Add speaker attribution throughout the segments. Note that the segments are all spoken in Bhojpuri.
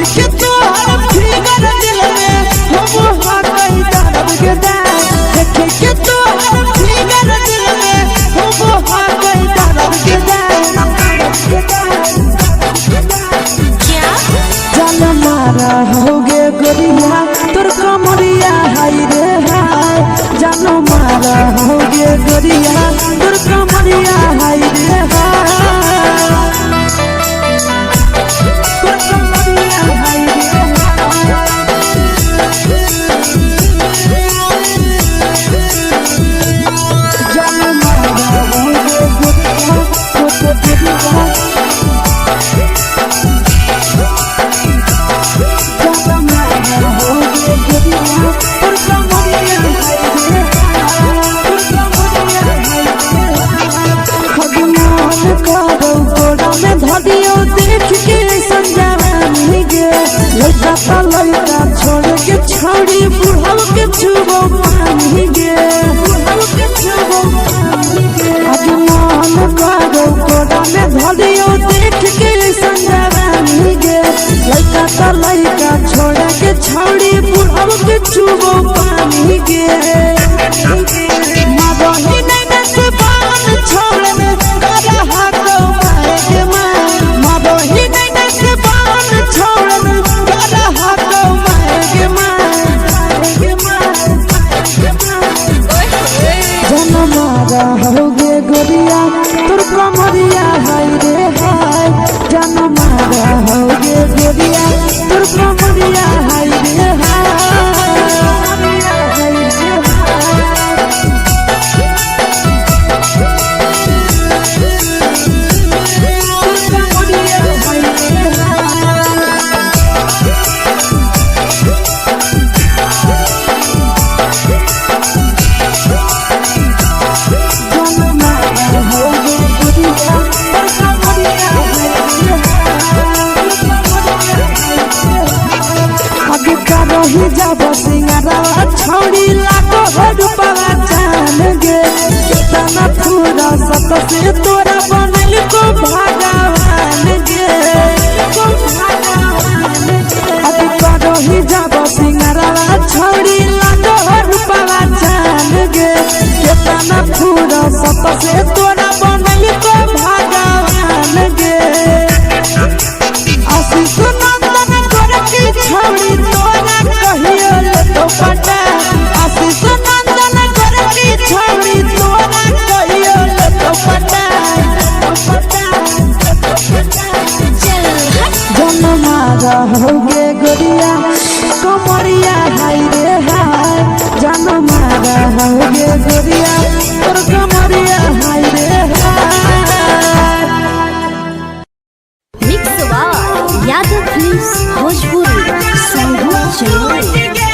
Speaker 1: के तो फिगर दिल में हो हाथई दर्द के दाग देख के तो फिगर दिल में हो हाथई दर्द के दाग जान मारा होगे गोरिया तोर कमरिया हाय रे हाय जान मारा होगे गोरिया तोर कमरिया हाय रे हाय तोर कमरिया हाय रे जान मारा होगे गोरिया तोर कमरिया धदियो देख के संजानी गे लड़का का लड़का छोड़ के छौड़ी बुढ़ाव के छुबो पानी गे बुढ़ाव के छुबो पानी गे आज मन करो कोड़ा में धदियो देख के संजानी गे लड़का का लड़का छोड़ के छौड़ी बुढ़ाव के छुबो पानी गे माबही नहीं नस पान छोड़ में करा हाथ होगे गोरिया तोर कमरिया हाय रे हाय जान मारा होगे गोरिया तोर कमरिया हाय रे हाय जब सिंगारा छौड़ी लाखों रुपया जान गे कितना पूरा सत से तोरा बनल को भगवान गे अभी करो ही जब सिंगारा छौड़ी लाखों रुपया जान गे कितना पूरा सत से तोरा बनल को भगवान गे आशीष नंदन गोरखी छौड़ी तोरा कहियो तो पटा आशीष नंदन गोरखी छौड़ी तोरा कहियो तो पटा जन मारा होगे गोरिया कमरिया हाय रे हाय जन मारा होगे गोरिया तोर कमरिया हाय रे हाय
Speaker 2: मिक्स यादव फिल्म्स भोजपुरी संगीत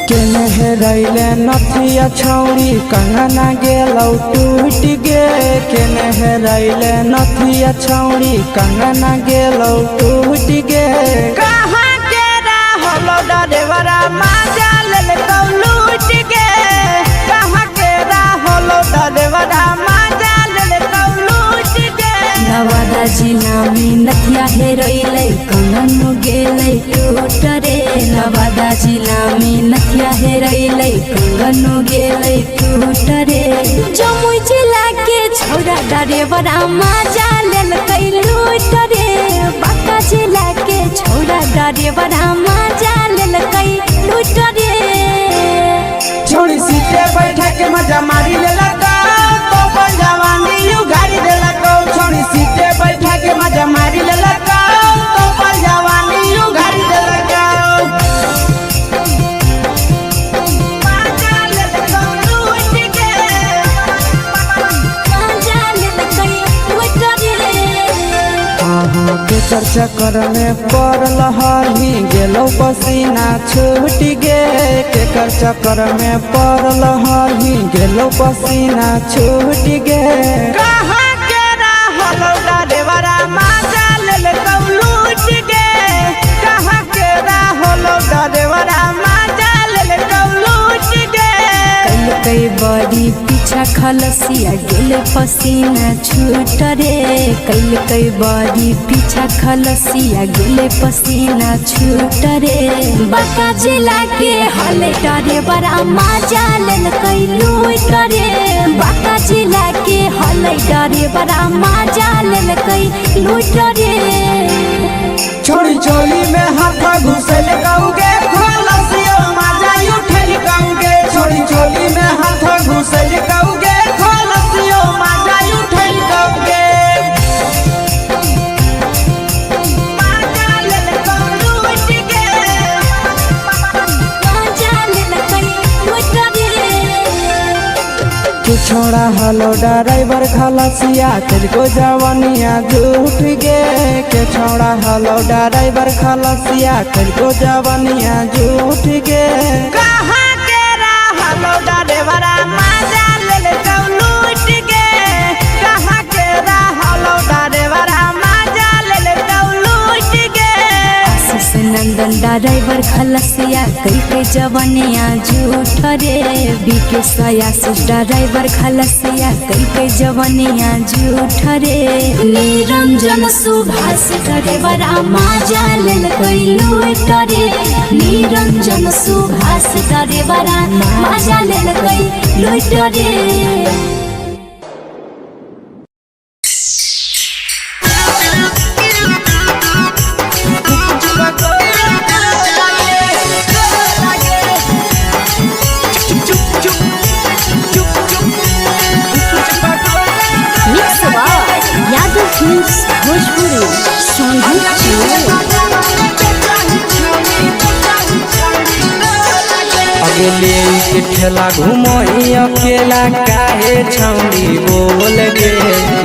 Speaker 2: चैनल
Speaker 1: रैले नथिया छौड़ी कंगना गेलौ टूट गे केने हेरैले नथिया छौड़ी कंगना गेलौ टूट गे कहाँ के रहलो डरेवरा माजा लेलकौ लूट गे कहाँ के रहलो डरेवरा माजा लेलकौ लूट गे
Speaker 2: नवादा जिला में नथिया हेरैले कंगन गेलै टूट रे नवादा जिला में नथिया हेरैले कंगन गेलै टूट रे जमुई जिला के छौड़ा डरेवरा माजा लेलकै लूट रे बांका जिला के छौड़ा डरेवरा माजा लेलकै लूट रे
Speaker 1: छोड़ी सीटे बैठा के मजा मारी लेलकौ तो जवानी यू गाड़ी देलकौ छोड़ी सीटे बैठा के मजा मारी लेलकौ तो जवानी यू गाड़ी देलकौ के चर्चा कर में पड़ल हही गेलो पसीना छूट गे के चक्कर में पड़ल हही गेलो पसीना छूट गे कहाँ के रहलो डरेवरा माजा लेलकौ लूट
Speaker 2: खलसिया गेले पसीना छूट रे कैल कई बारी पीछा खलसिया गेले पसीना छूट रे बाका जिला के हले टरे बड़ा मजा लेल कई लूट रे बाका जिला के हले टरे बड़ा मजा लेल कई लूट रे
Speaker 1: छोड़ी चोली में हाथ घुसल गाऊंगे खलसिया मजा उठल गाऊंगे छोड़ी चोली में हाथ घुसल गाऊंगे खलसिया मजा उठल गाऊंगे मजा लेल लूट के
Speaker 2: मजा लेल कई लूट रे
Speaker 1: तू छोड़ा हलो ड्राइवर खलसिया तेरे जवानिया झूठ गे के छोड़ा हलो ड्राइवर खलसिया तेरे जवानिया झूठ गे कहाँ के हलो ड्राइवर मजा ले लूट गे कहाँ के हलो ड्राइवर मजा ले लूट गे
Speaker 2: आशीष नंदन ड्राइवर खलसिया कई के जवानिया झूठ रे बीके आशीष ड्राइवर खलसिया कई के जवानिया झूठ रे निरंजन सुभाष ड्राइवर मजा लेल कई लूट रे निरंजन सुभाष ड्राइवर मजा लेल कई लूट रे भोजपुरी
Speaker 1: अगले के ठेला घुमोई अकेला काहे छौड़ी बोल गे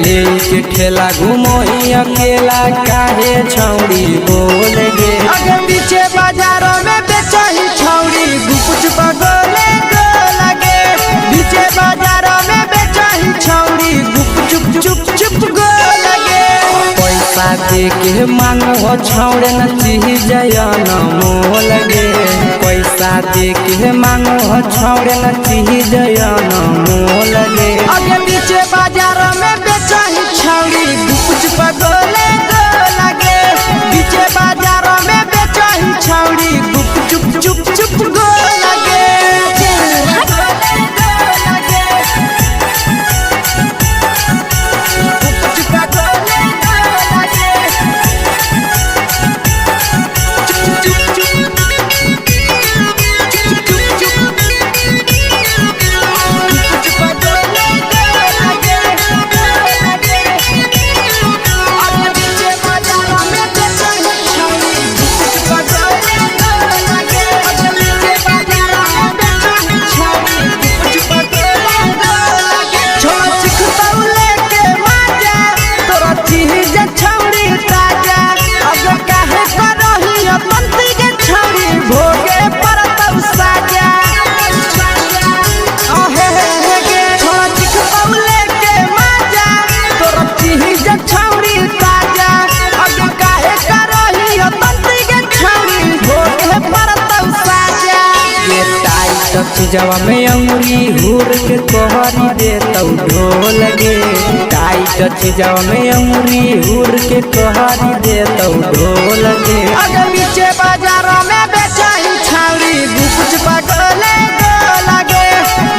Speaker 1: ले के ठेला घुमोई अकेला काहे छौड़ी बोल गे अगे पीछे बाजारों में बेचही छौड़ी गुपुच बगले गो लगे पीछे बाजारों में बेचही छौड़ी गुप चुप चुप चुप गो लगे पैसा दे के मांगो छौड़े न चीज जयन मोल गे पैसा दे के मांगो छौड़े न चीज जयन मोल गे अगे पीछे बाजार में बेचही छौड़ी गुपुच बगले गो लगे पीछे बाजार में बेचही छौड़ी गुप चुप चुप चुप गो लगे जवा में अंगुरी हुर के कोहरी दे तौ ढोल गे टाइट जवा में अंगुरी हुर के कोहरी दे तौ ढोल गे अगर पीछे बाजार में बेचही छौड़ी गुपुच बगले गो लगे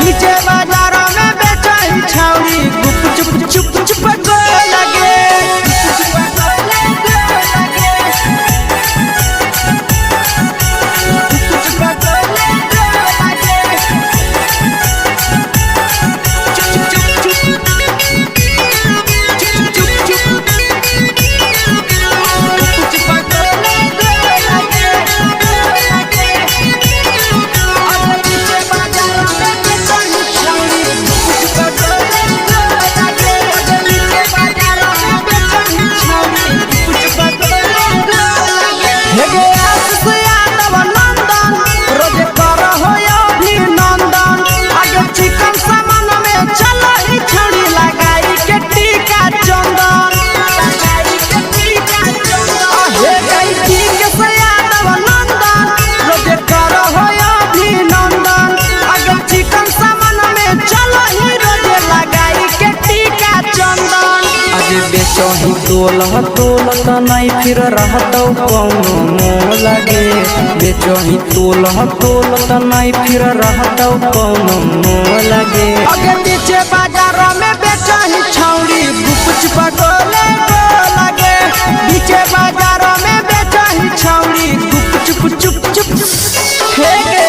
Speaker 1: पीछे बाजार में बेचही छौड़ी गुप चुप चुप चुप गो लगे
Speaker 3: तोलह तोलत नहीं फिर रहतौ कौनो मोह लगे बेचही तोलह तोलत नहीं फिर रहतौ कौनो मोह लगे
Speaker 1: अगे पीछे बाजार में बेचही छौड़ी गुपचुप गोले लगे पीछे बाजार में बेचही छौड़ी गुपचुप चुप चुप फेंके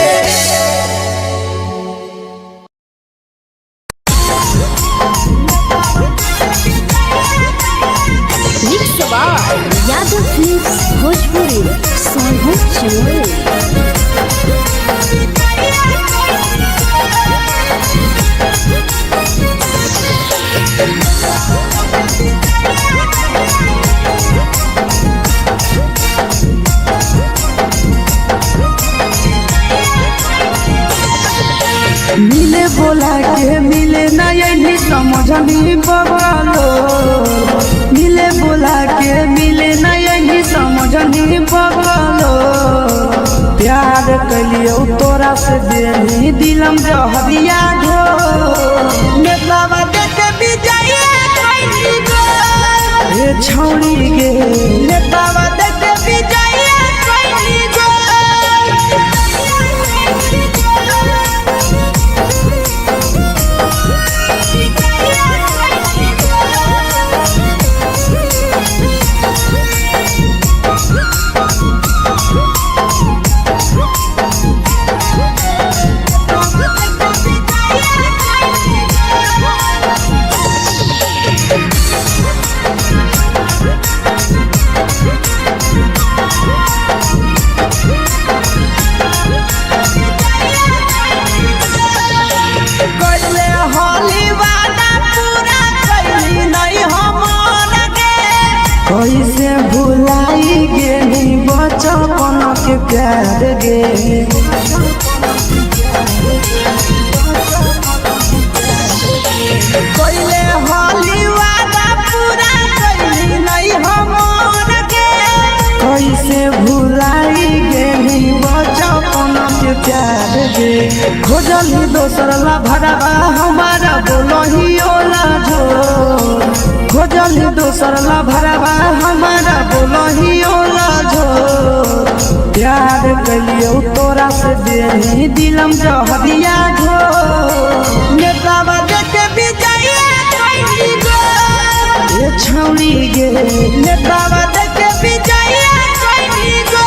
Speaker 2: यादव फिल्म्स भोजपुरी सोनभद्र चैनल।
Speaker 1: मिले बोला के मिले नहीं समझनी बगलो मिले बोला के मिले नहीं समझनी बगलो प्यार कलियो तोरा से देनी दिलम जहरिया ढो नेतावा देते विजय कोई गो ए छौड़ी गे नेतावा देते विजय कोई गो कैसे भुलाई गेली बचपन के प्यार गे कैले होली वादा पूरा कैली नहीं हमर गे कैसे भुलाई गेली बचपन के प्यार गे खोजली दोसर ला भरवा हमारा बोलही ओला जो खोजली दोसर ला भरवा हमारा बोलही ओला जो प्यार कलियो तोरा से देनी दिलम जहरिया ढो नेतावा देखे विजय कोई गो ए छौड़ी गे नेतावा देखे विजय कोई गो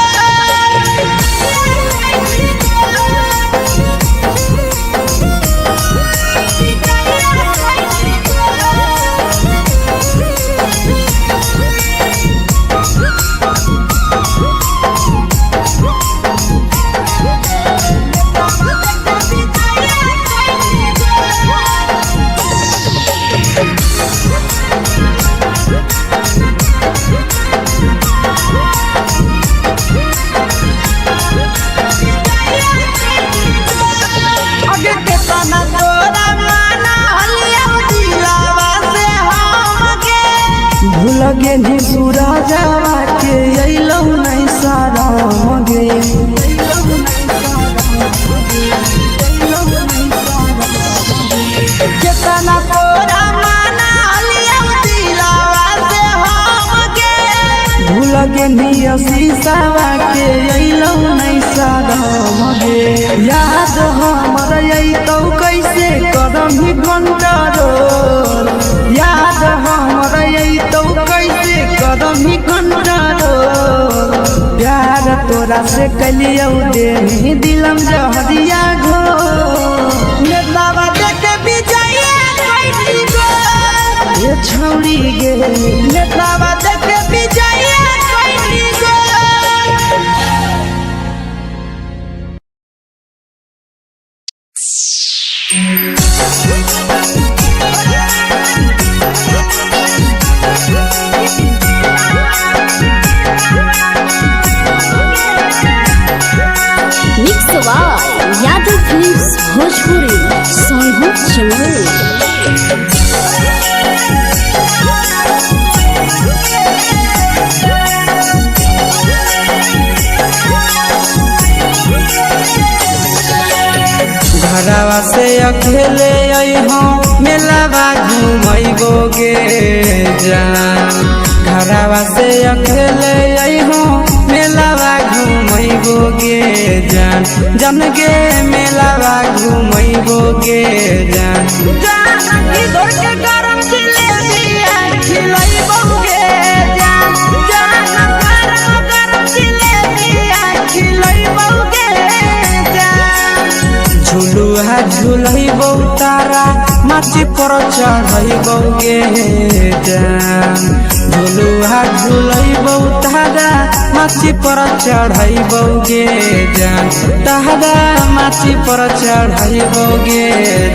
Speaker 1: लगे नी सूरजवा के अइलौ नहीं सारा गे केतना तोरा माना लिया दिलावा से हम गे भूल गे नी शीशावा के अइलौ नहीं सारा गे याद हमर अइतौ कैसे करम ही घंटा रो याद हमर अइतौ कैसे करम ही घंटा रो प्यार तोरा से कलियौ देनी दिलम जहरिया घो नेतावा देखे विजय कोई गो ए छौड़ी गे नेतावा देखे विजय कोई गो
Speaker 2: यादव फिल्म्स भोजपुरी सोनभद्र चैनल।
Speaker 3: घरवा से अकेले अइहो मेलावा घूमैबो गे जान घरवा से अकेले अइहो मेलावा घूमैबो गे जान जन गे मेलावा घूमैबो गे जान
Speaker 1: जानकी घर के गरम जिलेबिया खिलैबो गे जान गरम जिलेबिया खिलैबो गे जान
Speaker 3: झुलुहा झुलैबो तारा माची पर चढ़ैबो गे जान झुलुहा झुलैबो तारा माची पर चढ़ैबो गे जान तारा माची पर चढ़ैबो गे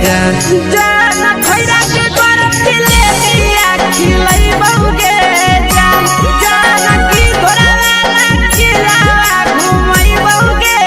Speaker 3: जान
Speaker 1: जान खैरा के गरम जिलेबिया खिलैबो गे जान जानकी घरवा खिलावा घुमैबो गे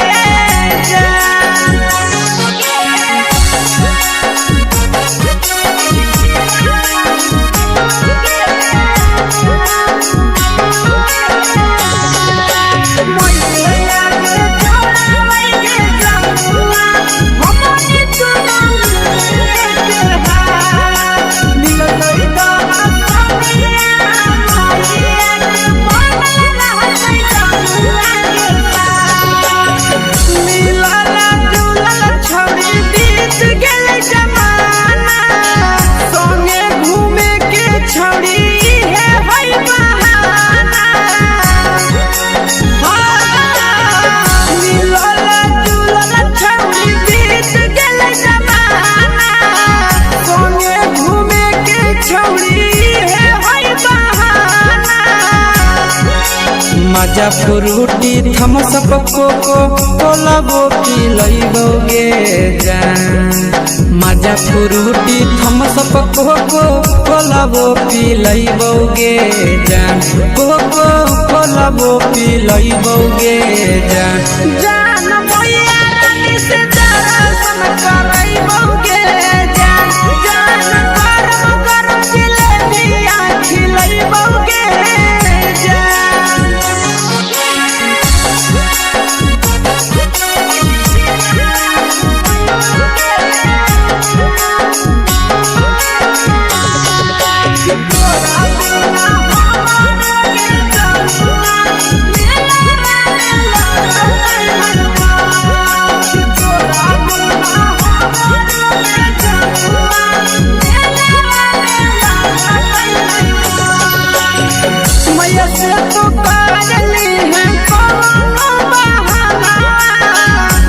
Speaker 3: मजा फ्रूटी थमसप कोको कोलाबो पिलैबो गे जान मजा फ्रूटी थमसप कोको कोलाबो पिलैबो गे जान कोको कोलाबो पिलैबो गे जान
Speaker 1: जान मैया रानी से दर्शन करैबो गे जान गरम गरम जिलेबिया खिलैबो गे मैया से तो काजली है कोनो बहाना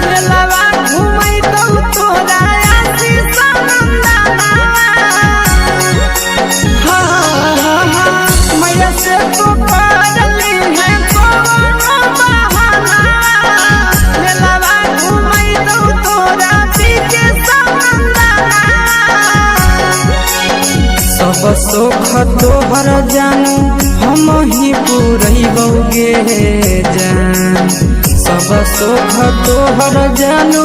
Speaker 1: मेलावा घुमै तो तोरा आसी सनंदना मैया से तो काजली है कोनो बहाना मेलावा घुमै तो तोरा पीछे सनंदना
Speaker 3: सब सुख तोहर जानू हम ही पुरैबो गे जान सब सुख तोहर जानू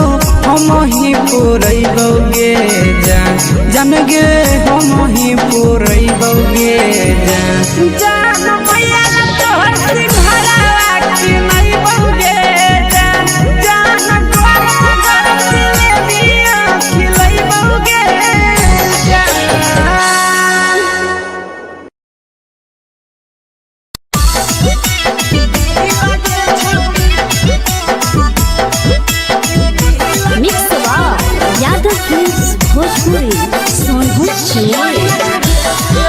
Speaker 3: हम ही पुरैबो गे जान जन गे हम ही पुरैबो गे जान
Speaker 1: जान मैया तोहर सिंघरावा खिलैबो गे जान गरम गरम जिलेबिया खिलैबो गे
Speaker 2: मिक्स यादव फिल्म्स भोजपुरी सोनू चिन्मय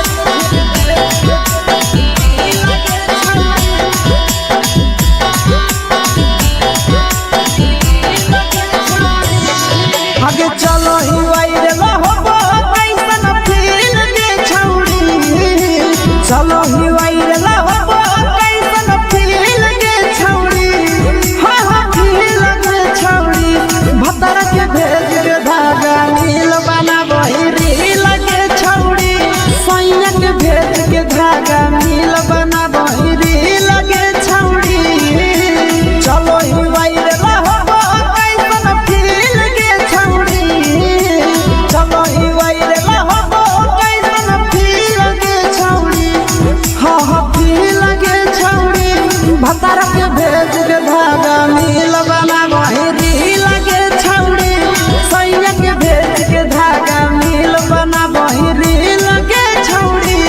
Speaker 1: आगे चलो ही वायरल होबो कैसन फील के छौड़ी चलो ही वायरल होबो कैसन फील के छौड़ी फील के छौड़ी भतर के भेज के धागा नील बनाबो रील के छौड़ी सैया के भेज के धागा नील बनाबो रील के छौड़ी चलो ही वायरल होबो कैसन फील के छौड़ी चलो ही वायरल होबो कैसन फील के छौड़ी फील के छौड़ी भतर के भेज के धागा नील बनाबो रील के छौड़ी सैया के भेज के धागा नील बनाबो रील के छौड़ी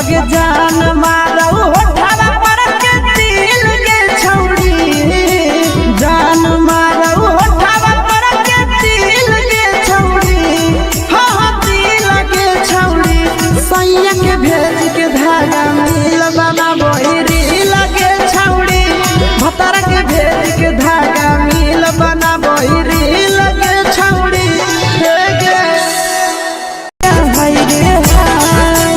Speaker 3: लगे जान मारो होठवा पर के दिल के छौड़ी जान मारो होठवा पर के दिल के छौड़ी हाँ दिल के छौड़ी सैया के भेज के धागा मिल बना बोरी लगे छौड़ी भतारा के भेज के धागा मिल बना बोरी लगे छौड़ी हे गे
Speaker 1: हाय रे हाय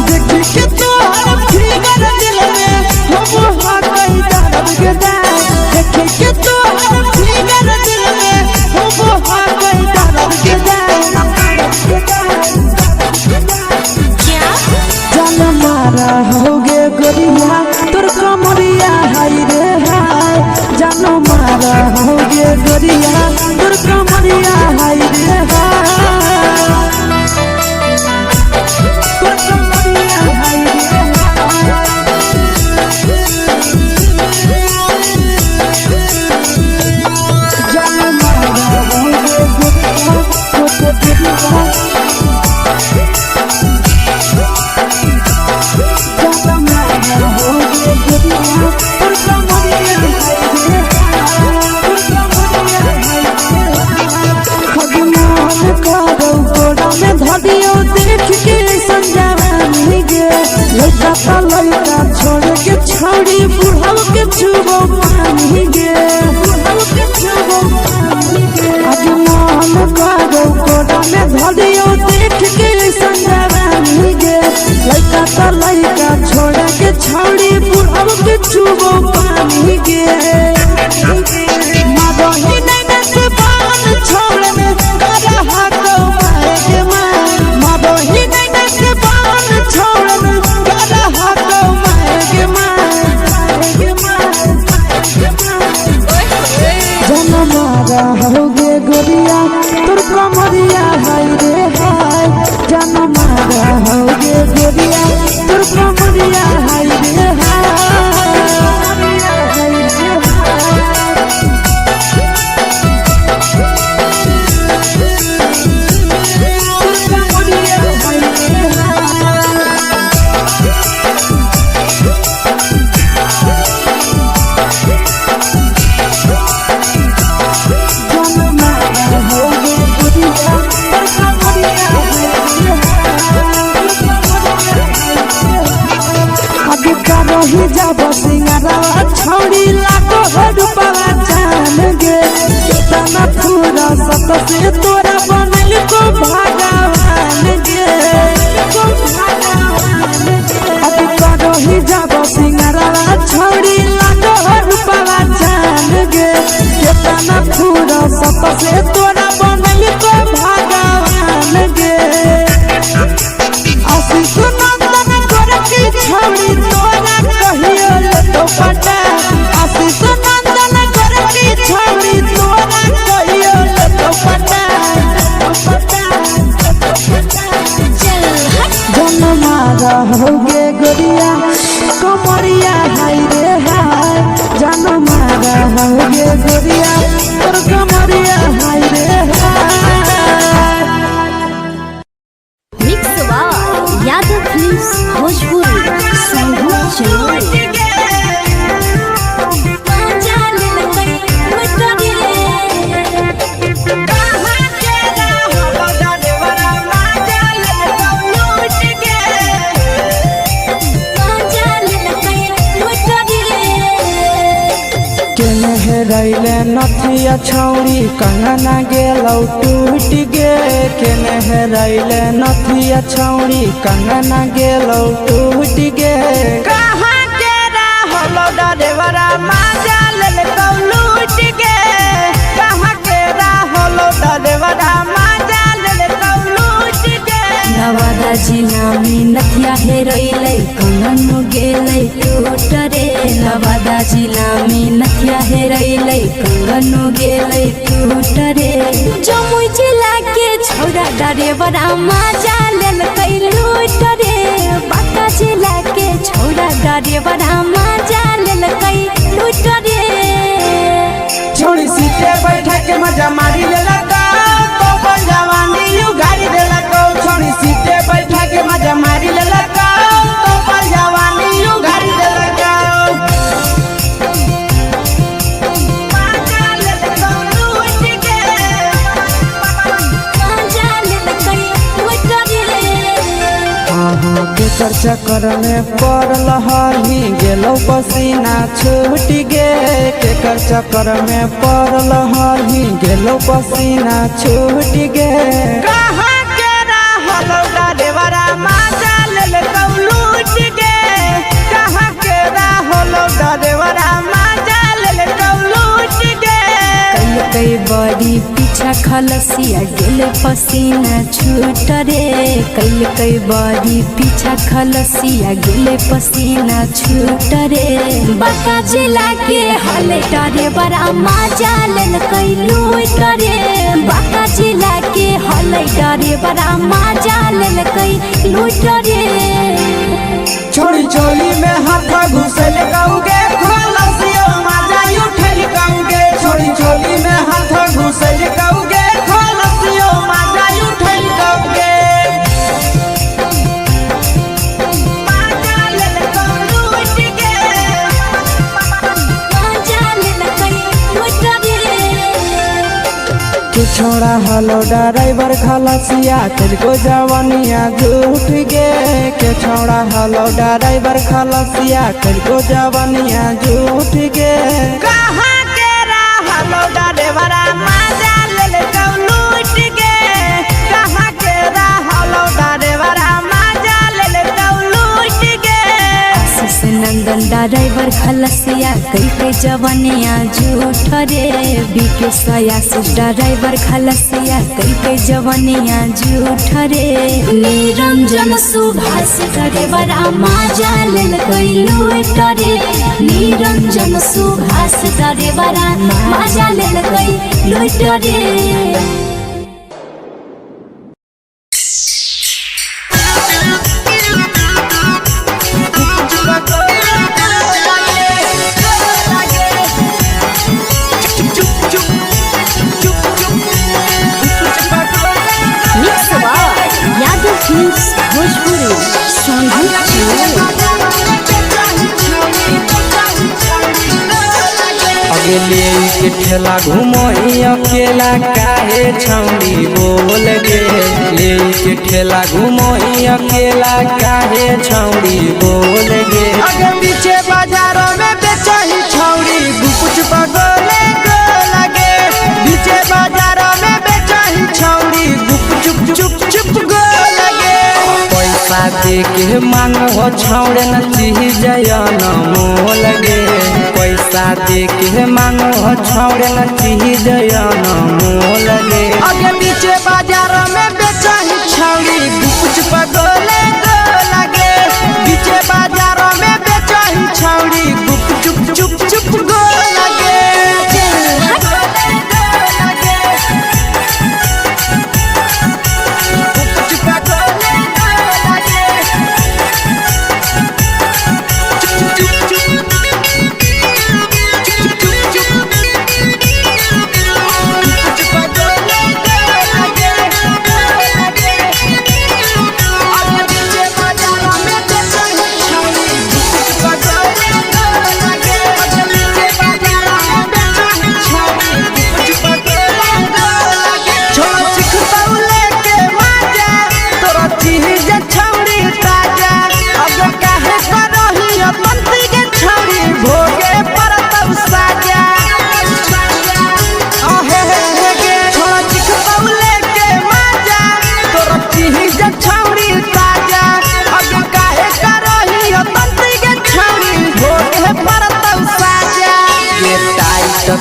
Speaker 1: देख के तोहर फिगर दिल में हम हो गई दर्द के दाग देख के तोहर फिगर दिल में हम हो गई दर्द के दाग जान मारा होगे गोरिया तोर कमरिया हाय रे हाय जान मारा होगे गोरिया तोर कमरिया हाय रे हाय तोर कमरिया हाय रे हाय जान मारा होगे गोरिया तोर कमरिया लड़का छोड़ के छौड़ी बुढ़ाव के छुबो पानी गे बुढ़ाव के छुबो पानी गे आज मन करो कोड़ा में धरियो देख के संजवानी गे लड़का छोड़ के छौड़ी बुढ़ाव के छुबो पानी गे मगही नहीं से पान छोड़ में करा हाथो मारे के मां मगही नहीं से पान छोड़ में करा हाथो मारे के मां जन मारा होगे गोरिया तोर कमरिया हाय रे हाय जन मारा होगे गोरिया तोर कमरिया हाय रे हाय जब सिंगारा छौड़ी लाखो रुपया जान गे कितना पूरा सत से तोरा बनल को भगवान गे अभी करो ही जब सिंगारा छौड़ी लाखो रुपया जान गे कितना पूरा सत से तोरा बनल को भगवान गे आशीष नंदन कर के छौड़ी तोरा कहियो तो पटा आशीष नंदन कर के छौड़ी तोरा कहियो तो पटा जन मारा होगे गोरिया कमरिया हाय रे हाय जन मारा होगे गोरिया तोर कमरिया हाय रे हाय
Speaker 2: मिक्स यादव फिल्म्स भोजपुरी संगम चलो
Speaker 3: रैले नथिया छौड़ी कंगना गेलौ टूट गे केने रैले नथिया छौड़ी कंगना गेलौ टूट गे कहाँ के रहलो डरेवरा माजा लेलकौ लूट गे कहाँ के रहलो डरेवरा माजा लेलकौ लूट गे
Speaker 2: नवादा जिला में नथिया हेरैलै कंगन गेलै टूट रे नवादा जिला में नथिया हेरैलै कंगन गेलै टूट रे जमुई जिला के छौड़ा डरेवरा माजा लेलकै लूट रे बांका जिला के छौड़ा डरेवरा माजा लेलकै लूट रे
Speaker 3: छोड़ी सीटे बैठा के मजा मारी लेलकौ तो जवानी यू गाड़ी देलकौ छोड़ी सीटे बैठा के मजा मारी लेलकौ तो केकर चक्कर में पड़ल हही गेलो पसीना छूट गे केकर चक्कर में पड़ल हही गेलो पसीना छूट गे कहाँ के रहलो डरेवरा माजा लेल कौलूट गे कहाँ के रहलो डरेवरा माजा लेल कौलूट गे
Speaker 2: कई बड़ी पीछा खलसिया गेले पसीना छूट रे कई बड़ी पीछा खलसिया गेले पसीना छूट रे बाका जिला के हले डरे बड़ा मजा लेल कई लूट रे बाका जिला के हले डरे बड़ा मजा लेल कई लूट रे
Speaker 3: छोड़ी चोली में हाथ घुसल गाऊंगे खलसियो मजा उठल गाऊंगे छोड़ी चोली में हाथ घुसल गाऊंगे खलसियो मजा उठल गाऊंगे
Speaker 2: मजा लेल कई लूट गे मजा लेल कई लूट रे
Speaker 3: तू छोड़ा हलो ड्राइवर खलसिया तुझको जवानिया झूठ गे के छोड़ा हलो ड्राइवर खलसिया तुझको जवानिया झूठ गे कहाँ के रहलो ड्राइवर मजा लेल कौलूट गे कहाँ के रहलो ड्राइवर मजा लेल कौलूट गे
Speaker 2: आशीष नंदन ड्राइवर खलसिया कई जवनिया झूठ रे बीके आशीष ड्राइवर खलसिया कई जवनिया झूठ रे निरंजन सुभाष ड्राइवर मजा लेल कई लूट रे निरंजन सुभाष ड्राइवर मजा लेल कई लूट रे भोजपुरी
Speaker 3: अगले के ठेला घुमोई अकेला काहे छौड़ी बोल गे ले के ठेला घुमोई अकेला काहे छौड़ी बोल गे अगे पीछे बाजारों में बेचही छौड़ी गुपुच बगले गो लगे पीछे बाजारों में बेचही छौड़ी गुप चुप चुप चुप गो लगे पैसा दे के मांग हो छौड़े न चीज जयन मोल गे पैसा दे के मांग हो छौड़े न चीज जयन मोल गे अगे पीछे बाजार में बेचही छौड़ी गुपुच बगले गो लगे पीछे बाजार में बेचही छौड़ी गुप चुप चुप चुप गो लगे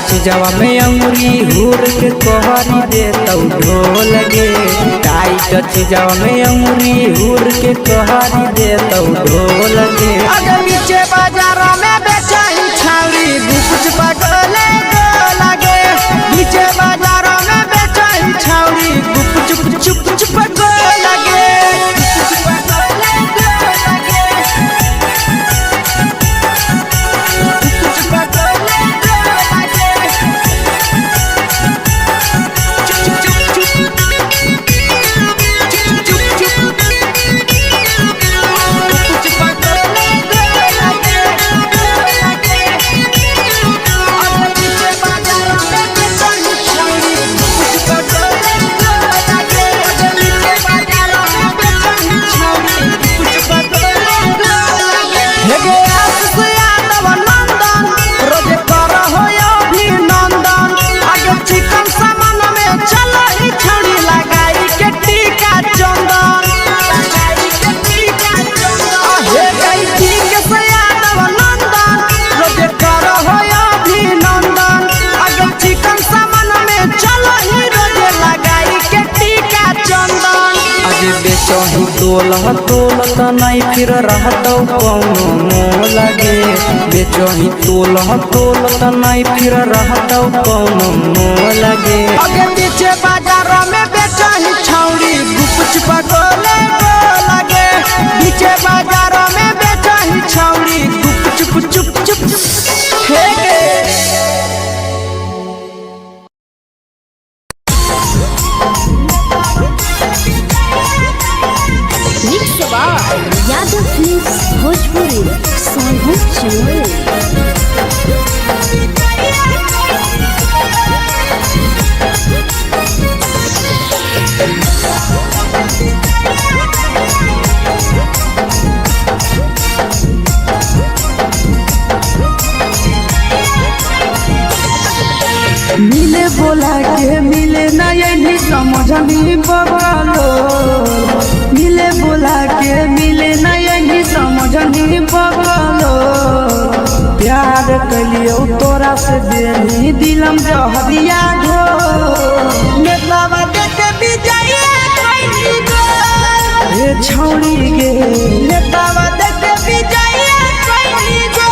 Speaker 3: चीजवा में अंगुरी हुर के कोहरी दे तौ ढोल गे टाइट चीजवा में अंगुरी हुर के कोहरी दे तौ ढोल गे अगर नीचे बाजार में बेचही छौड़ी गुपुच बगले गो लगे नीचे बाजार में बेचही छौड़ी गुप चुप चुप चुप गो लगे
Speaker 4: तोलह तोलत नहीं फिर रहतौ कौनो मोह लगे बेचही तोलह तोलत नहीं फिर रहतौ कौनो मोह लगे
Speaker 3: आगे पीछे बाजार में बेचही छौड़ी गुपचुप गोले लगे पीछे बाजार में बेचही छौड़ी गुपचुप चुप चुप फेंके
Speaker 2: यादव फिल्म्स भोजपुरी सोनू चमोली।
Speaker 3: मिले बोला के मिले ना यही समझनी बगलो मिले बोला के मिले ना यही समझनी बगलो प्यार कलियो तोरा से देनी दिलम जहरिया घो नेतलावा देखे बिजैया खैनी गो ए छौड़ी गे नेतलावा देखे बिजैया खैनी गो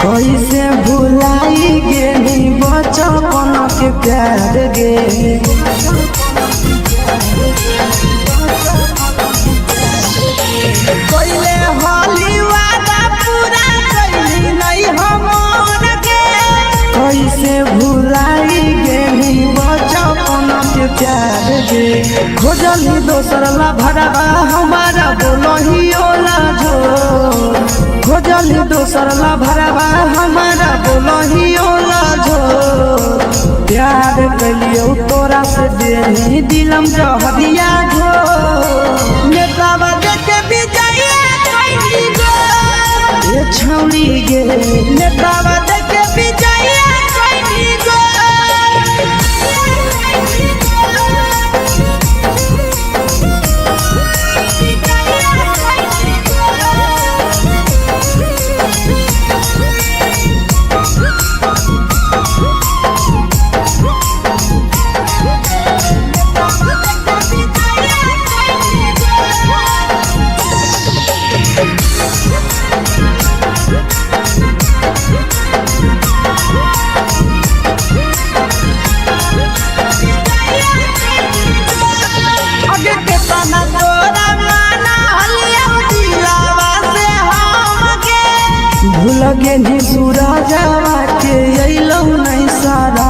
Speaker 3: कैसे भुलाई गेली बचपन के प्यार गे कैले होली वादा पूरा कैली नहीं हमर गे कैसे भुलाई गेली बचपन के प्यार गे खोजली दोसर ला भरवा हमारा बोलही ओला झो खोजली दोसर ला भरवा हमारा बोलही ओला झो प्यार कलियो तोरा से देनी दिलम जहरिया झो नेतावा देखे बिजैया खैनी गो ये छौड़ी गे नेतावा देखे बिजैया खैनी गो लगे नी सूरजवा के अइलौ नहीं सारा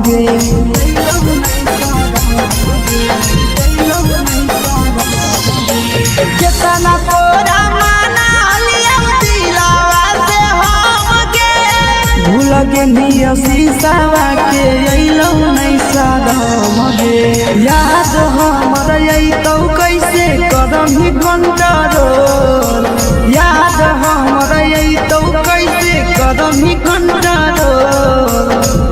Speaker 3: गे केतना तोरा माना लिया दिलावा से हम गे भूल गे नी शीशावा के अइलौ नहीं सारा गे याद हमर अइतौ कैसे करम ही कंट्रोल याद हमर अइतौ कैसे करम ही कंट्रोल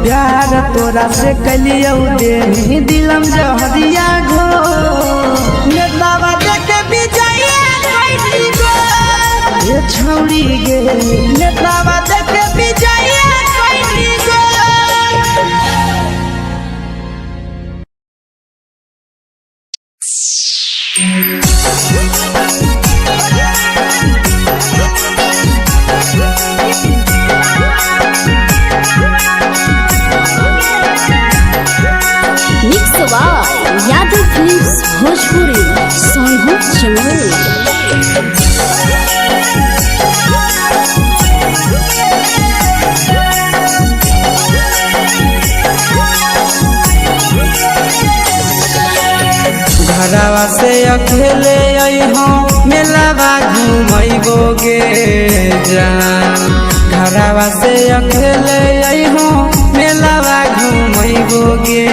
Speaker 3: प्यार तोरा से कलियौ देनी दिलम जहरिया घो नेतलावा देखे बिजैया खैनी गो ये छौड़ी गे नेतलावा देखे बिजैया खैनी गो
Speaker 2: यादव फिल्म्स भोजपुरी सोनू चमोली।
Speaker 4: घरवा से अकेले अइहो मेलावा घुमैबो गे जान घरवा से अकेले अइहो मेलावा घूमैबो गे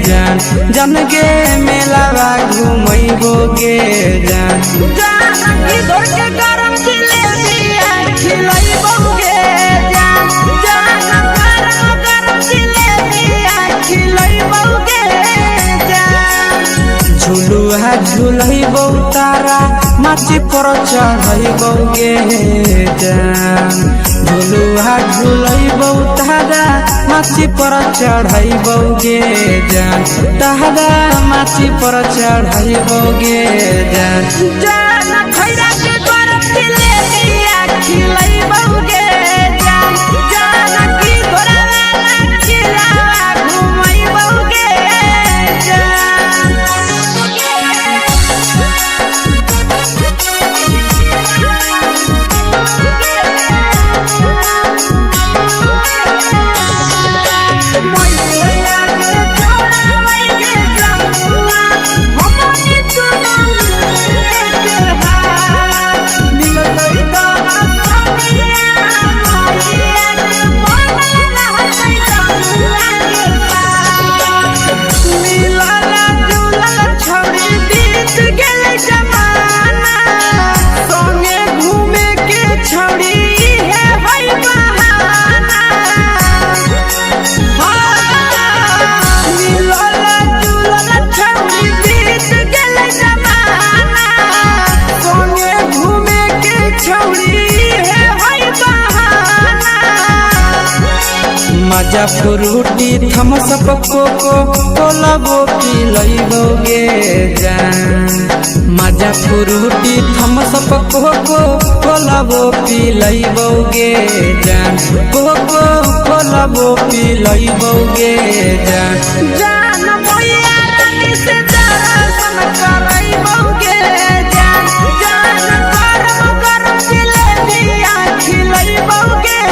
Speaker 4: जान जन गे मेलावा घूमैबो गे जान
Speaker 3: जानकी दौड़ के गरम जिलेबिया खिलैबो गे जान गरम जिलेबिया खिलैबो गे जान
Speaker 4: झुलुहा झुलैबो तारा माची पर चढ़ैबो गे जान झुलुहा झुलैबो तारा माची पर चढ़ैबो गे जान तारा माची पर चढ़ैबो गे जान
Speaker 3: जान खैरा के गरम जिलेबिया खिलैबो गे जान जानकी घोड़ावाला खिलावा घुमैबो गे
Speaker 4: मजा फ्रूटी थम्स अप कोको कोलाबो पिलैबो गे जान मजा फ्रूटी थम्स अप कोको कोलाबो पिलैबो गे जान कोको कोलाबो पिलैबो गे जान
Speaker 3: जान मैया रानी से दर्शन करैबो गे जान गरम जिलेबिया खिलैबो गे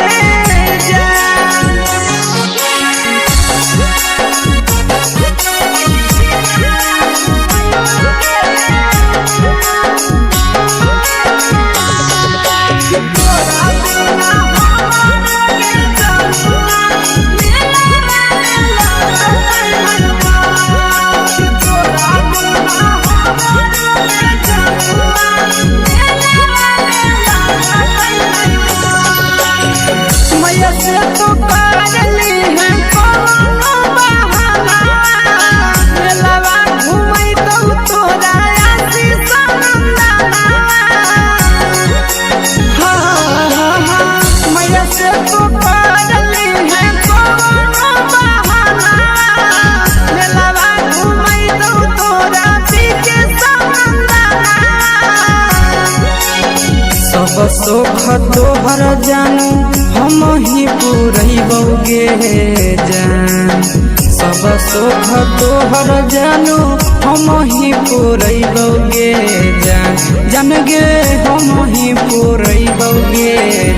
Speaker 3: मैया से तो करली है कोनो बहाना मेलावा घुमै तो तोरा आसी सनंदना मैया से तो करली है कोनो बहाना मेलावा घुमै तो तोरा पीके सनंदना
Speaker 4: सब सुख तोहर जानू हम ही पुरैबो गे जान सब सुख तोहर जानू हम ही पुरैबो गे जान जान गे हम ही पुरैबो गे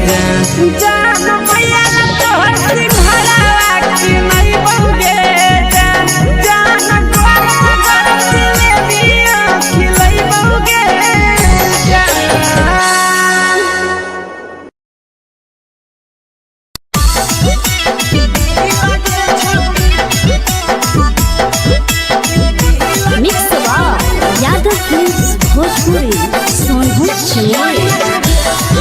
Speaker 4: जान
Speaker 3: जान मैया तोहर सिंघरावा खिलैबो गे जान गरम जिलेबिया खिलैबो गे
Speaker 2: मिक्स यादव फिल्म्स भोजपुरी सोनू चिड़िया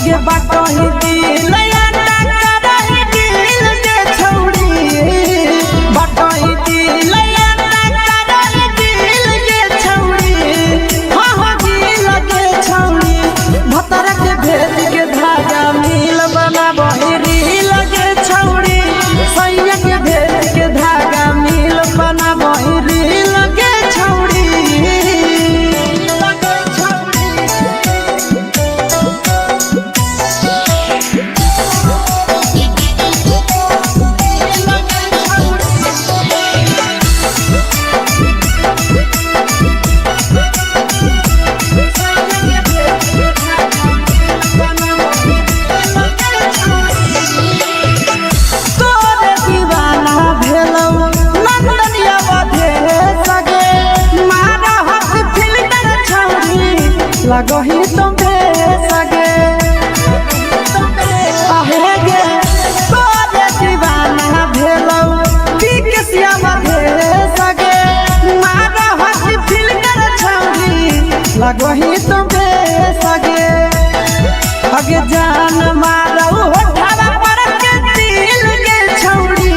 Speaker 3: हगे बाटो ही दिल याना करही दिल के छौड़ी बाटो ही दिल याना करही दिल के छौड़ी हाँ दिल के छौड़ी भतर के भेज के धागा मिल बनाबही रील के छौड़ी सैया के भेज के धागा मिल बनाबही रील के छौड़ी तोरे दीवाना भेलौ नंदनिया बधे सगे मारा हाथ फिल्टर छौड़ी लगही तुम्हे सगे आहे गे तोरे दीवाना भेलौ बिकसिया बधे सगे मारा हाथ फिल्टर छौड़ी लगही तुम्हे सगे हगे जान मारौ होठवा पर के दिल के छौड़ी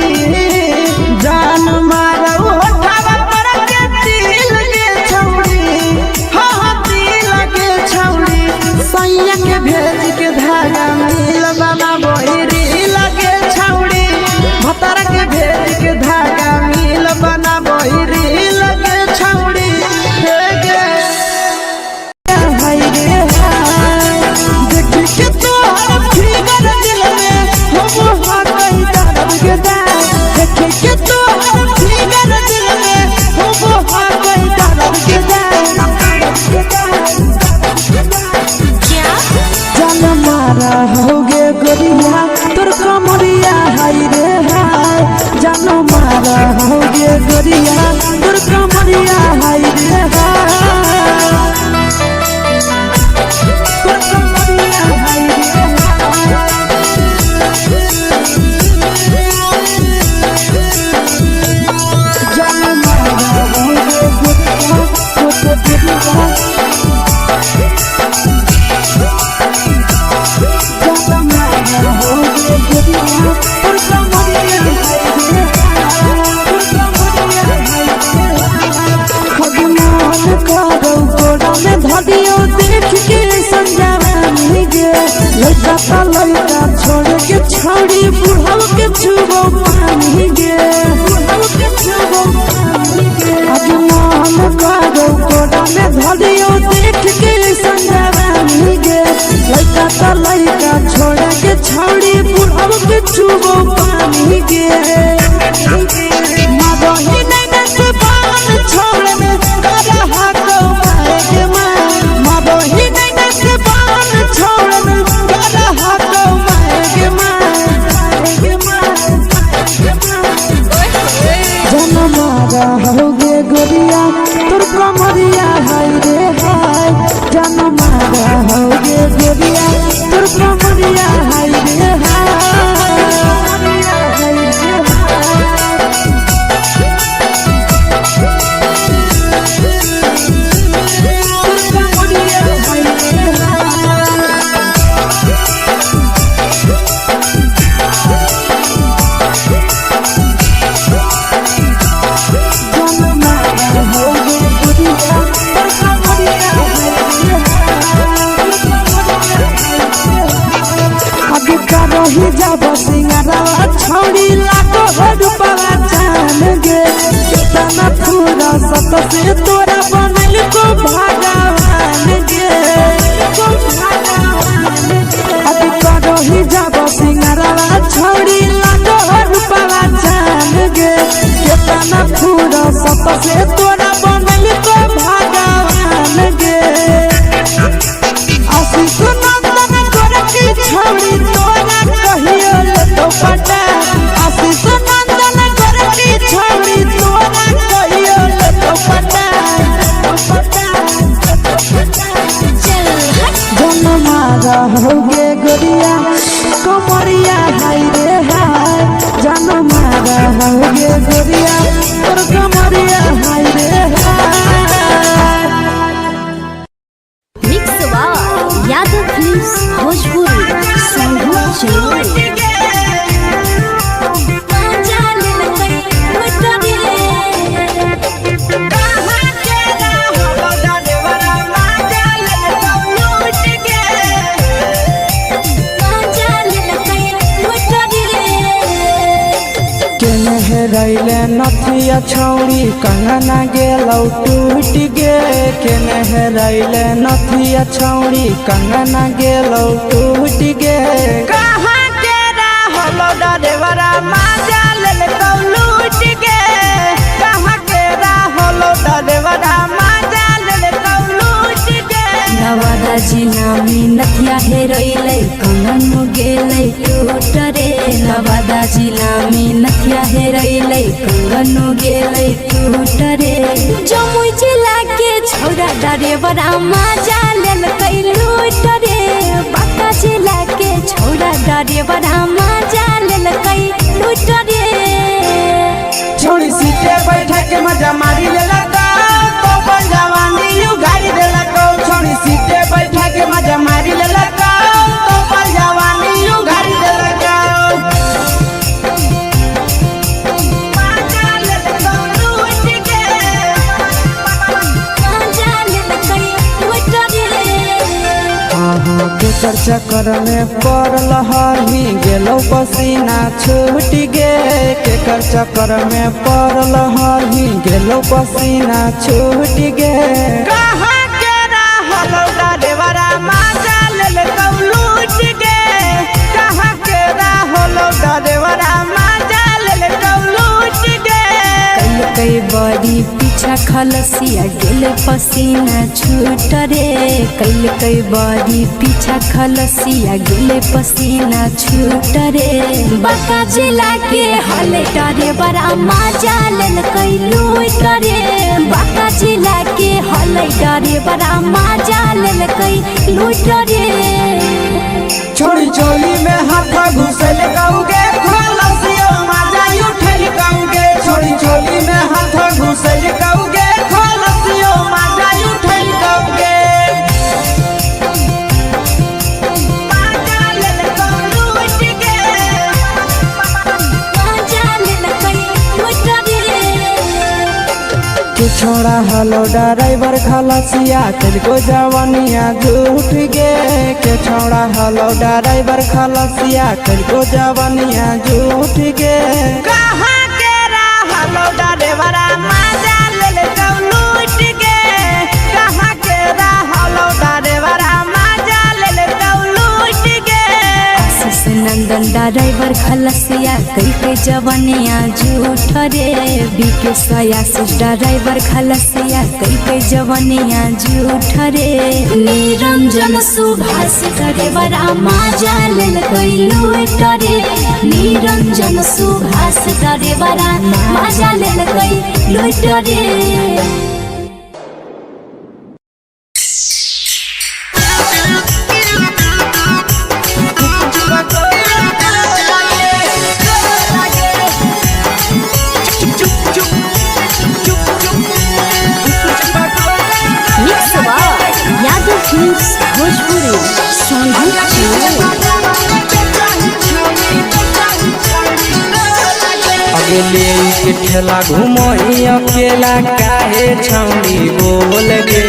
Speaker 3: जान मारौ होठवा पर के दिल के छौड़ी हाँ दिल के छौड़ी सैया के भेज के धागा मिल बनाबही रील के छौड़ी भतर के भेज के धागा मिल बनाबही रील के छौड़ी हे गे
Speaker 1: हाय रे हाय देखी के तोहर फिगर दिल में हम हाथ कहीं दर्द के दाग देखी के तोहर फिगर दिल में हम हाथ कहीं दर्द के दाग जान मारा होगे गोरिया तोर कमरिया हाय रे हाय जान मारा होगे गोरिया तोर कमरिया हाय रे हाय तोर कमरिया हाय रे जान मारा होगे गोरिया तोर कमरिया लड़का छोड़ के छौड़ी बुढ़ाव के छुबो पानी गे आज मन करो कोड़ा में धरियो देख के संजवानी गे लड़का छोड़ के छौड़ी बुढ़ाव के छुबो पानी गे मगही नहीं से बान छोड़ में करा हाथो मारे के मां मगही नहीं से बान छोड़ में करा हाथो मारे के मां जन मारा होगे गोरिया तोर कमरिया हाय रे हाय जन मारा होगे गोरिया तोर कमरिया हाय रे हाय रही जब सिंगारा छौड़ी लाखो रुपया जान गे कितना पूरा सत से तोरा बनल को भगवान गे अभी रही जब सिंगारा छौड़ी लाखो रुपया जान गे कितना पूरा सत से तोरा बनल को भगवान गे आशीष नंदन गोरखी छौड़ी तोरा कहियो तो पटा आशीष नंदन गोरखी छौड़ी तोरा कहियो तो पटा जन मारा होगे गोरिया कमरिया हाय रे हाय जन मारा होगे गोरिया तोर कमरिया हाय रे हाय
Speaker 2: मिक्स यादव फिल्म्स भोजपुरी संगम चलो
Speaker 1: रैले नथिया छौड़ी कंगना गेलौ टूट गे केने रैले नथिया छौड़ी कंगना गेलौ टूट गे
Speaker 3: कहाँ के रहलो डरेवरा माजा लेलकौ लूट गे कहाँ के रहलो डरेवरा माजा लेलकौ लूट गे
Speaker 2: नवादा जिला में नथिया हेरैलै कंगन गेलै टूट रे नवादा जिला में नथिया हेरैलै कंगन गेलै टूट रे जमुई जिला के छौरा डरेवरा माजा लेलकै लूट रे बांका जिला के छौरा डरेवरा माजा लेलकै लूट रे
Speaker 3: छोड़ी सीटे बैठा के मजा मारी लेलकौ तो पर जवानी यू गाड़ी देलकौ छोड़ी सीटे बैठा के मजा मारी लेलकौ तो पर जवानी यू गाड़ी देलकौ माजा लेलकौ लूट के
Speaker 2: माजा लेलकै लूट रे
Speaker 1: केकर चक्कर में पड़ल हही गेलौ पसीना छूट गे केकर चक्कर में पड़ल हही गेलौ पसीना छूट गे
Speaker 3: कहाँ के रहलो डरेवरा माजा लेलकौ लूट गे कहाँ के रहलो डरेवरा माजा लेलकौ लूट गे
Speaker 2: कई बड़ी पीछा खलसिया गेल पसीना छूट रे कई बड़ी पीछा खलसिया गेल पसीना छूट रे बांका जिला के हले डरे बड़ा माजा लेलकै लूट रे बांका जिला के हले डरे बड़ा माजा लेलकै लूट रे
Speaker 3: छोड़ी चोली में हाथ घुसल गौगे खलसियो माजा उठल गौगे छोड़ी चोली में हाथ घुसल गौगे खलसियो माजा उठल गौगे माजा लेलकौ लूट गे
Speaker 2: माजा लेलकै लूट रे
Speaker 1: के छोड़ा हलो ड्राइवर खलसिया तेलको जवानिया झूठ गे के छोड़ा हलो ड्राइवर खलसिया तेलको जवानिया झूठ गे
Speaker 3: कहाँ के रहलो डरेवरा माजा लेलकौ लूट गे कहाँ के रहलो डरेवरा माजा लेलकौ लूट गे
Speaker 2: आशीष नंदन ड्राइवर खलसिया कई जवनिया झूठ रे बीके आशीष ड्राइवर खलसिया कई जवनिया झूठ रे निरंजन सुभाष ड्राइवरा माजा लेलकै लूट रे निरंजन सुभाष ड्राइवरा माजा लेलकै लूट रे यादव फिल्म्स भोजपुरी संगम चलो
Speaker 4: अगले के ठेला घुमई अकेला काहे छौड़ी बोल गे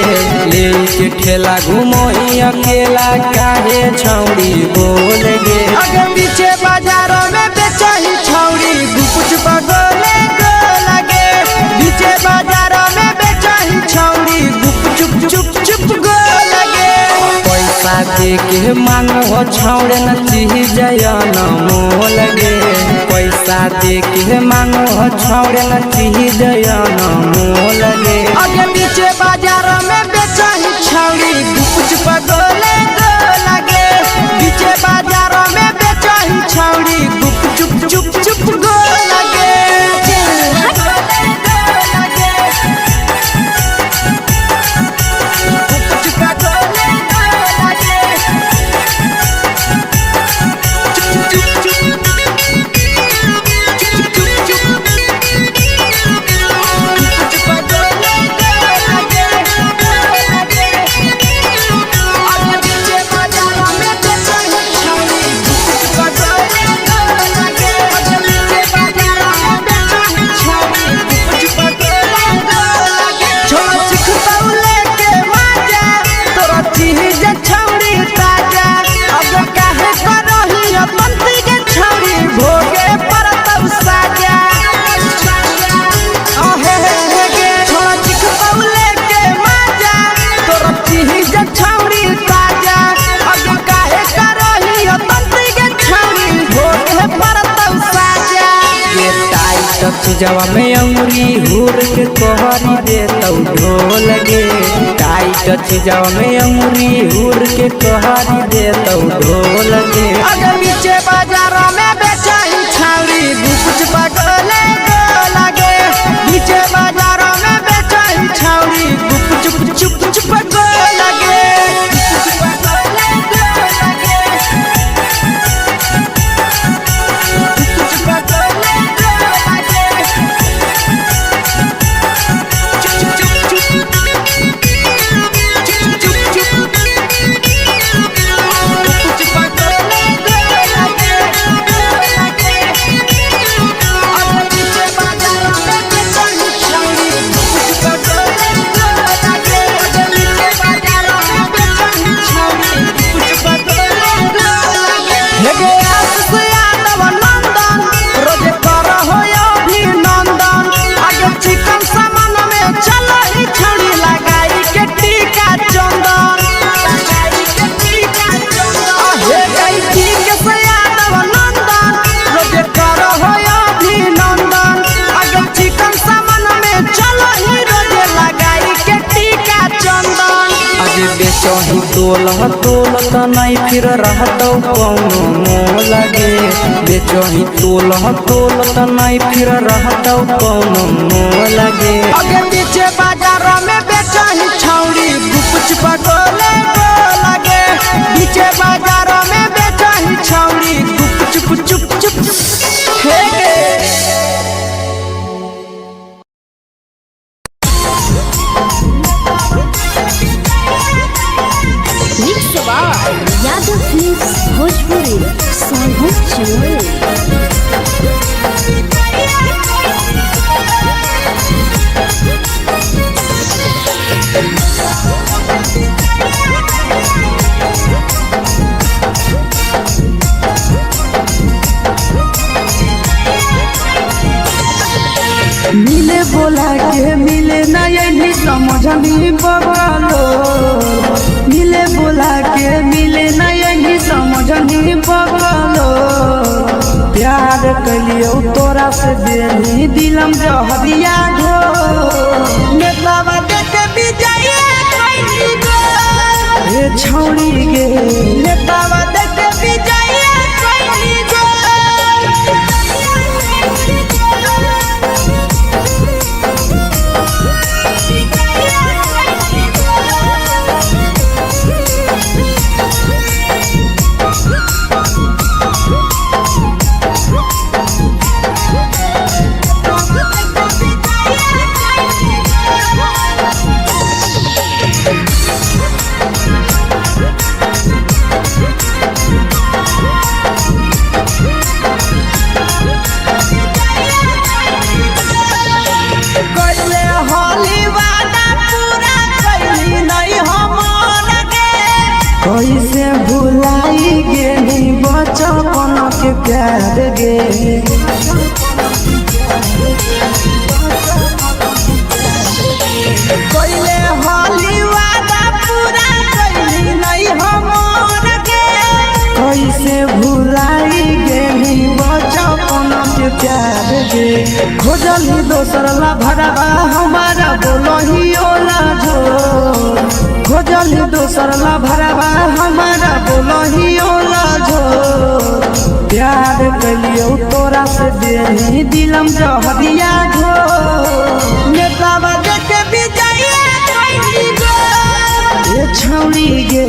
Speaker 4: ले के ठेला घुमई अकेला काहे छौड़ी बोल गे
Speaker 3: अगे पीछे बाजारों में बेचही छौड़ी गुपचुप गोले गो लगे पीछे बाजारों में बेचही छौड़ी गुपचुप चुप चुप गो लगे
Speaker 4: पैसा दे के मांग हो छौड़े न चीज न मोल गे पैसा दे के मांग हो छौड़े न चीज न मोल गे
Speaker 3: अगे पीछे बाजारों में बेचही छौड़ी गुपचुप गोले गो लगे पीछे बाजारों में बेचही छौड़ी गुपचुप चुप चुप गो लगे
Speaker 4: चीजवा में अंगुरी हुर के कहरी दे तौ ढोल गे टाइट चीजवा में अंगुरी हुर के कहरी दे तौ ढोल गे
Speaker 3: अगर नीचे बाजारों में बेचाई छावरी कुछ पगले लगे नीचे बाजारों में बेचाई छावरी चुप चुप चुप लगे
Speaker 4: बेचही तोल त नहीं फिर रहतौ कौनो मोह लगे बेचही तोल त नहीं फिर रहतौ कौनो मोह लगे
Speaker 3: अगे पीछे बाजारों में बेचही छौरी कुछ पगले लगे पीछे बाजारों में बेचही छौरी चुप चुप चुप
Speaker 2: यादव फिल्म्स भोजपुरी सोनभद्र चैनल।
Speaker 1: मिले बोला के मिले ना यही समझनी बगलो मिले बोला के मिले ना यही समझनी बगलो प्यार कलियो तोरा से बेनी दिलम जहरिया घो
Speaker 3: नेतावा देखे विजय खैनी गो
Speaker 1: हे छौड़ी गे
Speaker 3: नेतावा देखे विजय खैनी गो
Speaker 1: कैसे भुलाई गेली बचपन के प्यार गे
Speaker 3: कोइले होली वादा पूरा कैली नहीं हमर गे
Speaker 1: कैसे भुलाई गेली बचपन के प्यार गे खोजली दोसर ला भरवा हमारा बोलही ओला झोर खोजली दोसर ला भरवा हमारा बोलही ओला झोर प्यार कलियो तोरा से देनी दिलम जहरिया घोर
Speaker 3: नेतावा देखे विजय खैनी गो
Speaker 1: ये छौड़ी गे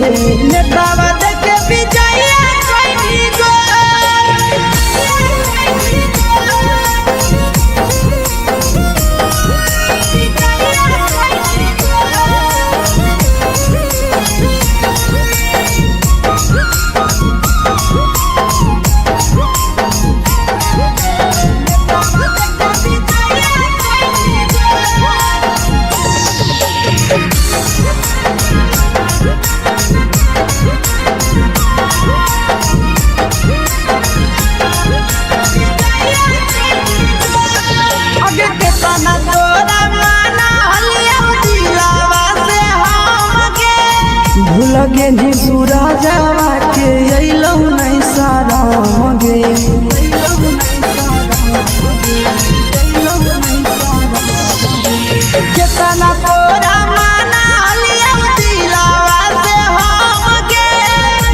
Speaker 3: नेतावा देखे विजय खैनी गो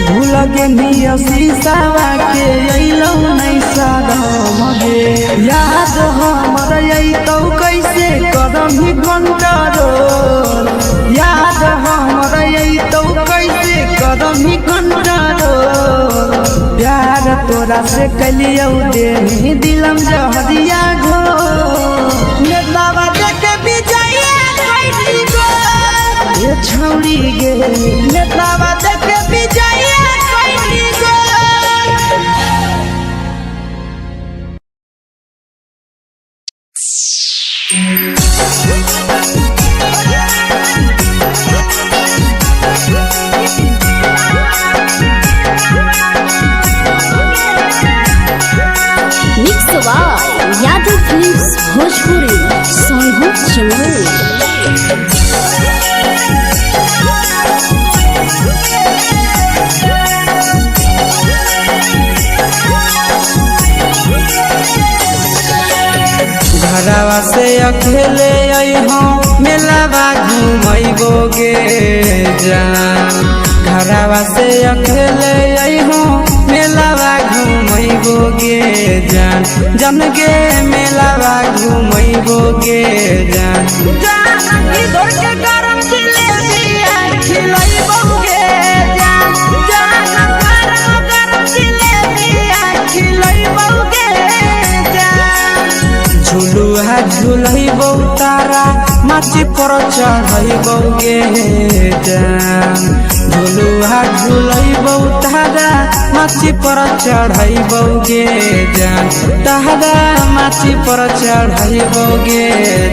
Speaker 3: भूल गे निया शीशावा के अइलौ नहीं सादम गे याद हमर अइतौ कैसे करम ही कंट्रोल याद हमर अइतौ कैसे करम ही कंट्रोल प्यार तोरा से कलियौ दे दिलम जहरिया घो नेतावा देखे विजया कैसी गो ये छौड़ी गे नेतावा देखे विजया कैसी गो
Speaker 2: mix by Yadav films Bhojpuri Sonu Chamoli.
Speaker 4: घरवा से अकेले अइहो मेलावा घुमैबो गे जान घरवा से अकेले अइहो मेलावा घुमैबो गे जान जन गे मेलावा घुमैबो गे जान
Speaker 3: जानकी दौड़ के गरम जिलेबिया खिलैबौ गे जान गरम जिलेबिया खिलैबौ गे जान
Speaker 4: झुलुहा झुलैबौ तारा माची पर चढ़ैबौ गे जान झुलुहा झुलैबौ तारा माची पर चढ़ैबौ गे जान तारा माची पर चढ़ैबौ गे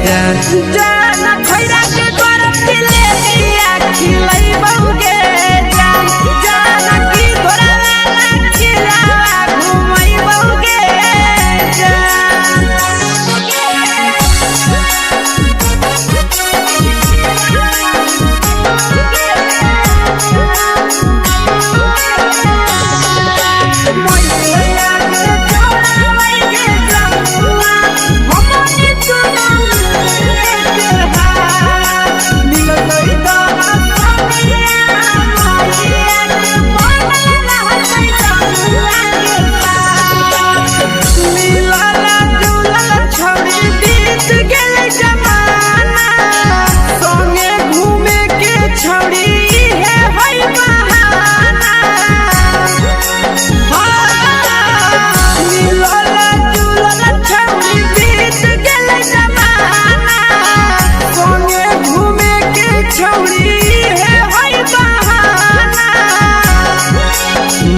Speaker 4: जान
Speaker 3: जान खैरा के गरम जिलेबिया खिलैबौ गे जान जानकी घोड़ावाला खिलावा घुमैबौ गे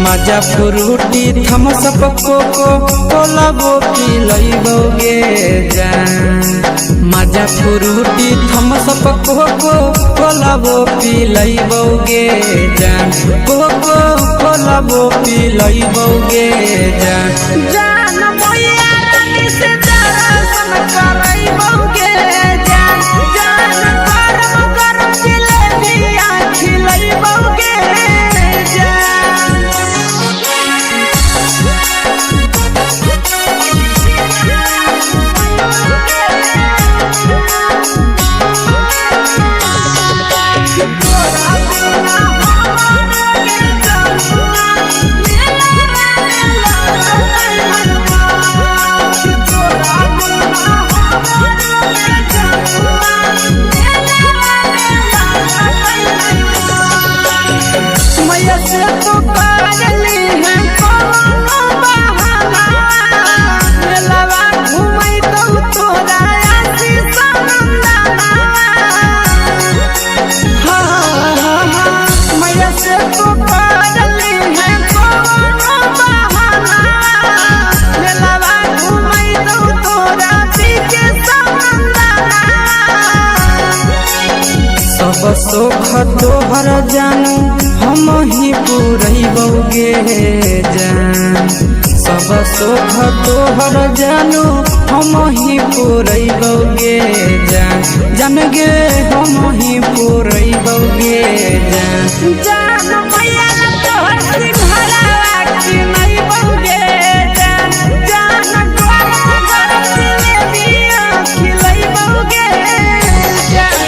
Speaker 4: मजा फ्रूटी थम्स अप कोको कोलाबो पिलैबौ गे जान मजा फ्रूटी थम्स अप कोको कोलाबो पिलैबौ गे जान कोको कोलाबो पिलैबौ गे जान
Speaker 3: जान मैया रानी से दर्शन करैबौ गे जान गरम गरम जिलेबिया खिलैबौ गे मैया से तो करली है कोनो बहाना मेलावा घुमैतौ तोरा आशीष नंदना मैया से तो करली है कोनो बहाना मेलावा घुमैतौ तोरा पीके नंदना
Speaker 4: सब सुख तोहर जानू हम ही पुरैबौ गे जान सब सुख तोहर जानू हम ही पुरैबौ गे जान जान गे हम ही पुरैबौ गे जान
Speaker 3: जान मैया तोहर सिंघरावा खिलैबौ गे जान गरम गरम जिलेबिया खिलैबौ गे जान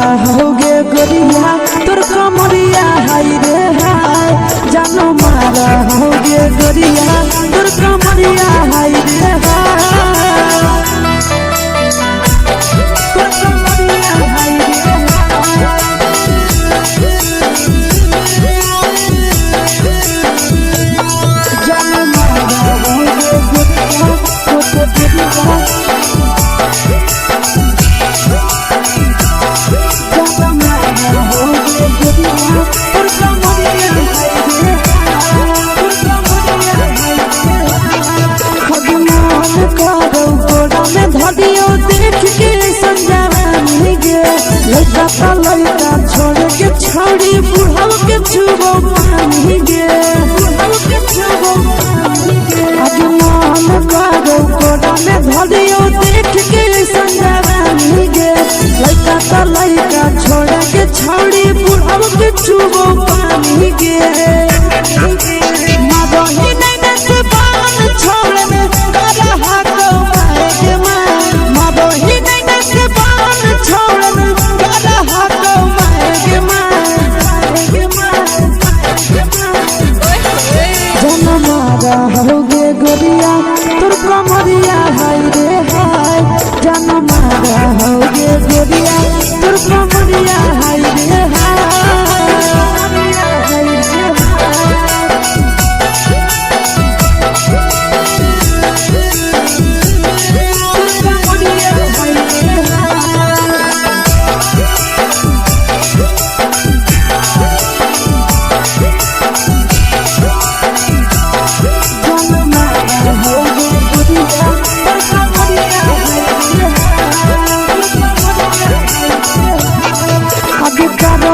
Speaker 1: होगे गोरिया तोर कमरिया हाय रे हाय जानो मारा होगे गोरिया तोर कमरिया हाय रे हाय तोर कमरिया हाय रे जानो मारा होगे गोरिया तोर कमरिया लड़का छोड़ के छौड़ी बुढ़ाव के छुबो पानी गे बुढ़ाव के छुबो पानी गे आज मन करो कोड़ा में धरियो देख के संजवानी गे लड़का छोड़ के छौड़ी बुढ़ाव के छुबो पानी गे मगही नहीं से बान छोड़ में करा हाथो माए के मां मगही नहीं से बान छोड़ में करा हाथो माए के मां जन मारा होगे गोरिया तोर कमरिया हाय रे हाय जन मारा होगे गोरिया तोर कमरिया हाय रे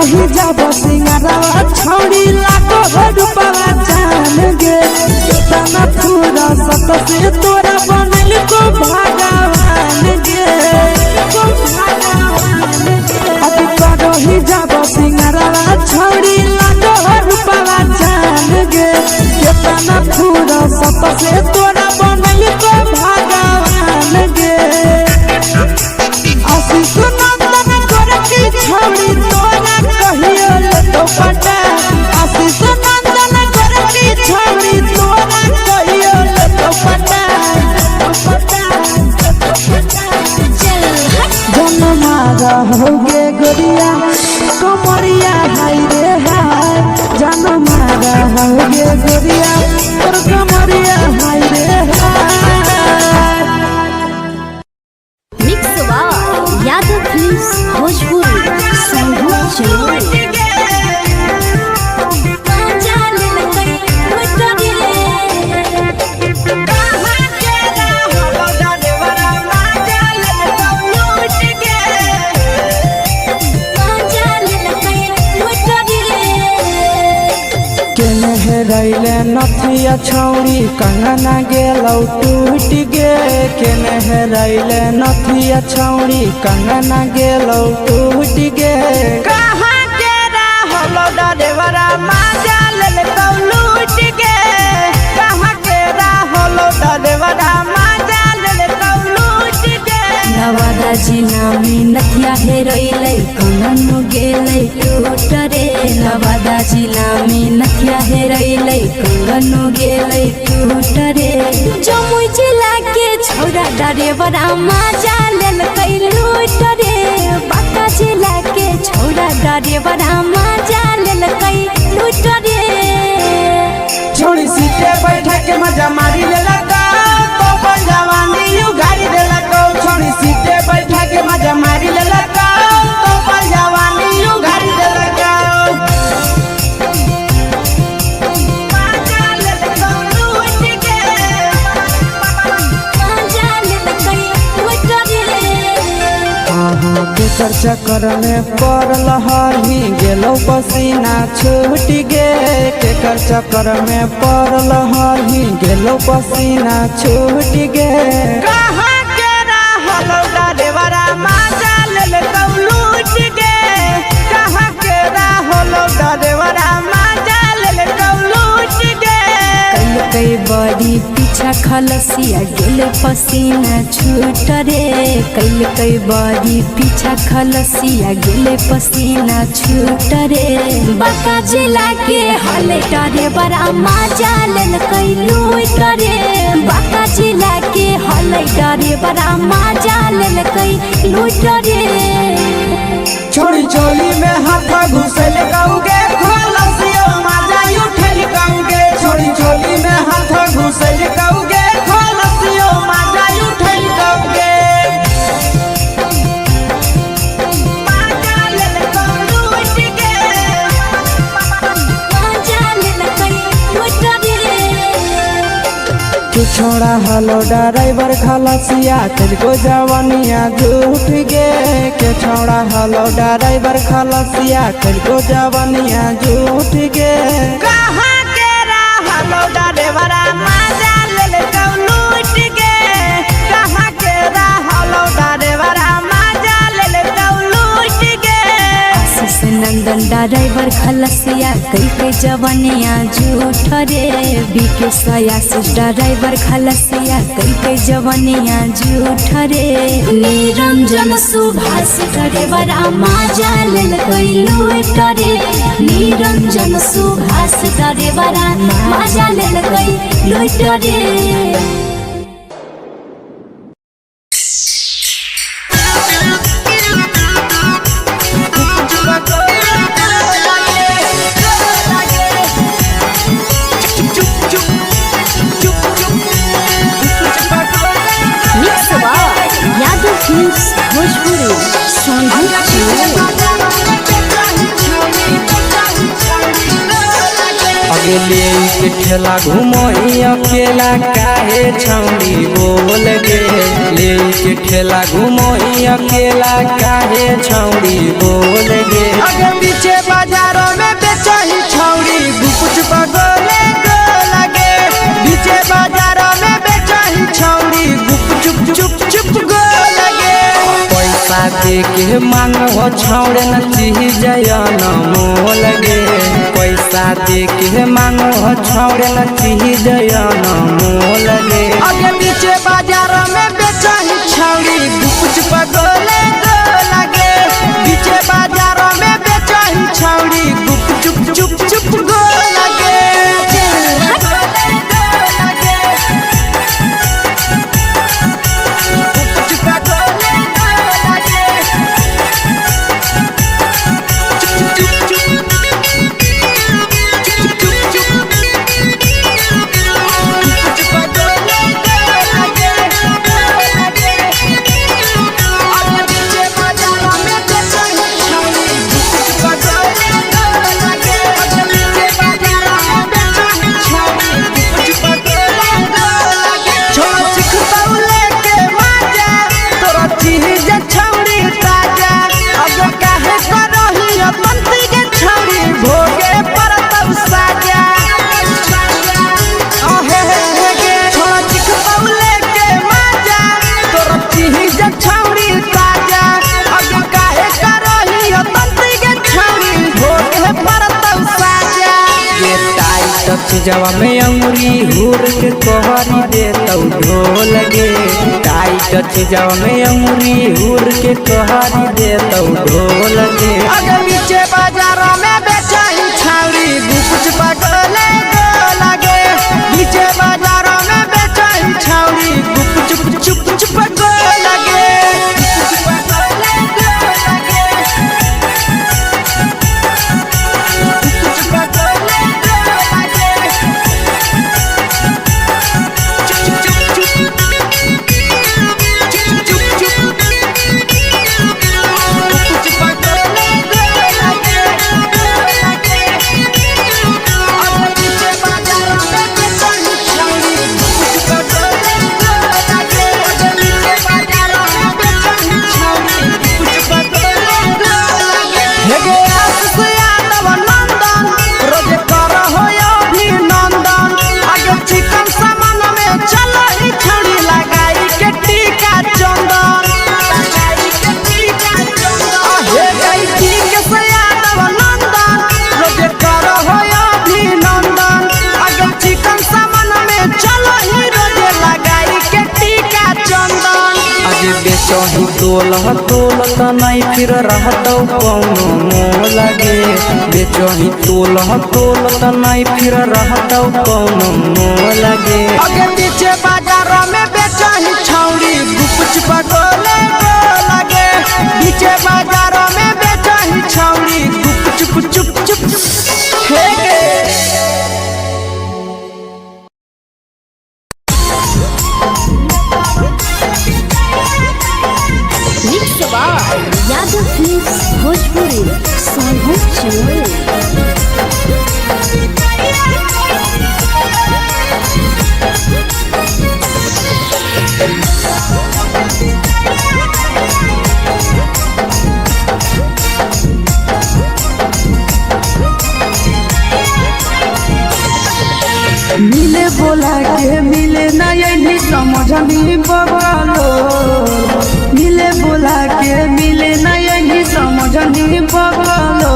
Speaker 1: ही जब सिंगारा छौड़ी लाखो रुपया जान गे तना पूरा सत से तोरा बनल को भगवान गे अब करो ही जब सिंगारा छौड़ी लाखो रुपया जान गे तना पूरा सत से तोरा बनल को भगवान गे आशीष नंदन करके छौड़ी तोरा कहियो तो पटा आशीष नंदन करके छौड़ी तोरा कहियो तो पटा जन मारा होगे गोरिया कमरिया हाय रे हाय जन मारा होगे गोरिया तोर कमरिया हाय रे हाय
Speaker 2: मिक्स यादव फिल्म्स भोजपुरी संगीत चलो
Speaker 3: रैले नथिया छौड़ी कंगना गेलौ टूट गे केने रैले नथिया छौड़ी कंगना गेलौ टूट गे कहाँ के रहलो डरेवरा माजा लेलकौ लूट गे कहाँ के रहलो डरेवरा माजा लेलकौ लूट गे
Speaker 2: नवादा जिला में नथिया हेरैलै कंगन गेलै टूट रे नवादा जिला में नथिया हेरैलै कंगन गेलै टूट रे जमुई जिला के छौरा डरेवरा माजा लेलकै लूट रे बांका जिला के छौरा डरेवरा माजा लेलकै लूट रे
Speaker 3: छोड़ी सीटे बैठा के मजा मारी लेलका तो बन जवानी यू गाड़ी देलका छोड़ी सीटे बैठा के मजा मारी लेलका तो बन जवानी यू गाड़ी देलका माजा लेलका लूट के
Speaker 2: माजा लेलकै लूट रे
Speaker 3: केकर चक्कर में पड़ल हही गेलौ पसीना छूट गे केकर चक्कर में पड़ल हही गेलौ पसीना छूट गे कहाँ के रहलो डरेवरा माजा लेलकौ लूट गे कहाँ के रहलो डरेवरा माजा लेलकौ लूट गे
Speaker 2: कई बड़ी पीछा खलसिया गेले पसीना छूट रे कैल कई बारी पीछा खलसिया गेले पसीना छूट रे बाका जिला के हले डरे बड़ा मजा लेल कई लूट रे बाका जिला के हले डरे बड़ा मजा लेल कई लूट रे
Speaker 3: छोड़ी चोली में हाथ घुसल गाऊंगे खलसिया मजा उठल गाऊंगे छोड़ी चोली में हाथ घुसल गाऊंगे खलसिया मजा उठल गाऊंगे मजा लेल लूट के
Speaker 2: मजा लेल कई लूट रे
Speaker 3: तू छोड़ा हलो ड्राइवर खलसिया तुझको जवानिया झूठ गे के छोड़ा हलो ड्राइवर खलसिया तुझको जवानिया झूठ गे कहाँ के हलो ड्राइवर मजा ले लूट गे कहाँ के हलो ड्राइवर मजा ले लूट गे
Speaker 2: आशीष नंदन ड्राइवर खलसिया कई के जवनिया झूठ रे बीके आशीष ड्राइवर खलसिया कई के जवनिया झूठ रे निरंजन सुभाष ड्राइवर मजा लेल कई लूट रे निरंजन सुभाष ड्राइवर मजा लेल कई लूट रे यादव फिल्म्स भोजपुरी
Speaker 4: अगले के ठेला घुमई अकेला काहे छौड़ी बोल गे ले के ठेला घुमई अकेला काहे छौड़ी बोल गे
Speaker 3: अगे पीछे बाजारों में बेचही छौड़ी गुपुच बगले गो लगे पीछे बाजारों में बेचही छौड़ी गुप चुप चुप चुप गो लगे
Speaker 4: पैसा दे के मांग हो छौड़े न चीज जयन मोल गे पैसा दे के मांग हो छौड़े न चीज जयन मोल गे
Speaker 3: अगे पीछे बाजारों में बेचही छौड़ी गुपुच बगले गो लगे पीछे बाजारों में बेचही छौड़ी गुप चुप चुप चुप गो लगे
Speaker 4: जवा में अंगुरी हुर के कोहरी दे तौ ढोल गे टाइट जवा में अंगुरी हुर के कोहरी दे तौ ढोल गे
Speaker 3: अगे पीछे बाजारों में बेचही छौड़ी गुपुच बगले गो लगे पीछे बाजारों में बेचही छौड़ी गुप चुप चुप चुप गो लगे
Speaker 4: बेचही तोल त नहीं फिर रहतौ कौनो मोह लगे बेचही तोल त नहीं फिर रहतौ कौनो मोह लगे
Speaker 3: आगे पीछे बाजारों में बेचही छौड़ी गुपचुप गोले लगे पीछे बाजारों में बेचही छौड़ी गुपचुप चुप चुप फेंके
Speaker 2: यादव फिल्म्स भोजपुरी सोनू चमोली।
Speaker 3: मिले बोला के मिले नहीं समझनी बगलो मिले बोला के मिले नहीं समझनी बगलो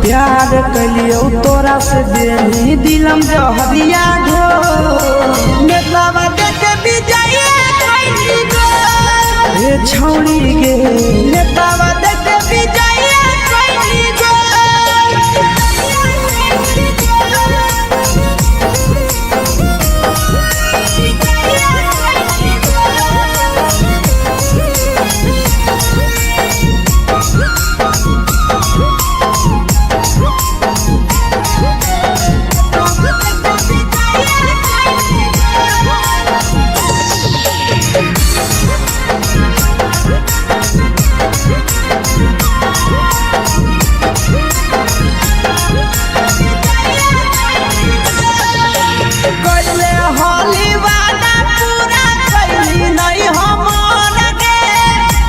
Speaker 3: प्यार कलियो तोरा से देनी दिलम जहरिया ढो नेतावा देख विजय ए छौड़ी गे नेतावा देख विजय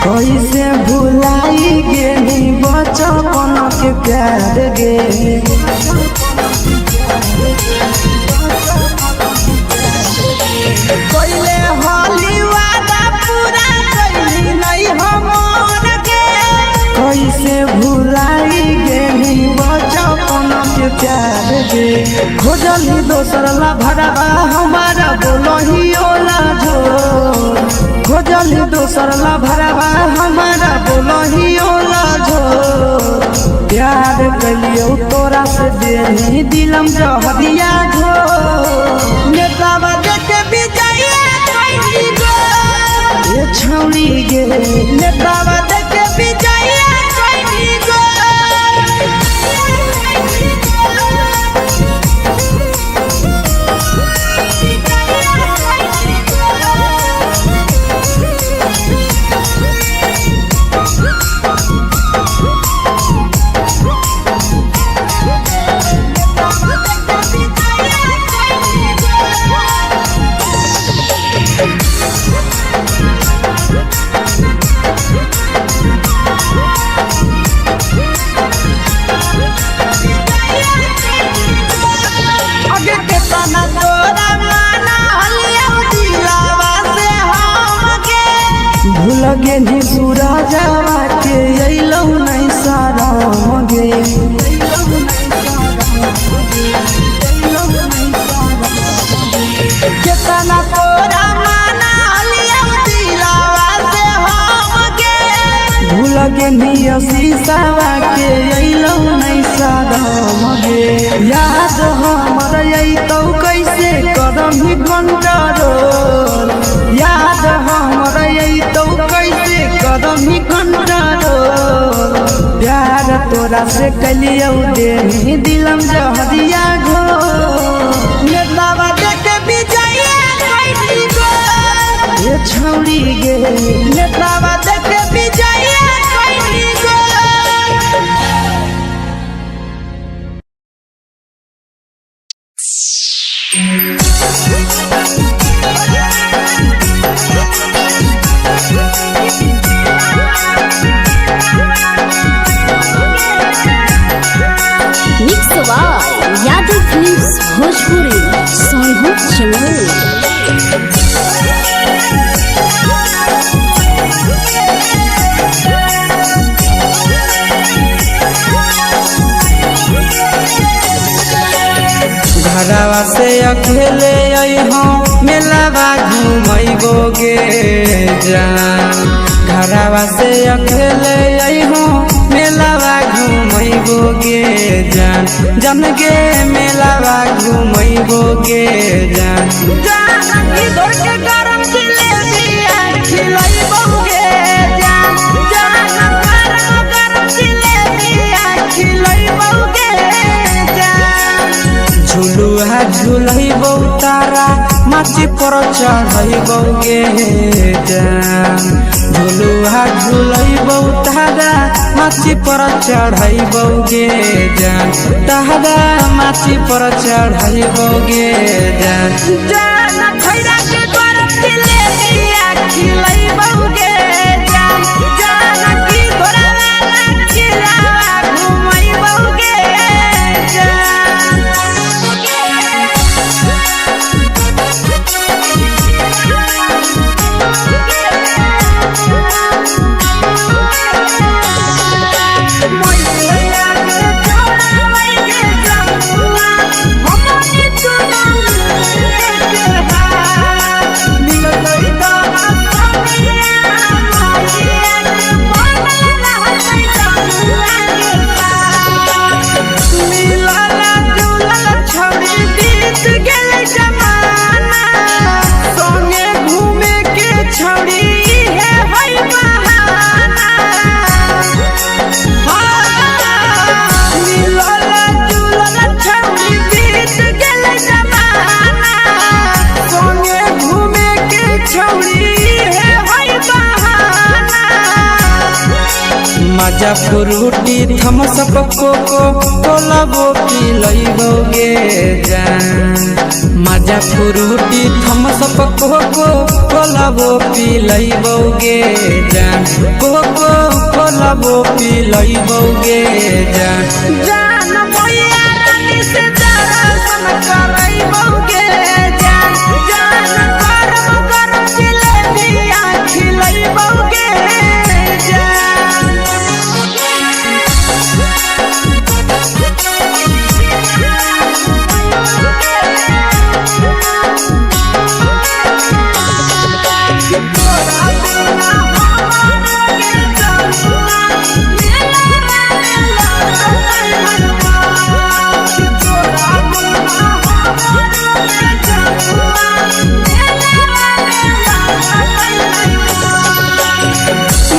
Speaker 3: कैसे भुलाई गेली बचपन के प्यार गे कैले होली वादा पूरा कैली नहीं हमन के कैसे भुलाई गेली बचपन के प्यार गे खोजली दोसर ला भरवा हमारा बोलही ओला झोर खोजली दोसर ला भरवा हमारा बोलही ओला झोर प्यार कलियो तोरा से देनी दिलम जहरिया झोर नेतावा देखे विजय ये छौड़ी गे नेतावा देखे विजय लगे नी सूरजवा के अइलौ नहीं सारा गे केतना तोरा माना लियौ दिलावा से हम गे भूल गे नी शीशावा के अइलौ नहीं सारा गे याद हमर अइतौ कैसे करम ही कंट्रोल याद हमर अइतौ कैसे करम ही कंट्रोल प्यार तोरा से कलियौ देनी दिलम जहरिया घो नेतावा देखे विजय ये छौड़ी गे नेतावा देखे विजय
Speaker 2: यादव फिल्म्स भोजपुरी सोनू चमोली।
Speaker 4: घरवा से अकेले अइहो मेलावा घूमैबोगे जान घरवा से अकेले अइहो मेलावा घूमैबोगे जान जन गे मेलावा घूमैबोगे जान
Speaker 3: जानकी दौड़ के गरम जिलेबिया खिलैबोगे जान गरम जिलेबिया खिलैबोगे जान
Speaker 4: झुलुहा झुलैबौ तारा माची पर चढ़ैबोगे जान झुलुहा झुलैबौ तारा माची पर चढ़ैबोगे जान तारा माची पर चढ़ैबोगे जान
Speaker 3: खैरा के गरम जिलेबिया खिलैबोगे जान जानकी घोड़ावाला खिलावा घुमैबोगे
Speaker 4: मजा फ्रूटी थमसप कोको कोलाबो पिलैबोगे जान मजा फ्रूटी थमसप कोको कोलाबो पिलैबोगे जान कोको कोलाबो पिलैबोगे
Speaker 3: जान मैया रानी से दर्शन करैबोगे जान गरम गरम जिलेबिया खिलैबोगे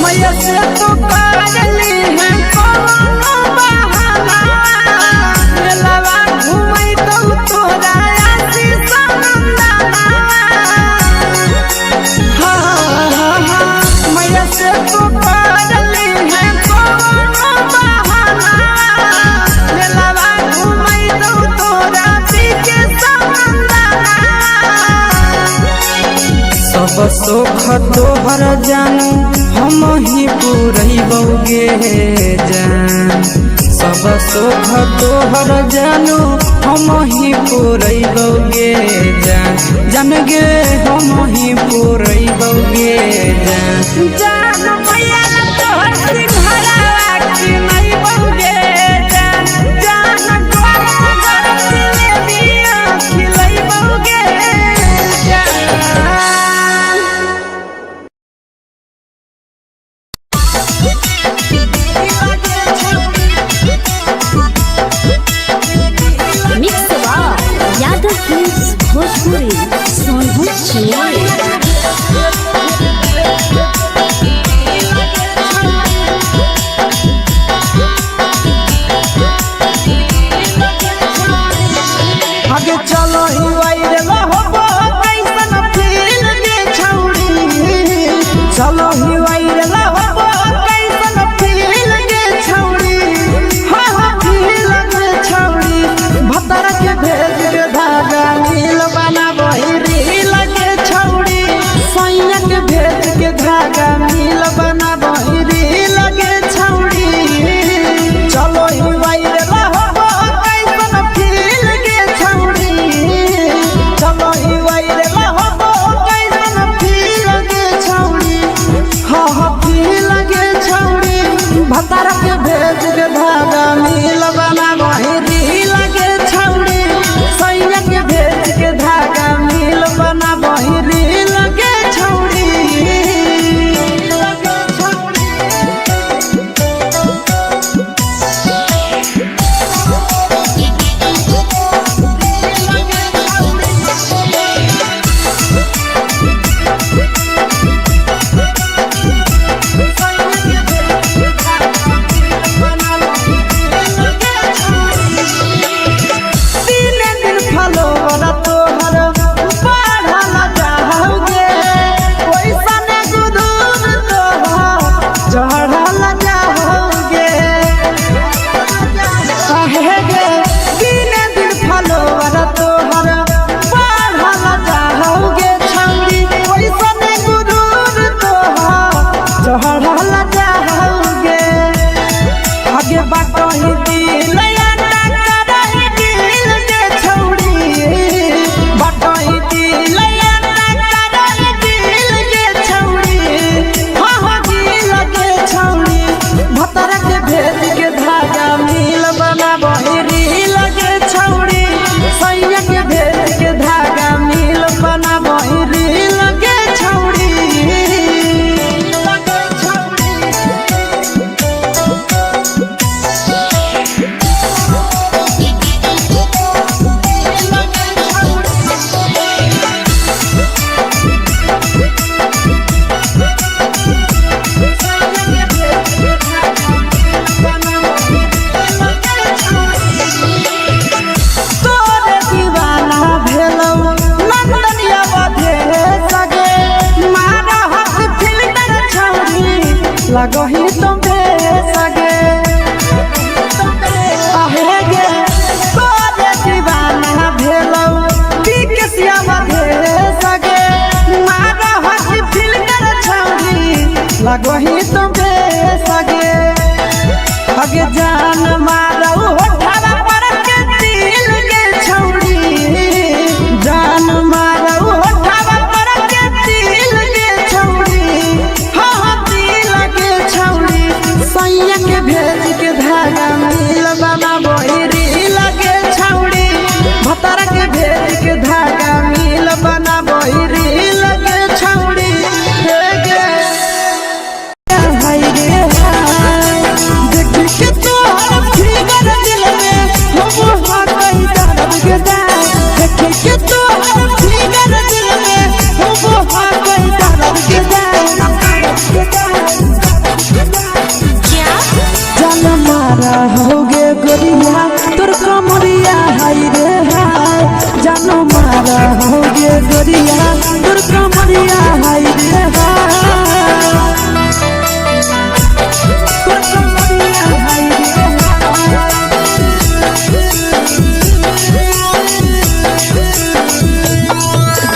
Speaker 3: मैया से तो करली है कोनो बहाना मेलावा घुमै तो तोरा आसी सनंदना मैया से तो करली है कोनो बहाना मेलावा घुमै तो तोरा पीके सनंदना
Speaker 4: सब सुख तोहर जानू हम ही पुरैबोगे जान सब सुख तोहर जानू हम ही पुरैबोगे जान जन गे हम ही पुरैबोगे
Speaker 3: जान मैया तोहर सिंघरावा खिलैबोगे जान गरम गरम जिलेबिया खिलैबोगे
Speaker 2: मिक्स यादव फिल्म्स भोजपुरी सोनू चिड़िया
Speaker 3: आगे चलो ही वायरल होबो कैसन फील के छौड़ी चलो ही वायरल होबो कैसन फील के छौड़ी हाँ फील के छौड़ी भतर के भेज के धागा नील बना बहिरी लगे छौड़ी सैया के भेज के धागा नील बना बहिरी लगे छौड़ी चलो ही वायरल होबो कैसन फील के छौड़ी चलो ही वायरल होबो कैसन फील के छौड़ी हाँ फील के छौड़ी भतर के भेज के धागा नील बना बहिरी लगे छौड़ी सैया के भेज के धागा नील बना तुम सगे आहे गे तोरे दीवाना भेलौ बिकसिया मधे सगे मारा हसी फिल कर छौरी लगही तुम सगे अगे जान मारौ होठवा पर के दिल के छौरी जान मारौ होठवा पर के दिल के छौरी हाँ दिल के छौरी सैया के भेज के धागा मिल बना बोरी लगे छौरी भतर के भेज के धागा मिल बना बोरी लगे छौरी हे गे हाय रे हाय देख के तोहर फिगर दिल में हम हो गई दर्द के दाग देख के तोहर फिगर दिल में हम हो गई दर्द के जान मारा होगे गोरिया तोर कमरिया हाय रे हाय जान मारा होगे गोरिया तोर कमरिया हाय रे हाय तोर कमरिया हाय रे हाय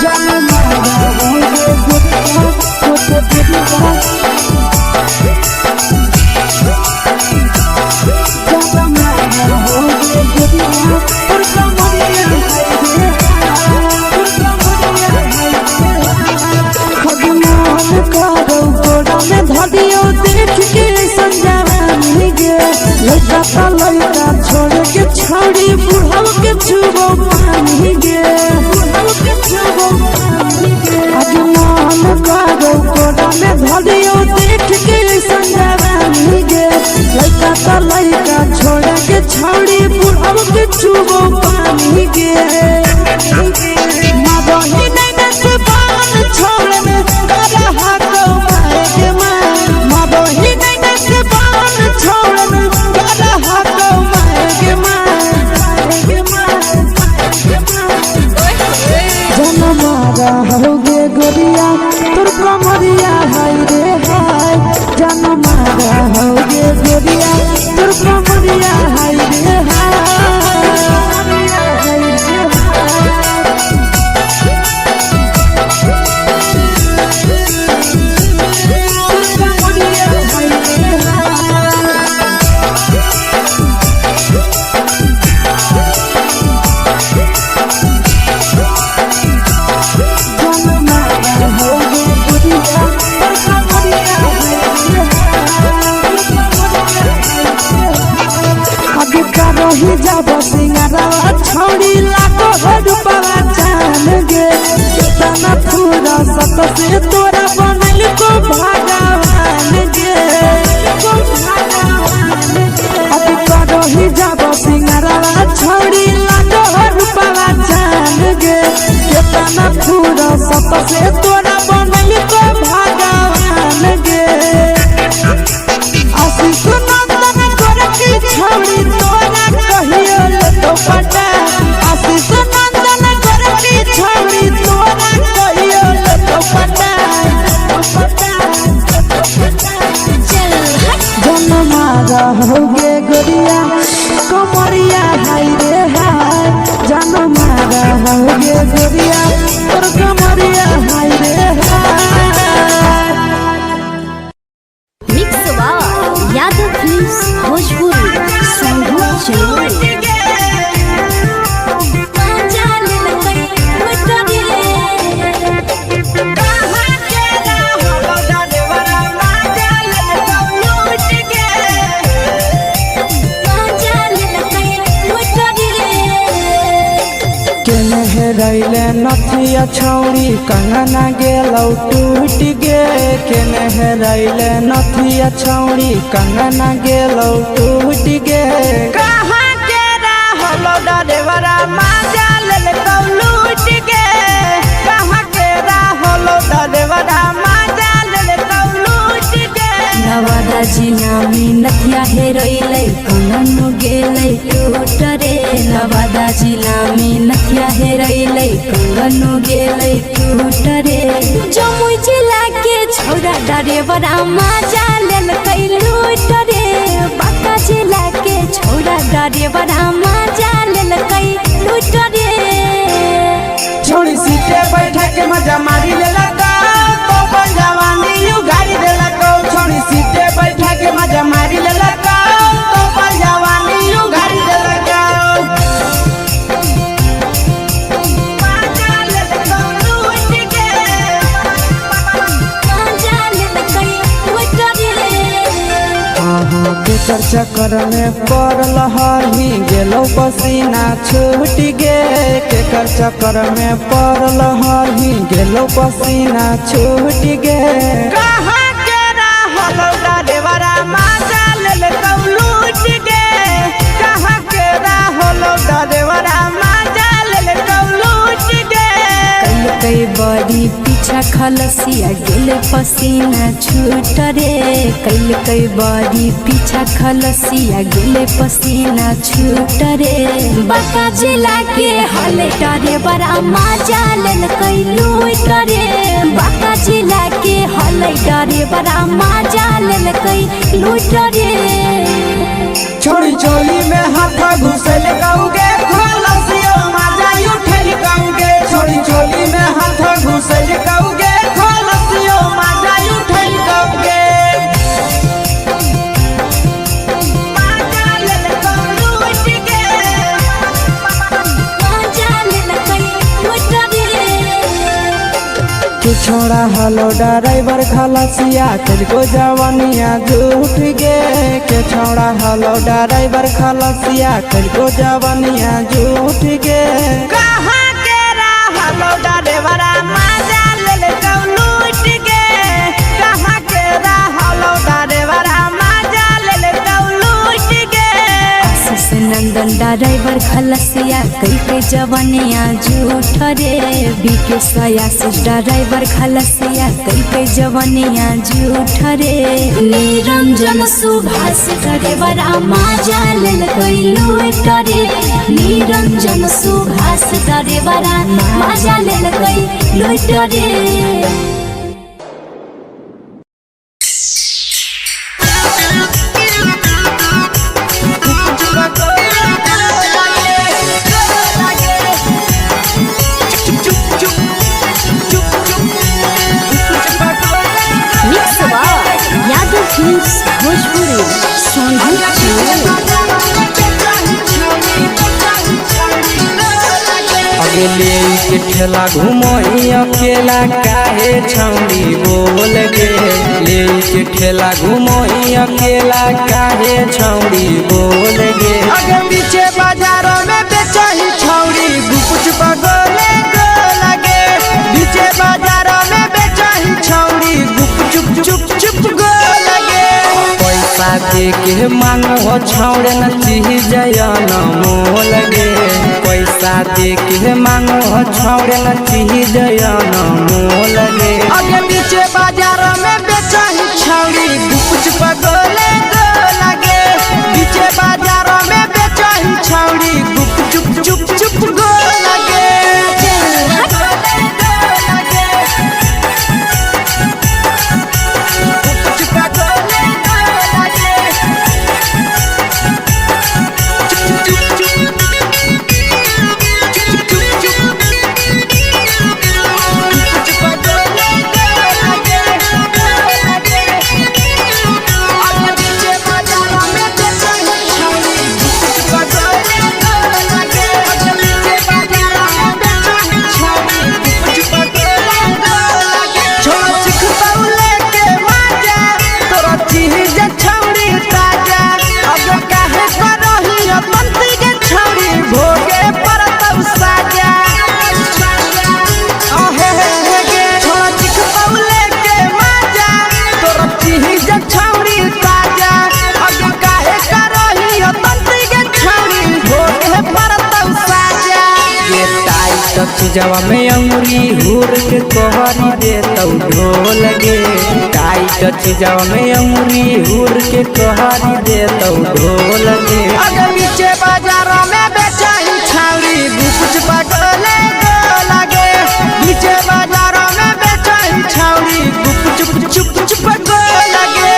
Speaker 3: जान मारा होगे गोरिया तोर कमरिया लड़का छोड़ के छौड़ी बुढ़ाव के छुबो पानी गे आज मन करो कोड़ा में धरियो देख के संजवानी गे लड़का छोड़ के छौड़ी बुढ़ाव के छुबो पानी गे मगही नहीं से बान छोड़ में करा हाथो माए के मां मगही नहीं से बान छोड़ में करा हाथो माए के मां जन मारा होगे गोरिया तोर कमरिया हाय रे हाय जन मारा होगे गोरिया तोर कमरिया हाय रे रही जब सिंगारा छौड़ी लाखो रुपवा जान गे तना पूरा सत से तोरा बनल को भगवान गे अब रही जब सिंगारा छौड़ी लाखो रुपवा जान गे तना पूरा सत से तोरा बनल को भगवान गे आशीष नंदन गोरखी छौड़ी तोरा कहियो तो पटा आशीष नंदन गोरखी छौड़ी तोरा कहियो तो पटा जन मारा होगे गोरिया कमरिया हाय रे हाय जन मारा होगे गोरिया तोर कमरिया हाय रे हाय
Speaker 2: मिक्स यादव फिल्म्स भोजपुरी संगीत चलो
Speaker 3: रैले नथिया छौड़ी कंगना गेलौ टूट गे केने रैले नथिया छौड़ी कंगना गेलौ टूट गे कहाँ के रहलो डरेवरा माजा लेलकौ लूट गे कहाँ के रहलो डरेवरा माजा लेलकौ लूट गे
Speaker 2: नवादा जिला में नथिया हेरोइले कंगन गेले टूट रे नवादा जिला में नथिया हेरोइले कंगन गेले टूट रे जमुई जिला के छौरा ड्राइवर मजा लेल कई लूट रे बांका जिला के छौरा ड्राइवर मजा लेल कई लूट रे
Speaker 3: छोड़ी सीटे बैठा के मजा मारी लेला तो बन जवानी यू गाड़ी देला को छोड़ी सीटे बैठा के मजा मारी लेला तो बन जवानी यू गाड़ी देला को मजा लेला को लूट के
Speaker 2: मजा लेल कई लूट रे
Speaker 3: केकर चक्कर में पड़ल हही गेलो पसीना छूट गे केकर चक्कर में पड़ल हही गेलो पसीना छूट गे कहाँ के रहल ड्राइवरा मजा लेल कौ लूट गे कहाँ के रहल ड्राइवरा मजा लेल कौ लूट गे
Speaker 2: कई बड़ी पीछा खलसिया गेले पसीना छूट रे कई बड़ी पीछा खलसिया गेले पसीना छूट रे बांका जिला के हले डरे बड़ा मजा लेल कई लूट रे बांका जिला के हले डरे बड़ा मजा लेल कई लूट रे
Speaker 3: छोड़ी चोली में हाथ घुसल गाऊंगे खलसियो मजा उठल गाऊंगे छोड़ी चोली में हाथ घुसल गाऊंगे खलसियो मजा उठल गाऊंगे मजा लेल कौ लूट के
Speaker 2: मजा लेल कई लूट रे
Speaker 3: तू छोड़ा हलो ड्राइवर खलसिया तुझको जवानिया झूठ गे के छोड़ा हलो ड्राइवर खलसिया तुझको जवानिया झूठ गे कहाँ के रहलो ड्राइवर मजा लेल कौ लूट गे कहाँ के रहलो ड्राइवर मजा लेल कौ लूट गे
Speaker 2: आशीष नंदन ड्राइवर खलसिया कई जवनिया झूठ रे बीके आशीष ड्राइवर खलसिया कई जवनिया झूठ रे निरंजन सुभाष ड्राइवर मजा लेल कई लूट रे निरंजन सुभाष ड्राइवर मजा लेल कई लूट रे यादव फिल्म्स भोजपुरी
Speaker 4: अगले के ठेला घुमई अकेला काहे छौड़ी बोल गे ले के ठेला घुमई अकेला काहे छौड़ी बोल गे
Speaker 3: अगे पीछे बाजारों में बेचही छौड़ी गुपुच बगले गो लगे पीछे बाजारों में बेचही छौड़ी गुप चुप चुप चुप गो लगे
Speaker 4: पैसा दे के मांग हो छौड़े न चीज जयन मोल गे पैसा दे के मांग हो छौड़े न चीज जयन मोल गे
Speaker 3: अगे पीछे बाजारों में बेचही छौड़ी गुपुच बगले गो लगे पीछे बाजारों में बेचही छौड़ी गुप चुप चुप चुप गो लगे
Speaker 4: चीजवा में अंगुरी हुर के कोहरी दे तौ ढोल गे टाइट चीजावा में अंगुरी हुर के कहरी दे तो ढोल के
Speaker 3: अगर नीचे बाजारों में बेचाई छावरी कुछ पटोले लगे नीचे बाजारों में बेचाई छावरी कुछ चुप चुप लगे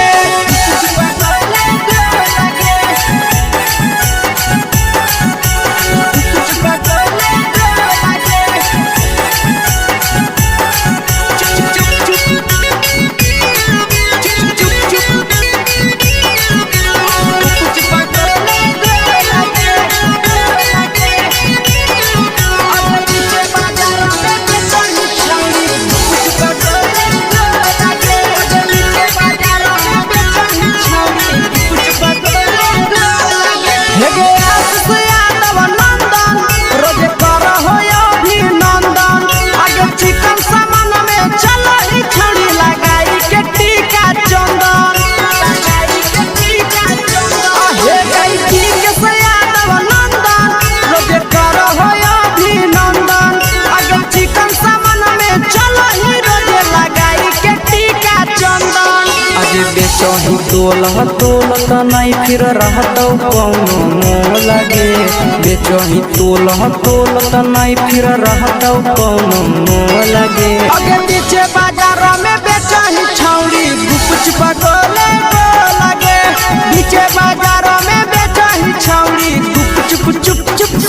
Speaker 4: बेचही तोल नहीं फिर रहतौ कौनो मोह लगे बेचही तोल नहीं फिर रहतौ कौनो मोह लगे
Speaker 3: अगे पीछे बाजारों में बेचही छौरी कुछ पटोले लगे पीछे बाजारों में बेचही छौरी चुप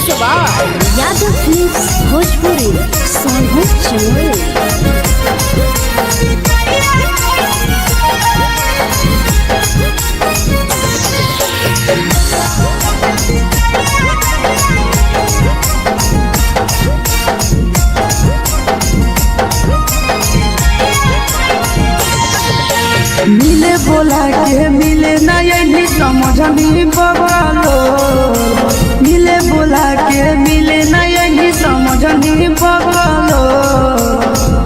Speaker 2: यादव फिल्म्स भोजपुरी सोनू चोर
Speaker 1: मिले बोला के मिले ना यही समझनी बगलो मिले बोला के मिले ना यही समझनी बगलो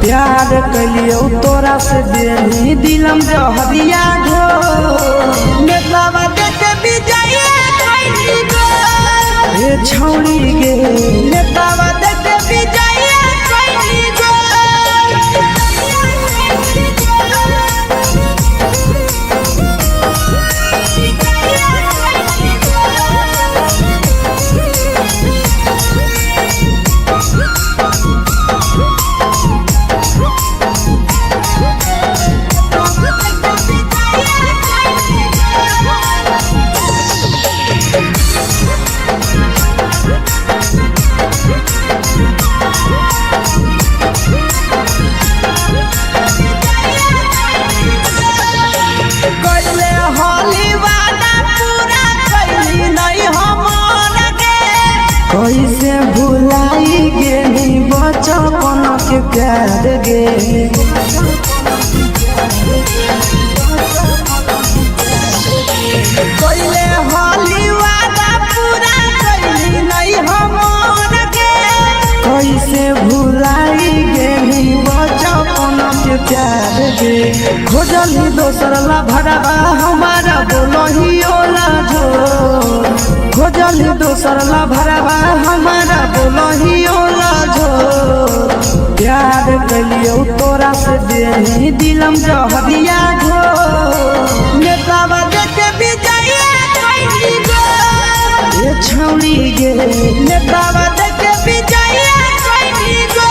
Speaker 1: प्यार कलियो तोरा से देनी दिलम जहरिया घो
Speaker 3: नेतावा देखे विजय कैली गो
Speaker 1: ए छौड़ी गे
Speaker 3: नेतावा देखे विजय कैली गो
Speaker 1: कैसे भुलाई गेली बचपन के प्यार गे
Speaker 3: कोइले होली वादा पूरा कैली नहीं हमर के
Speaker 1: कैसे भुलाई गेली बचपन के प्यार गे खोजली दोसर ला भरवा हमारा बोलही ओला झो खोजली दोसर ला भरवा हमारा बोलही ओला झो प्यार कलियो तोरा से देनी दिलम जहरिया घो
Speaker 3: नेतावा देखे विजय कैली गो
Speaker 1: ये छौड़ी गे
Speaker 3: नेतावा देखे विजय कैली गो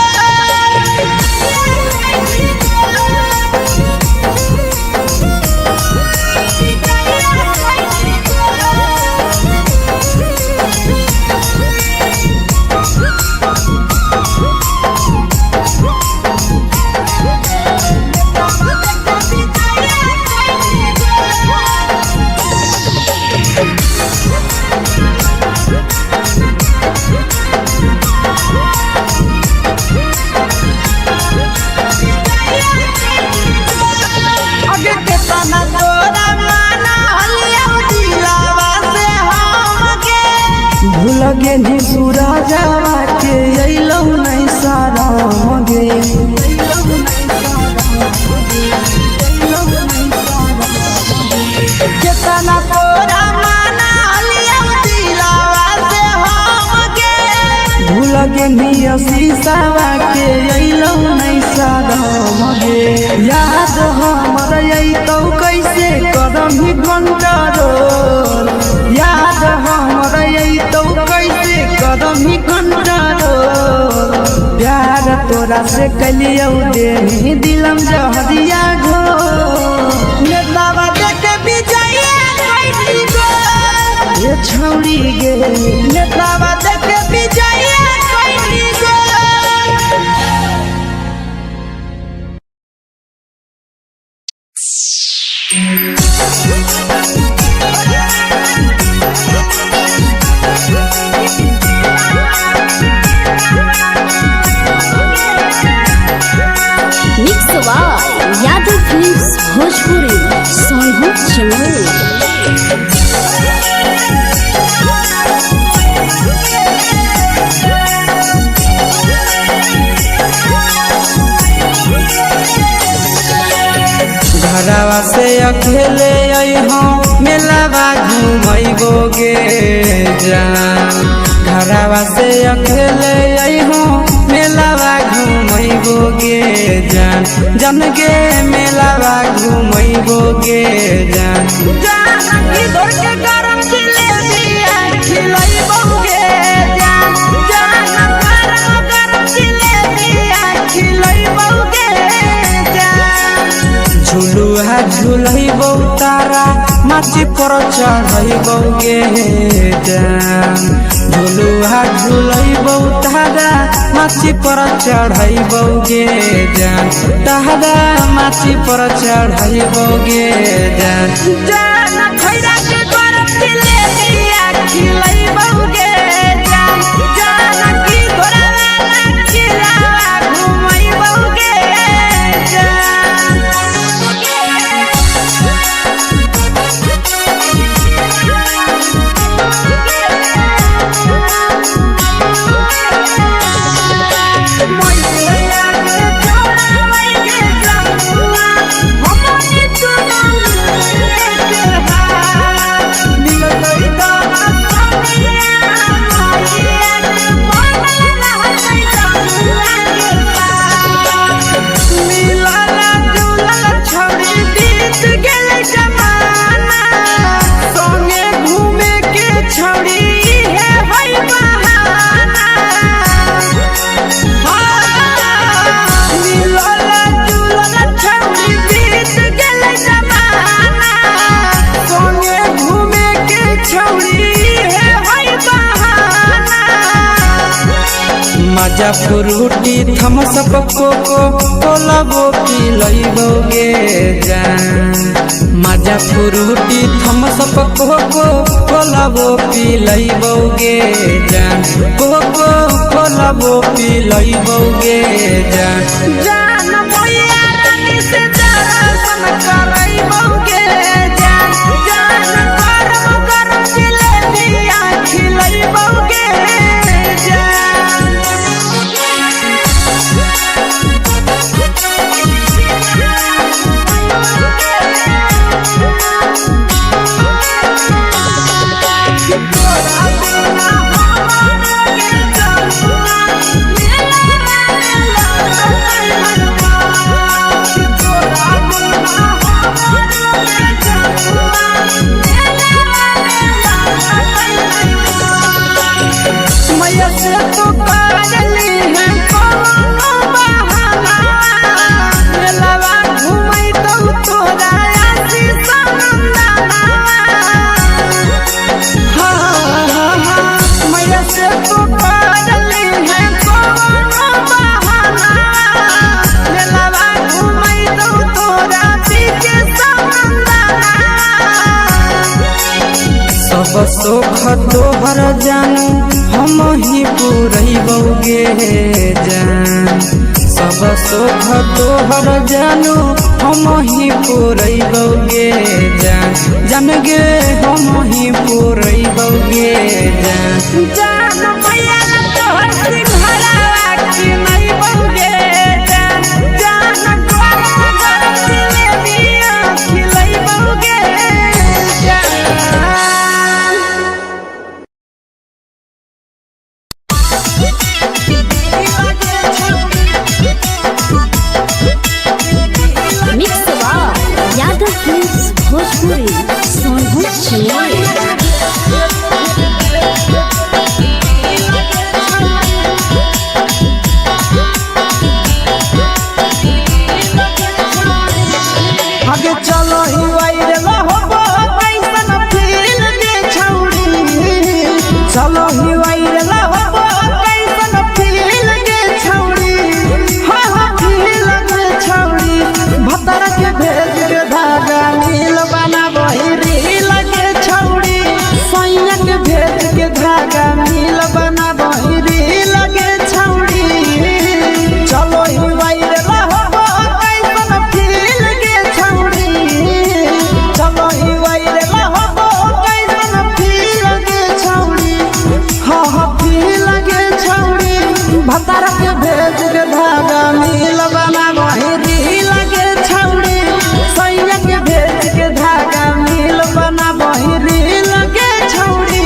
Speaker 3: लगे निया शीशावा के अइलौ नहीं सादम गे याद हमर अइतौ कैसे करम ही कंट्रोल याद हमर अइतौ कैसे करम ही कंट्रोल प्यार तोरा से कलियौ देही दिलम जहरिया घो नेतावा देखे विजया कैसी गो ये छौड़ी गे नेतावा देखे विजया कैसी गो
Speaker 2: mix by Yadav films Bhojpuri Sonu Chamoli.
Speaker 4: घरवा से अकेले अइहो मेलावा घुमैबो गे जान घरवा से अकेले अइहो मेलावा घुमैबो गे जान जन गे मेलावा घुमैबो गे जान
Speaker 3: जानकी दौड़ के गरम जिलेबिया खिलैबौ गे जान गरम जिलेबिया खिलैबौ गे जान
Speaker 4: झुलुहा झुलैबौ तारा माची पर चढ़ैबौ गे जान झुलुहा झुलैबौ तारा माची पर चढ़ैबौ गे जान तारा माची पर चढ़ैबौ गे जान
Speaker 3: जान खैरा के गरम जिलेबिया खिलैबौ गे जान जानकी घोड़ावाला खिलावा घुमैबौ गे
Speaker 4: मजा फ्रूटी थमसप कोको कोलाबो पिलैबौ गे जान मजा फ्रूटी थमसप कोको कोलाबो पिलैबौ गे जान कोको कोलाबो पिलैबौ गे जान
Speaker 3: जान मैया रानी से दर्शन करैबौ गे जान गरम गरम जिलेबिया खिलैबौ गे मैया से तो करली है कोनो बहाना मेलावा घुमैतौ तोरा आसी सनंदना मैया से तो करली है कोनो बहाना मेलावा घुमैतौ तोरा पीके सनंदना
Speaker 4: सब सुख तोहर जानू हम ही पुरैबौ गे जान सब सुख तोहर जानू हम ही पुरैबौ गे जान जान गे हम ही पुरैबौ गे जान
Speaker 3: जान मैया तोहर सिंघरावा खिलैबौ गे जान गरम गरम जिलेबिया खिलैबौ गे जान भतार के भेज के धागा मिल बना बहिरी लगे छौड़ी सैया के भेज के धागा मिल बना बहिरी लगे छौड़ी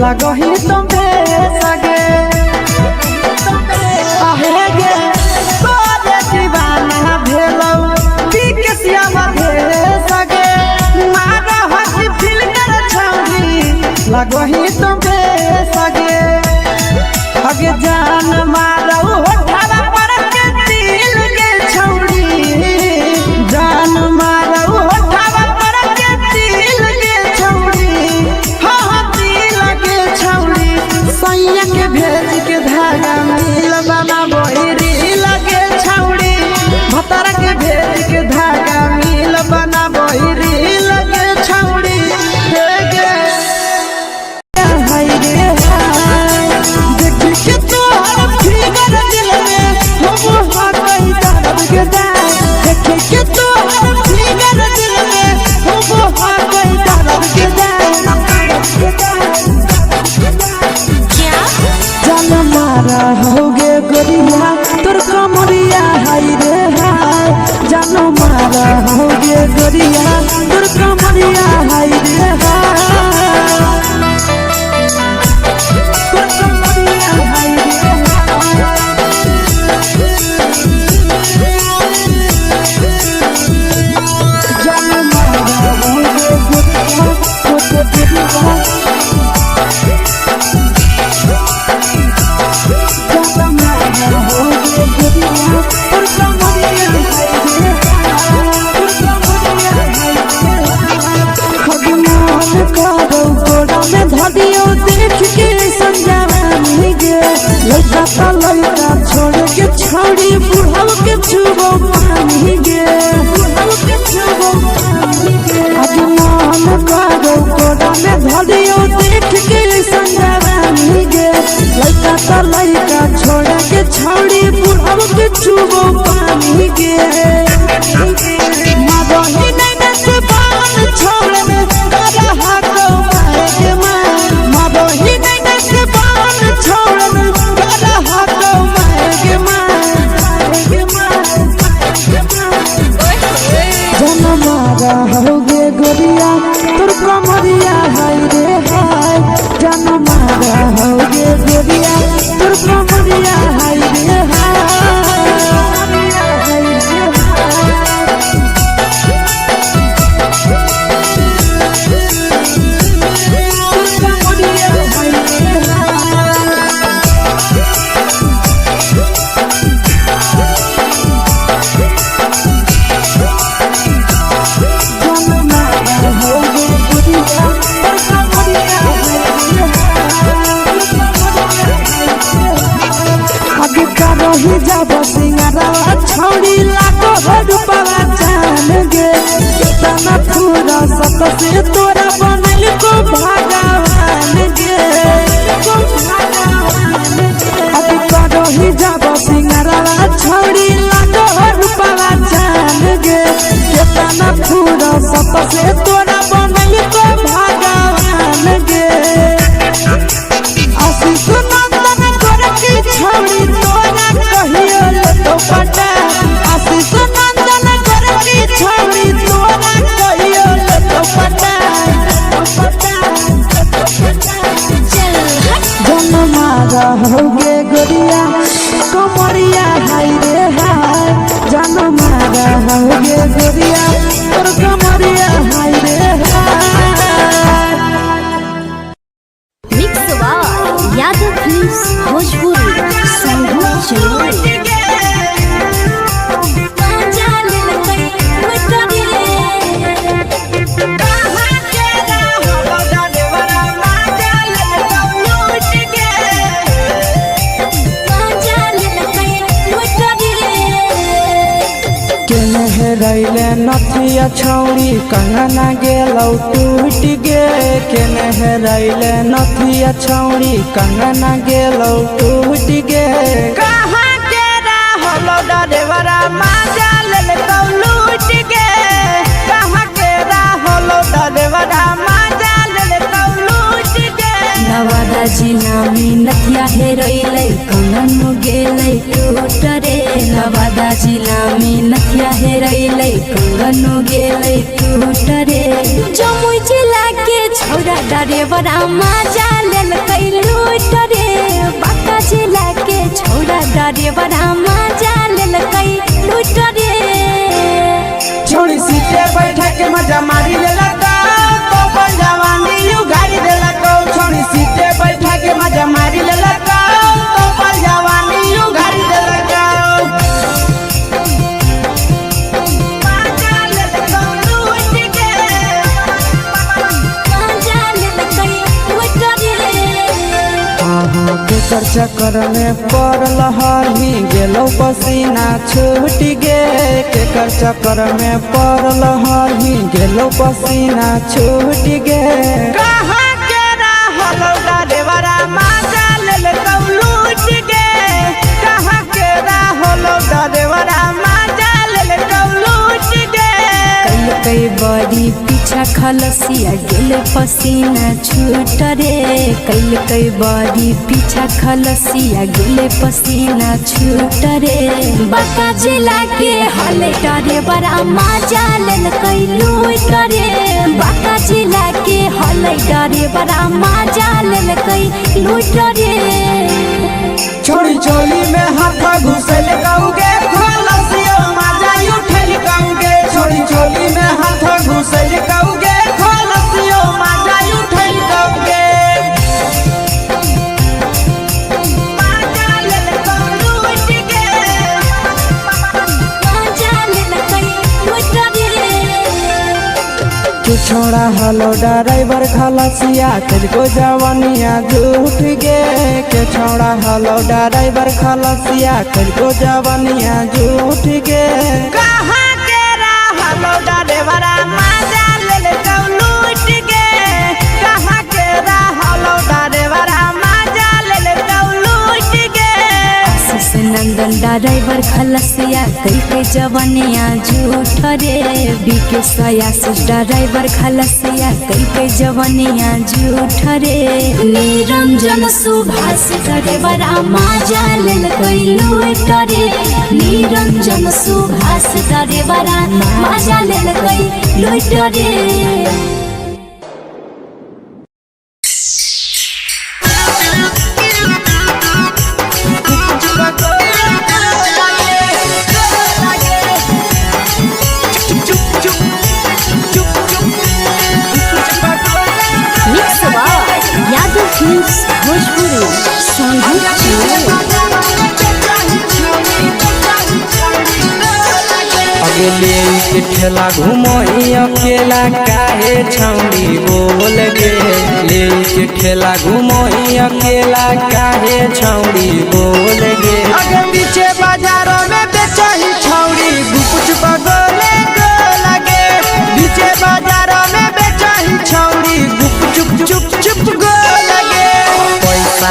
Speaker 3: लगही तुम्हे सगे आहे गे तोरे दीवाना भेलौ बिकसिया बधे सगे मारा हसी फिल्टर छौरी लगही तुम्हे सगे अगे जान मारौ होठवा पर के दिल के छौरी जान मारौ होठवा पर के दिल के छौरी सैया के भेज के धागा मिल बना बहिरी लगे छौड़ी भतार के भेज के धागा मिल बना बहिरी लगे छौड़ी देखी के तोहर फिगर दिल में हम कहीं दर्द के दाग देखी के तोहर फिगर दिल में हम कहीं दर्द के दाग जान मारा होगे गोरिया तोर कमरिया हाय रे हाय जान मारा होगे गोरिया तोर कमरिया हाय रे हाय तोर कमरिया हाय रे जान मारा होगे गोरिया तोर कमरिया
Speaker 1: रही जब सिंगारवा छौड़ी लाखों रुपवा जान गे कितना पूरा सत से तोरा बनल को भगवान गे अभी रही जब सिंगारवा छौड़ी लाखों रुपवा जान गे कितना पूरा सत से तोरा बनल को भगवान गे आशीष नंदन गोरखी छौड़ी तोरा कहियो तो पटा आशीष नंदन गोरखी छौड़ी तोरा कहियो तो पटा जन्मा रहोगे गोरिया कमरिया हाय रे हाय जन्मा रहोगे गोरिया और कमरिया हाय रे हाय।
Speaker 2: Mix by Yadav films Bhojpuri संगीत चलो
Speaker 3: रैले नथिया छौड़ी कंगना गेलौ टूट गे केने रैले नथिया छौड़ी कंगना गेलौ टूट गे कहाँ के रहलो डरेवरा माजा लेलकौ लूट गे कहाँ के रहलो डरेवरा माजा लेलकौ लूट गे
Speaker 2: नवादा जिला में नथिया हेरैलै कंगन गेलै टूट रे नवादा जिला में नथिया हेरैलै कंगन गेलै टूट रे जमुई जिला के छौरा डरेवरा माजा लेलकै लूट रे बांका जिला के छौरा डरेवरा माजा लेलकै लूट रे
Speaker 3: छोड़ी सीटे बैठा के मजा मारी लेलकौ तो अपन जवानी उगाड़ी देलकौ छोड़ी सीटे बैठा के मजा मारी लेलकौ तो अपन जवानी उगाड़ी देलकौ माजा लेलकौ लूट के
Speaker 2: माजा लेलकै लूट रे
Speaker 3: केकर चक्कर में पड़ल हही गेलौ पसीना छूट गे केकर चक्कर में पड़ल हही गेलौ पसीना छूट गे कहाँ के रहलो डरेवरा माजा लेलकौ लूट गे कहाँ के रहलो डरेवरा माजा लेलकौ लूट गे
Speaker 2: कई बड़ी पीछा खलसिया गेल पसीना छूट रे कई बड़ी पीछा खलसिया गेल पसीना छूट रे बांका जिला के हले डरे बड़ा माजा लेलकै लूट रे बांका जिला के हले डरे बड़ा माजा लेलकै लूट रे
Speaker 3: छोड़ी चोली में हाथ घुसल गौगे खलसियो माजा उठल गौगे छोड़ी चोली में हाथ घुसल गौगे खलसियो माजा उठल गौगे माजा लेलकौ लूट के
Speaker 2: माजा लेलकै लूट रे
Speaker 3: तू छोड़ा हलो ड्राइवर खलसिया तुझको जवानिया झूठ गे के छोड़ा हलो ड्राइवर खलसिया तुझको जवानिया झूठ गे कहाँ के रहलो ड्राइवरा माजा लेलकौ लूट गे कहाँ के रहलो ड्राइवरा माजा लेलकौ लूट गे
Speaker 2: आशीष नंदन ड्राइवर खलसिया कई जवनिया झूठ रे बीके आशीष ड्राइवर खलसिया कई जवनिया झूठ रे निरंजन सुभाष ड्राइवरा माजा लेलकै लूट रे निरंजन सुभाष ड्राइवरा माजा लेलकै लूट रे mix by Yadav films Bhojpuri संगीत
Speaker 4: अगले के ठेला घुमई अकेला काहे छौड़ी बोल गे ले के ठेला घुमई अकेला काहे छौड़ी बोल गे
Speaker 3: आगे पीछे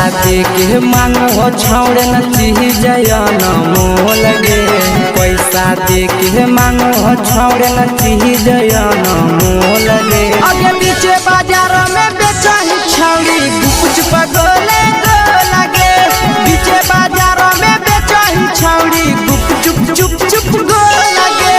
Speaker 4: देके मांगो छौड़े न चीज न मोल गे पैसा देके मांगो छौड़े न चीज न मोल गे
Speaker 3: आगे पीछे बाजार में बेचही छौड़ी गुपच पगोले गोला गे पीछे बाजार में बेचही छौड़ी गुप चुप चुप चुप गोला गे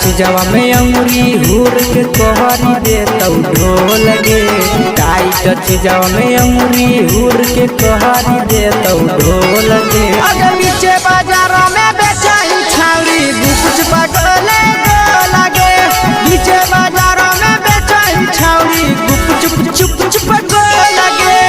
Speaker 4: चीजवा में अंगुरी हुर के कहरी दे तौ ढोल गे टाइट चीजवा में अंगुरी हुर के कहरी दे तौ ढोल गे
Speaker 3: आगे पीछे बाजार में बेचही छौड़ी गुपच पगोले गोला गे पीछे बाजार में बेचही छौड़ी गुप चुप चुप चुप गोला गे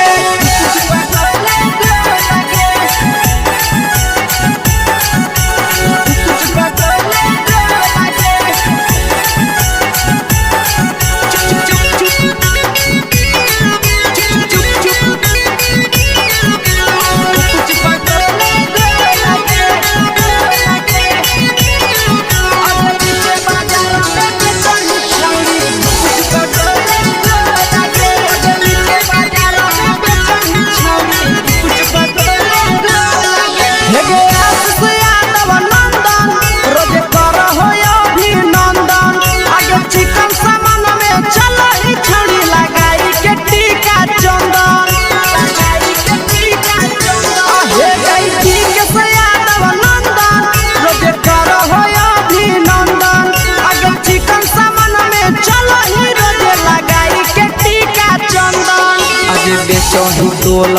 Speaker 4: बेचही तोल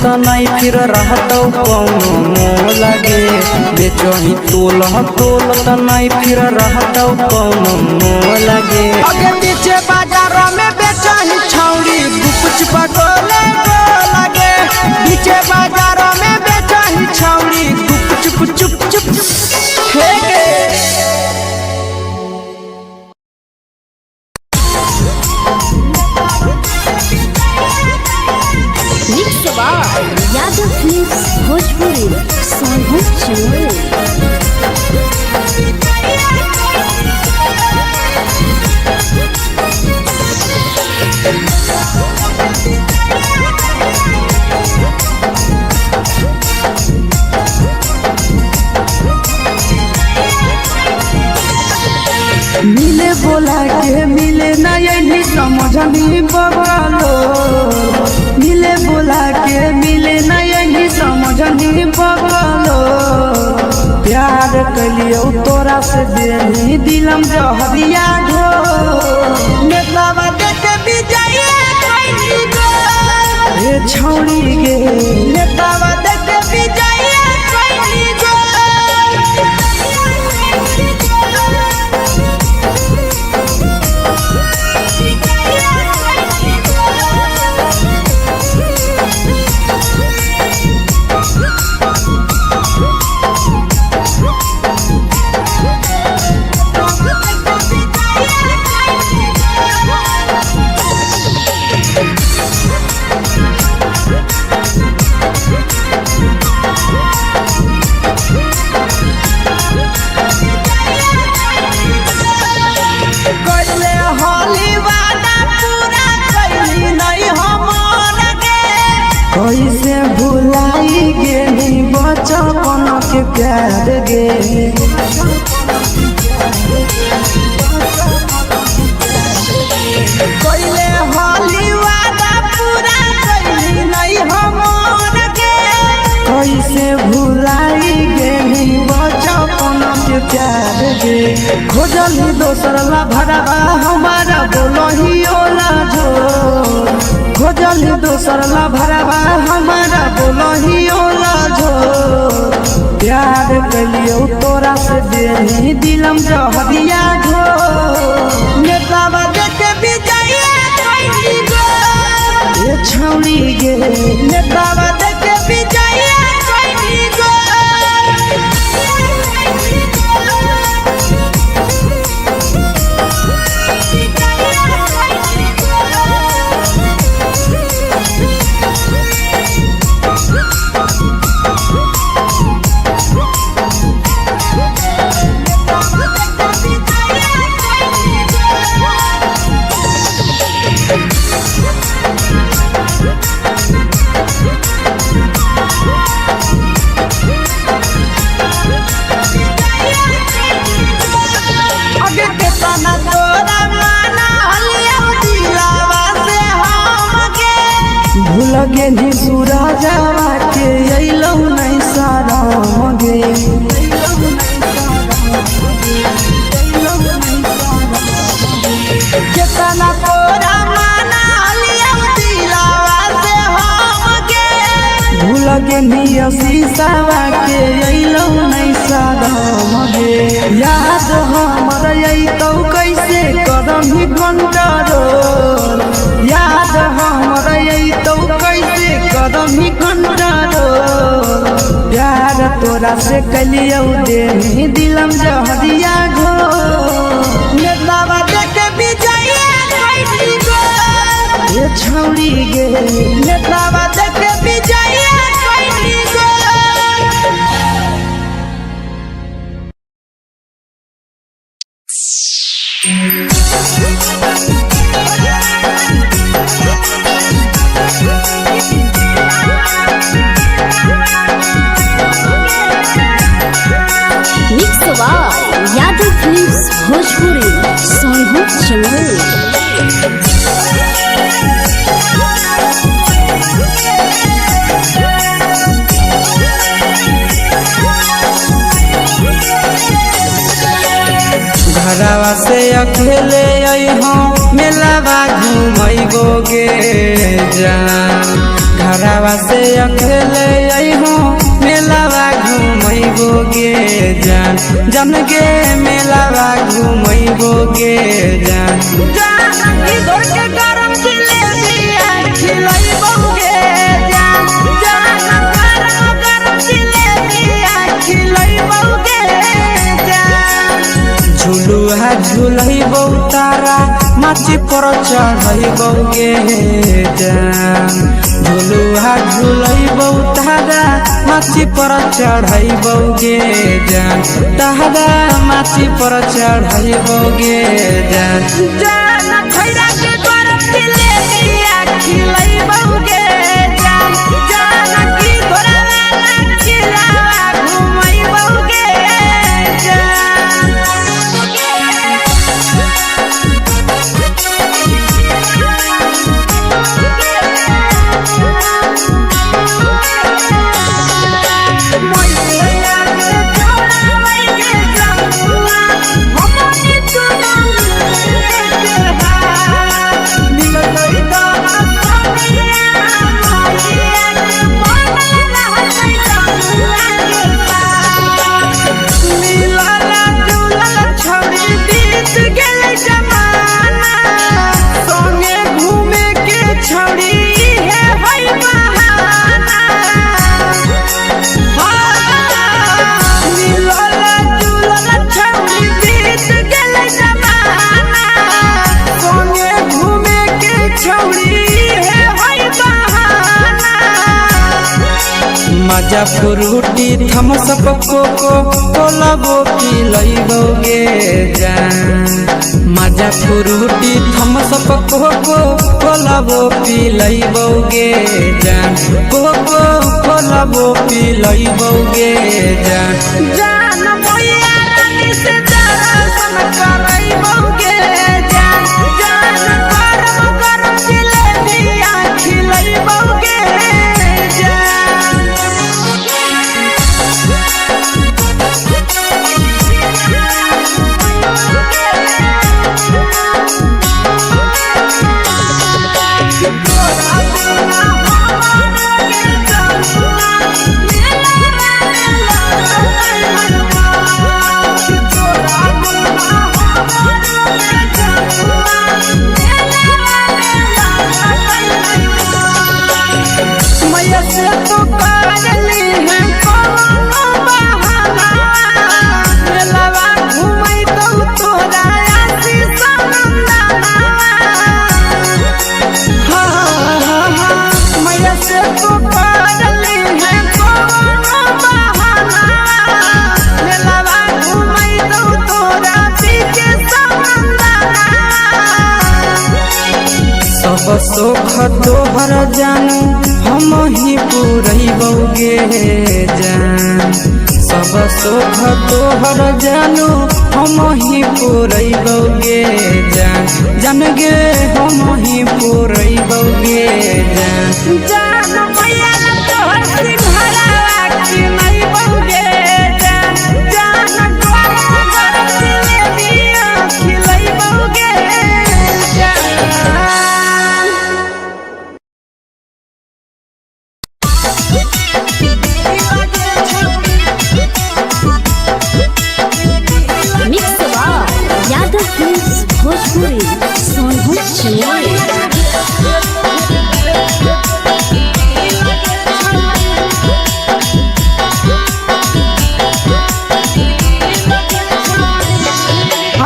Speaker 4: त नहीं फिर रहतौ कौनो मोल गे बेचही तोल त नहीं फिर रहतौ कौनो मोल गे
Speaker 3: आगे पीछे बाजार में बेचही छौड़ी गुपच पगोले गोला गे पीछे बाजार में बेचही छौड़ी गुप चुप चुप चुप हे गे
Speaker 2: यादव फिल्म्स भोजपुरी सोनभद्र चैनल
Speaker 1: मिले बोला के मिले नहीं समझनी बगलो मिले बोला के मिले नहीं समझनी बगलो प्यार कलियो तोरा से बेनी दिलम जहरिया ढो
Speaker 3: नेतवा देके विजय कैली गो
Speaker 1: ए छौड़ी गे
Speaker 3: नेतवा देके विजय कैली गो
Speaker 1: कैसे भुलाई गेली बचपन के प्यार गे
Speaker 3: कैले होली वादा पूरा कैली नहीं हम भरवा हमारा बोलो ही ओला झो खोजल दोसर ला भरवा हमारा बोलो ही ओला झो प्यार कलियो तोरा से देनी दिलम जहरिया झो नेतावा देखे विजय कैली गो ये छौड़ी गे नेतावा देखे विजय कैली गो लगे नी सूरजवा के अइलौ नहीं सारा मगे केतना तोरा माना लिया दिलावा से हमगे भूल गे नी शीशावा के अइलौ नहीं सारा मगे याद हमर अइतौ कैसे करम ही कंट्रोल याद हमर अइतौ कैसे करम ही कंट्रोल प्यार तोरा से कलियौ देनी दिलम जहरिया घो नेतावा देखे विजय कैली गो ये छौड़ी गे नेतावा देखे विजय कैली गो
Speaker 2: यादव फिल्म्स भोजपुरी सोनू चमोली
Speaker 4: घरवा से अकेले अइहो मेलावा घूमैबो गे जान घरवा से अकेले अइहो मेलावा घूमैबो गे जान जन गे मेलावा घूमैबो गे जान
Speaker 3: जानकी दौड़ के गरम जिलेबिया खिलैबो गे जान गरम जिलेबिया खिलैबो गे जान
Speaker 4: झुलुहा झुलैबो तारा माची पर चढ़ैबो गे जान झुलुहा झुलैबो तारा माची पर चढ़ैबो गे जान तारा माची पर चढ़ैबो गे जान
Speaker 3: खैरा के गरम जिलेबिया खिलैबो गे जान जानकी घोड़ावाला खिलावा घुमैबो गे
Speaker 4: मजा फ्रूटी थम्स अप कोको कोलाबो पिलैबो गे जान मजा फ्रूटी थम्स अप कोको कोलाबो पिलैबो गे जान कोको कोलाबो पिलैबो गे जान
Speaker 3: जान मोया रानी से दर्शन करैबो गे जान गरम गरम जिलेबिया खिलैबो गे जान
Speaker 4: सुख तोहर जानू हम ही पूरैबौगे जान सब सुख तोहर जानू हम ही पूरैबौगे जान जान गे हम ही पूरैबौगे जान
Speaker 3: जान मैया तोहर सिंघरावा की नहीं बौगे जान जान तोहर जिलेबिया खिलाई बौगे जान
Speaker 2: मिक्स यादव फिल्म्स भोजपुरी सोनू चिड़िया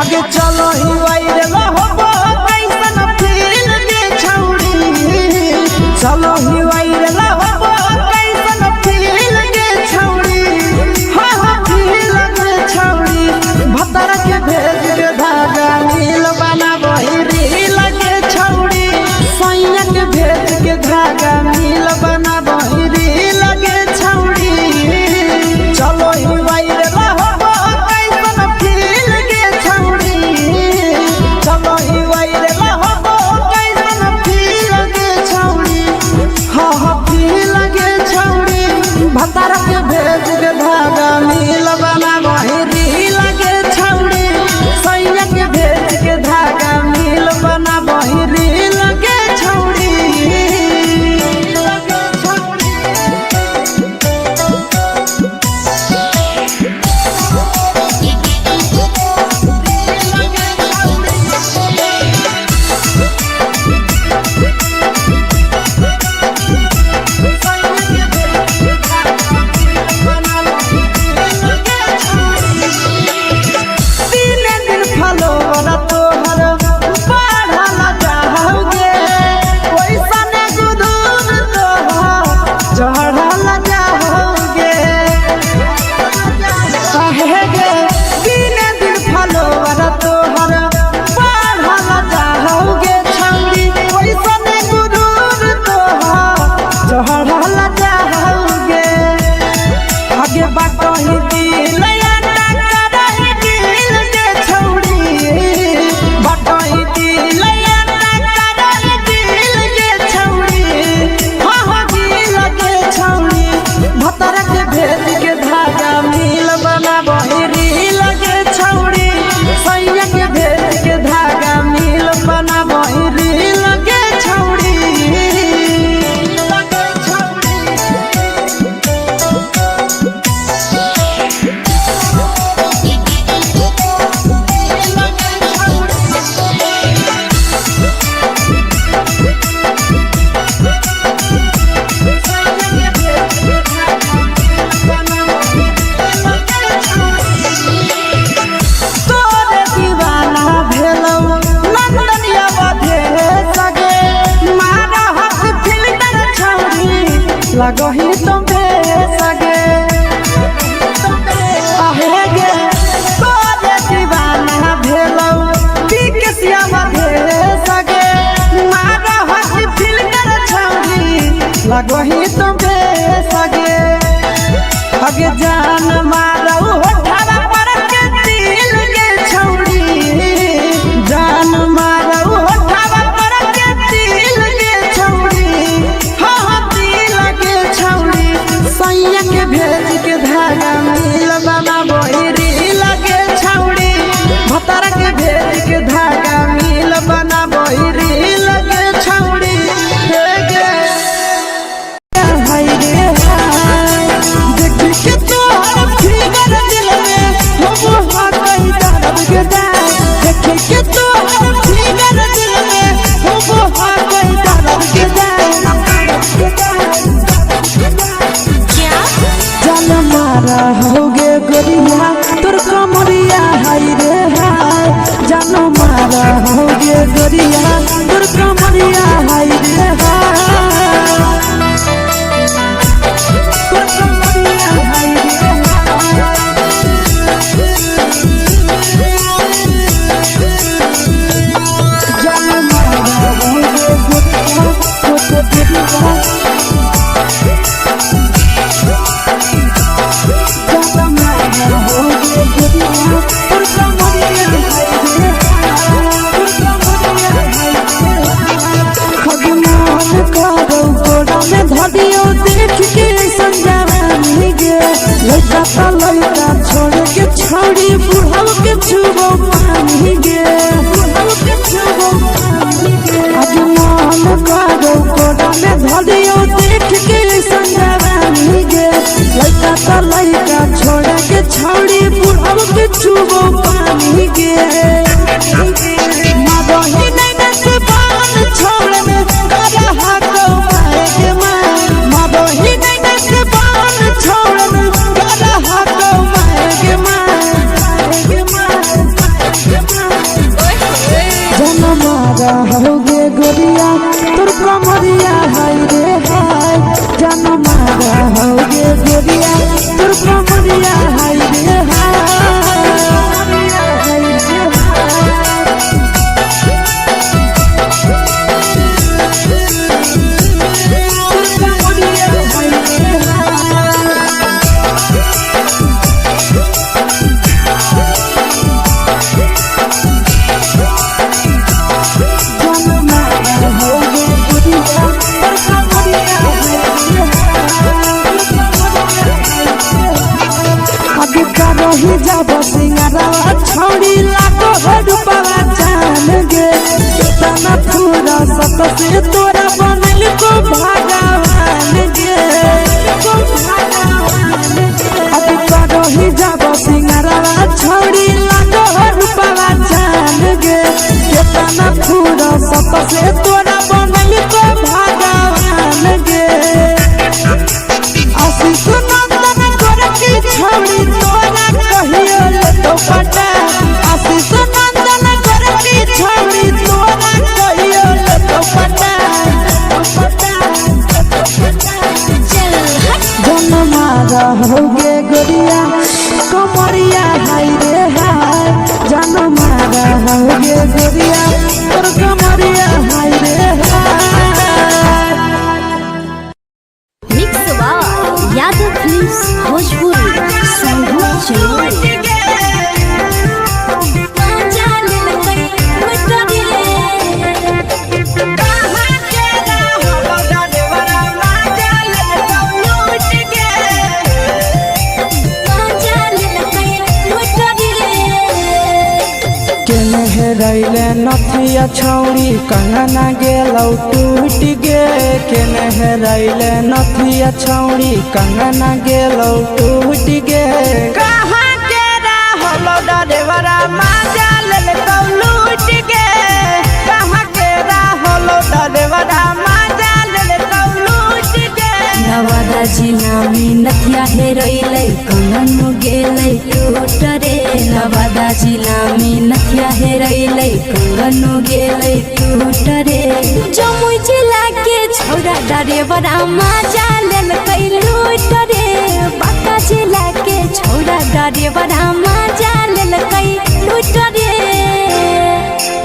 Speaker 3: आगे चलो ही वायरल होबो कैसन फील के छौड़ी चलो ही वायरल होबो कैसन फील के छौड़ी हाँ हाँ फील के छौड़ी भतर के भेज के धागा नील बना बहिरी लगे छौड़ी सैया के भेज के धागा नील बना बहिरी लगे छौड़ी चलो ही वायरल होबो कैसन फील के छौड़ी चलो ही वायरल होबो कैसन फील के छौड़ी हाँ हाँ फील के छौड़ी भतर के भेज के धागा नील बना बहिरी लगे छौड़ी सैया के भेज के धागा नील बना बहिरी लगे छौड़ी लगे छौड़ी तीने दिन फलोवर तोहर बढ़ल जाओगे ओइसन गुदूर तोहर चढ़ल जाओगे कहे गे तीने दिन फलोवर तोहर बढ़ल जाओगे छौड़ी ओइसन गुदूर तोहर चढ़ल जाओगे आगे बाटही दिल करही दिल के छौड़ी बाटही दिल करही दिल के छौड़ी हाँ हाँ दिल के छौड़ी भतर के भेज के धागा मिल बना बहिरी लगे छौड़ी सैया के भेज के धागा मिल बना बहिरी लगे छौड़ी लगे छौड़ी तोरे दीवाना भेलौ नंदनिया बधे सगे मारा हाथ फिल्टर छौड़ी लगही तुम्हे सगे आहे गे तोरे दीवाना भेलौ बिकसिया बधे सगे मारा हाथ फिल्टर छौड़ी लगही तुम्हे सगे अगे जान मारौ होठवा पर के दिल के छौड़ी जान मारौ होठवा पर के दिल के छौड़ी हाँ हाँ दिल के छौड़ी सैया के भेज के धागा मिल बना बहिरी लगे छौड़ी भतर के भेज के धागा मिल बना बहिरी लगे छौड़ी हे गे हाय रे हाय देखी के तोहर फिगर दिल में हम कहीं दर्द के जाए देखी के तोहर फिगर दिल में हम कहीं दर्द के जाए जान मारा होगे गोरिया तोर कमरिया हाय रे हाय जान मारा होगे गोरिया तोर कमरिया हाय रे हाय तोर कमरिया हाय रे हाय जान मारा होगे गोरिया
Speaker 1: लड़का तो लड़का छोड़ के छोड़ी बुढ़ाओ के छुबो पानी गे बुढ़ाओ के छुबो पानी गे आज मन करो कोड़ा में धरियो देख के संजवानी गे लड़का तो लड़का छोड़ के छोड़ी बुढ़ाओ के छुबो पानी गे मगही नहीं नसे बान छोड़ में करा हाथो माए के माँ मगही नहीं नसे बान छोड़ में करा हाथो माए के माँ जन्म होगे गोरिया तुर कमरिया हाय रे हाय जन्म होगे गोरिया तुर कमरिया हाय रे रही जब सिंगारा छोड़ी लाखों रुपया जान गे कितना पूरा सत से तोरा बनल को भगवान गे अभी रही जब सिंगारा छोड़ी लाखों रुपया जान गे कितना पूरा सत से तोरा बनल को भगवान गे आशीष नंदन गोरखी छोड़ी तोरा कहियो ले तो पटा आशीष नंदन गोरखी छोड़ी तोरा कहियो ले तो पटा जन्म होगे गोरिया कमरिया हाय रे हाय जन्म होगे गोरिया तोर कमरिया हाय रे हाय
Speaker 2: मिक्स यादव फिल्म्स भोजपुरी संगीत चलो
Speaker 3: रैले नथिया छौड़ी कंगना गेलौ टूट गे केने रैले नथिया छौड़ी कंगना गेलौ टूट गे कहाँ के रहलो डरेवरा माजा लेलकौ लूट गे कहाँ के रहलो डरेवरा माजा लेलकौ लूट गे
Speaker 2: नवादा जिला में नथिया हेरैलै कंगन गेलै टूट रे नवादा जिला में नथिया हेरैलै कंगन गेलै टूट रे जमुई जिला के छौरा डरेवरा माजा लेलकै लूट रे बांका जिला के छौरा डरेवरा माजा लेलकै लूट रे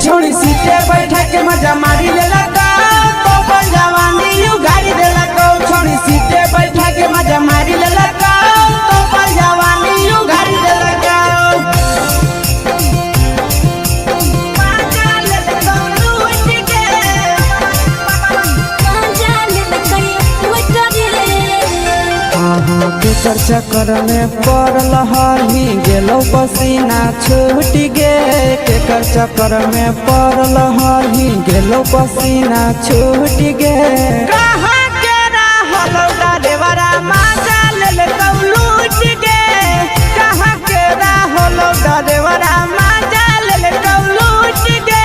Speaker 3: छोड़ी सीटे बैठा के मजा मारी लेलकौ तो जवानी यू गाड़ी देलकौ छोड़ी सीटे बैठा के मजा मारी लेलकौ तो जवानी यू गाड़ी देलकौ केकर चक्कर में पड़ल हही गेलो पसीना छूट गे केकर चक्कर में पड़ल हही गेलो पसीना छूट गे कहाँ के रहलो डरेवरा माजा लेलकौ लूट गे कहाँ के रहलो डरेवरा माजा लेलकौ लूट गे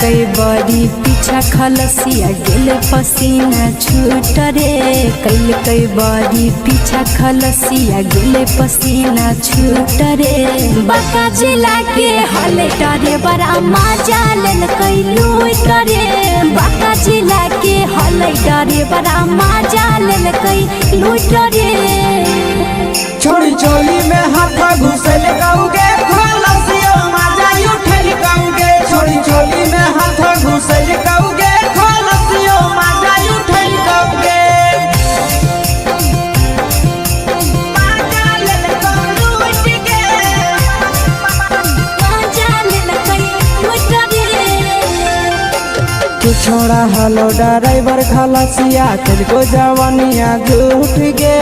Speaker 2: कई बड़ी पीछा खलसिया गेल पसीना छूट रे कई बड़ी पीछा खलसिया गेल पसीना छूट रे बांका जिला के हले डरे बड़ा माजा लेलकै लूट रे बांका जिला के हले डरे बड़ा माजा लेलकै लूट रे
Speaker 3: छोड़ी चोली में हाथ घुसल गौगे खलसियो माजा उठल गौगे छोड़ी चोली में हाथ घुसल गौगे खलसियो माजा उठल गौगे माजा लेलकौ लूट गे
Speaker 2: माजा लेलकै लूट रे
Speaker 3: तू छोड़ा हलो ड्राइवर खलसिया तेरे को जवानिया झूठ गे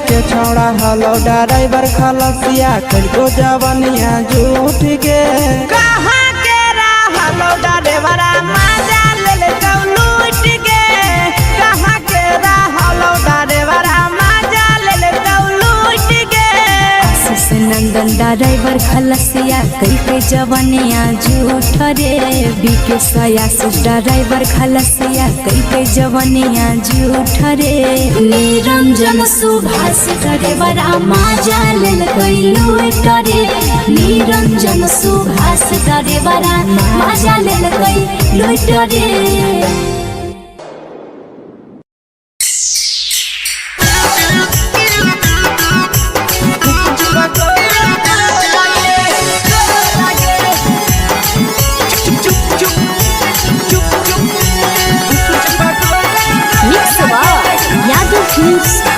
Speaker 3: के छौड़ा हलो ड्राइवर खलसिया कहियो जवनिया झूठ गे कहाँ के हलो ड्राइवरा मजा ले कौ लूट गे कहाँ के हलो ड्राइवरा मजा ले कौ लूट गे
Speaker 2: नंदन ड्राइवर खलसिया कई के जवनिया झूठ रे बीके सयास ड्राइवर खलसिया कई के जवनिया झूठ रे निरंजन सुभाष ड्राइवरा मजा लेल कई लूट रे निरंजन सुभाष ड्राइवरा मजा लेल कई लूट रे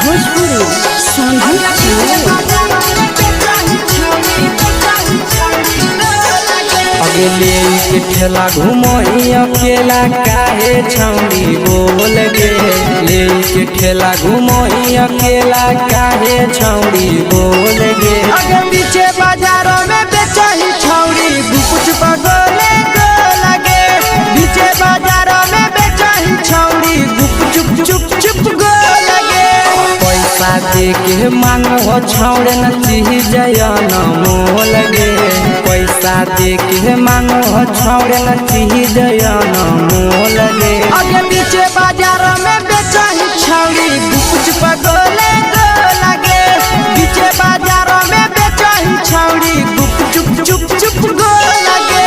Speaker 2: भोजपुरी
Speaker 4: अगले के ठेला घुमई अकेला काहे छौड़ी बोल गे ले के ठेला घुमई अकेला काहे छौड़ी बोल गे
Speaker 3: अगे पीछे बाजारों में बेचही छौड़ी कुछ पगोले गो लगे पीछे बाजारों में बेचही छौड़ी चुप चुप चुप गो लगे
Speaker 4: पैसा दे के मांगो छौड़े न चीज न मोल गे पैसा दे के मांगो छौड़े न चीज न मोल गे
Speaker 3: अगे पीछे बाजारों में बेचही छौड़ी कुछ पगोले गो लगे पीछे बाजारों में बेचही छौड़ी चुप चुप चुप गो लगे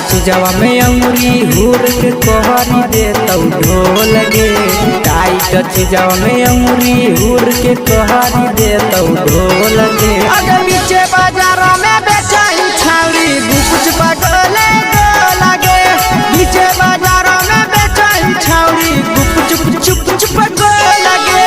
Speaker 4: चीजवा में अंगुरी हुर के कहरी दे तौ ढोल गे टाइट चीजवा में अंगुरी हुर के कहरी दे तौ ढोल गे
Speaker 3: अगर नीचे बाजारों में बेचही छौड़ी कुछ पगोले गो लगे नीचे बाजारों में बेचही छौड़ी चुप चुप चुप गो लगे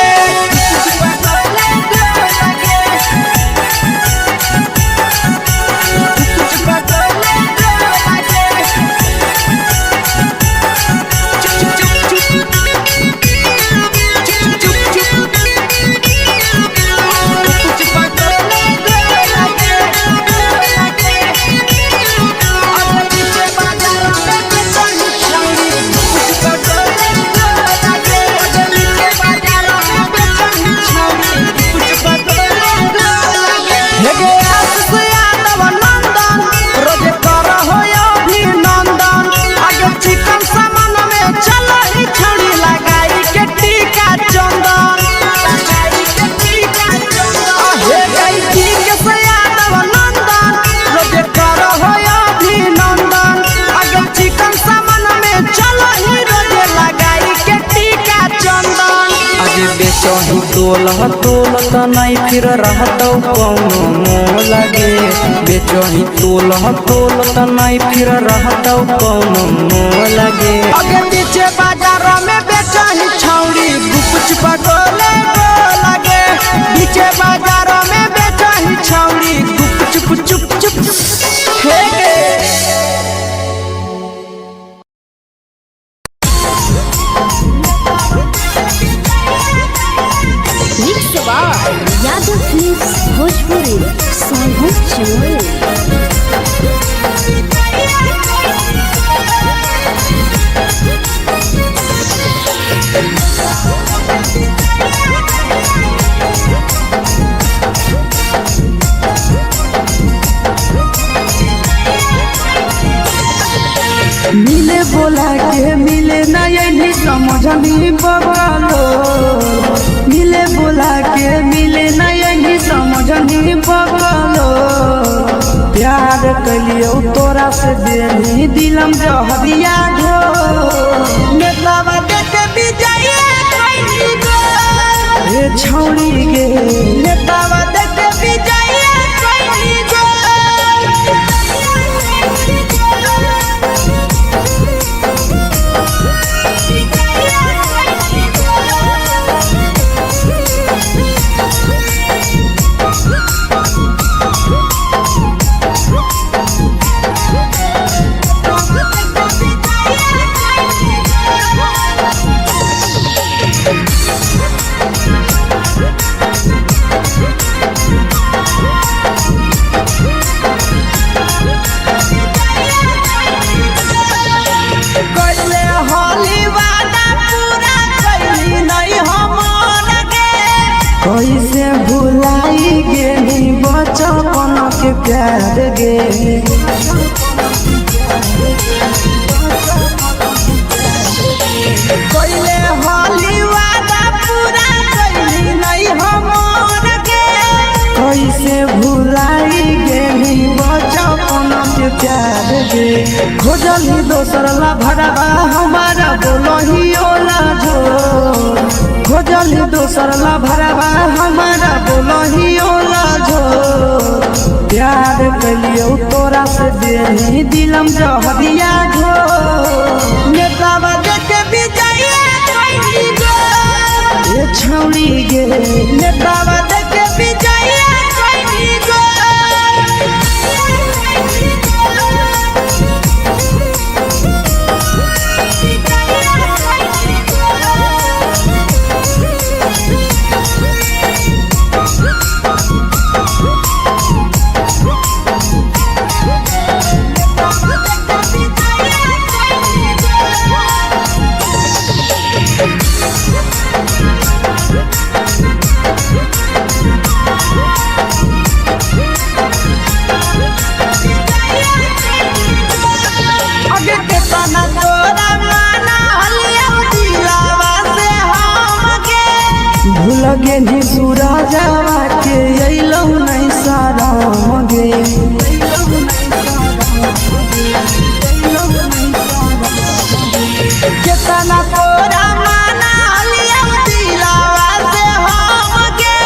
Speaker 4: बेचही तोल त नहीं फिर रहतौ कौनो मोल गे बेचही तोल त नहीं फिर रहतौ कौनो मोल गे
Speaker 3: अगे पीछे बाजारों में बेचही छौड़ी कुछ पगोले गो लगे पीछे बाजारों में बेचही छौड़ी चुप चुप चुप हे गे
Speaker 2: यादव फिल्म्स भोजपुरी
Speaker 3: जनी बकलो प्यार कलियो तोरा से देनी दिलम जहरिया घो नेतावा देख विजय कैली गो ए छौड़ी गे नेतावा देख विजय कैली गो कैसे भुलाई गेली बचपन के प्यार गे कैले होली वादा पूरा कैली नहीं हमर गे कैसे भुलाई गेली बचपन के प्यार गे खोजली दोसर ला भरवा हमारा बोलही ओला झो खोजली दोसर ला भरवा हमारा बोलही ओला झो प्यार कलियो तोरा से देनी दिलम जहरिया घो नेतावा देख विजय कैली गो ए छौड़ी गे नेतावा देख विजय कैली गो लगे नी सूरजवा के अइलौ नहीं सारा मगे केतना तोरा माना लिया दिलावा से हम गे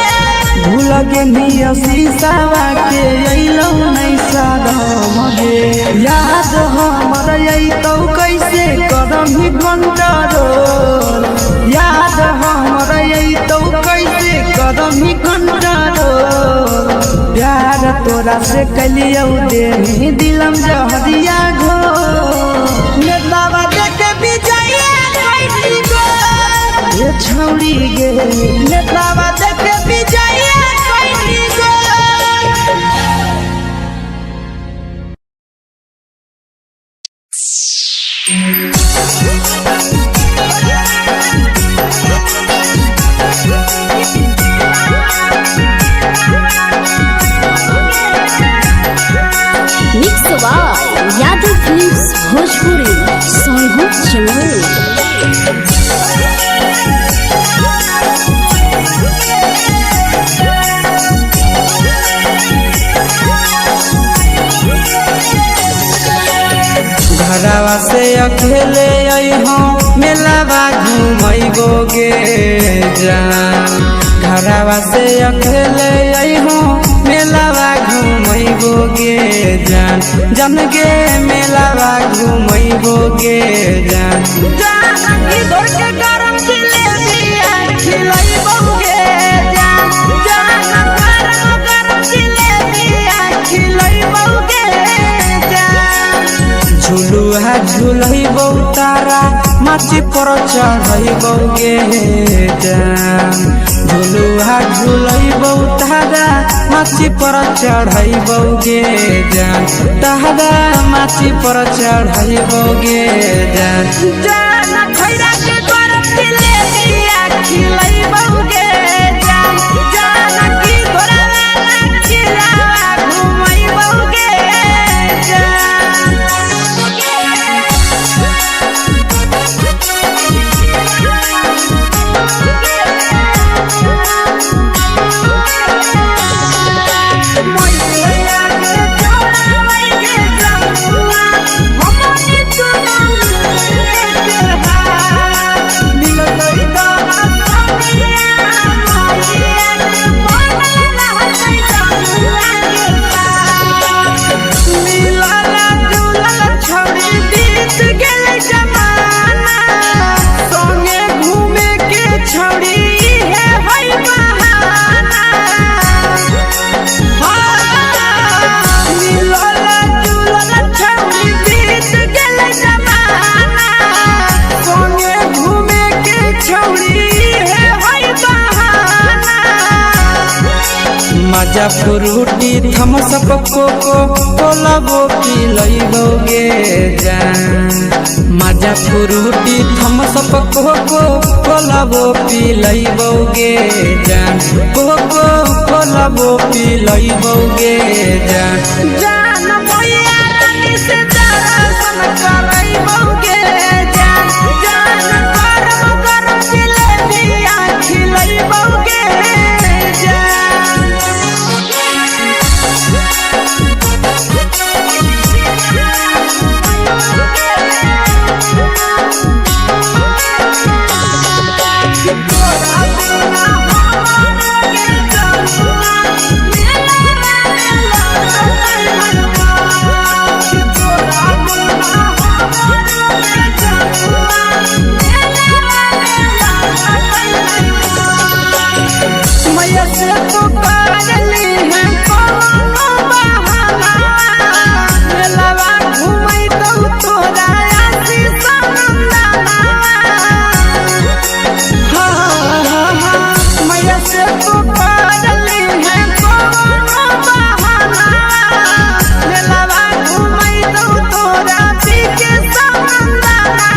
Speaker 3: भूल गे नी शीशावा के अइलौ नहीं सारा मगे याद हमर अइतौ कैसे करम ही कंट्रोल याद हमर अइतौ कैसे करम ही कंट्रोल प्यार तोरा से कलियौ देनी दिलम जहरिया घो नेतावा देख विजय कैली गो ए छौड़ी गे नेतावा देख विजय कैली गो
Speaker 2: यादव फिल्म्स भोजपुरी सोनभद्र चैनल
Speaker 4: घरवा से अकेले अइहो मेलावा घुमैबो गे जान घरवा से अकेले अइहो मेलावा घुमैबो गे जान जन गे मेलावा घुमैबो गे जान
Speaker 3: की दौड़ के गरम जिलेबिया खिलैबो गे जान गरम जिलेबिया खिलैबो गे जान
Speaker 4: झुलुहा झुलैबो तारा माची पर चढ़ैबो गे जान झुलुहा झुलैबो तारा माची पर चढ़ैबो गे जान तारा माची पर चढ़ैबो गे जान
Speaker 3: खैरा के गरम जिलेबिया खिलैबो गे जान की घोड़ा वाला खिलावा घुमैबो गे जान
Speaker 4: माजा फ्रूटी थम्स अप कोको कोला वो पी लइबोगे जान। माजा फ्रूटी थम्स अप कोको कोला वो पी लइबोगे जान। कोको कोला वो पी लइबोगे जान।
Speaker 3: जान भैया रानी से दर्शन करइबोगे जान। जान गरम गरम जिलेबिया खिलइबोगे जान। मैया से तो करली है कोनो बहाना। मेलावा घुमई तो तोरा आसी सनंदना। मैया से तो करली है कोनो बहाना। मेलावा घुमई तो तोरा पीके सनंदना।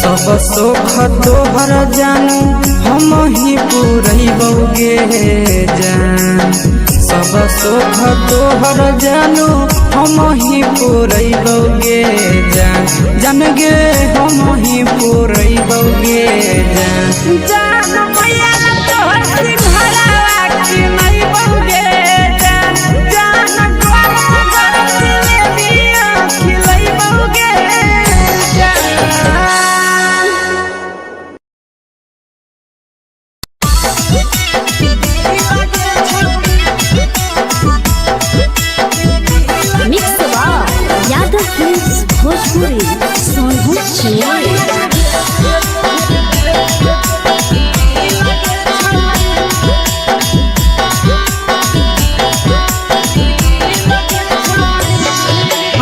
Speaker 4: सब सुख तोहर जानू हम ही पूरइबोगे जान। सब सुख तोहर जानू हम ही पूरइबोगे जान। जान गे हम ही पूरइबोगे जान।
Speaker 3: जान भैया तोहर सिंघरावा खिलइबोगे जान। जान गरम गरम जिलेबिया खिलइबोगे जान।
Speaker 2: Mix Yadav films Bhojpuri Sonu Chhiyali.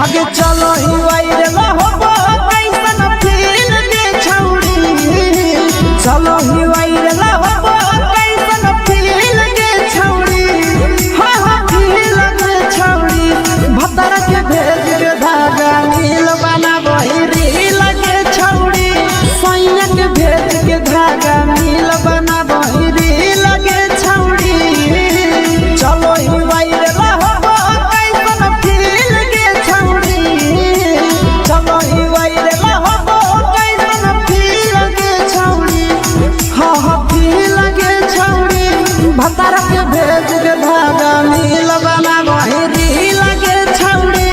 Speaker 3: आगे चलो ही वायरल होबो कैसन फील के छौड़ी। चलो ही वायरल होबो कैसन फील के छौड़ी। हाँ फील के छौड़ी। भतर के भेज के धागा नील बना बहिरी लगे छौड़ी। सैया के भेज के धागा नील बना बहिरी लगे छौड़ी। चलो ही वायरल होबो कैसन फील के छौड़ी। चलो ही वायरल होबो कैसन फील के छौड़ी। हाँ फील के छौड़ी। भतर के भेज के धागा नील बना बहिरी लगे छौड़ी।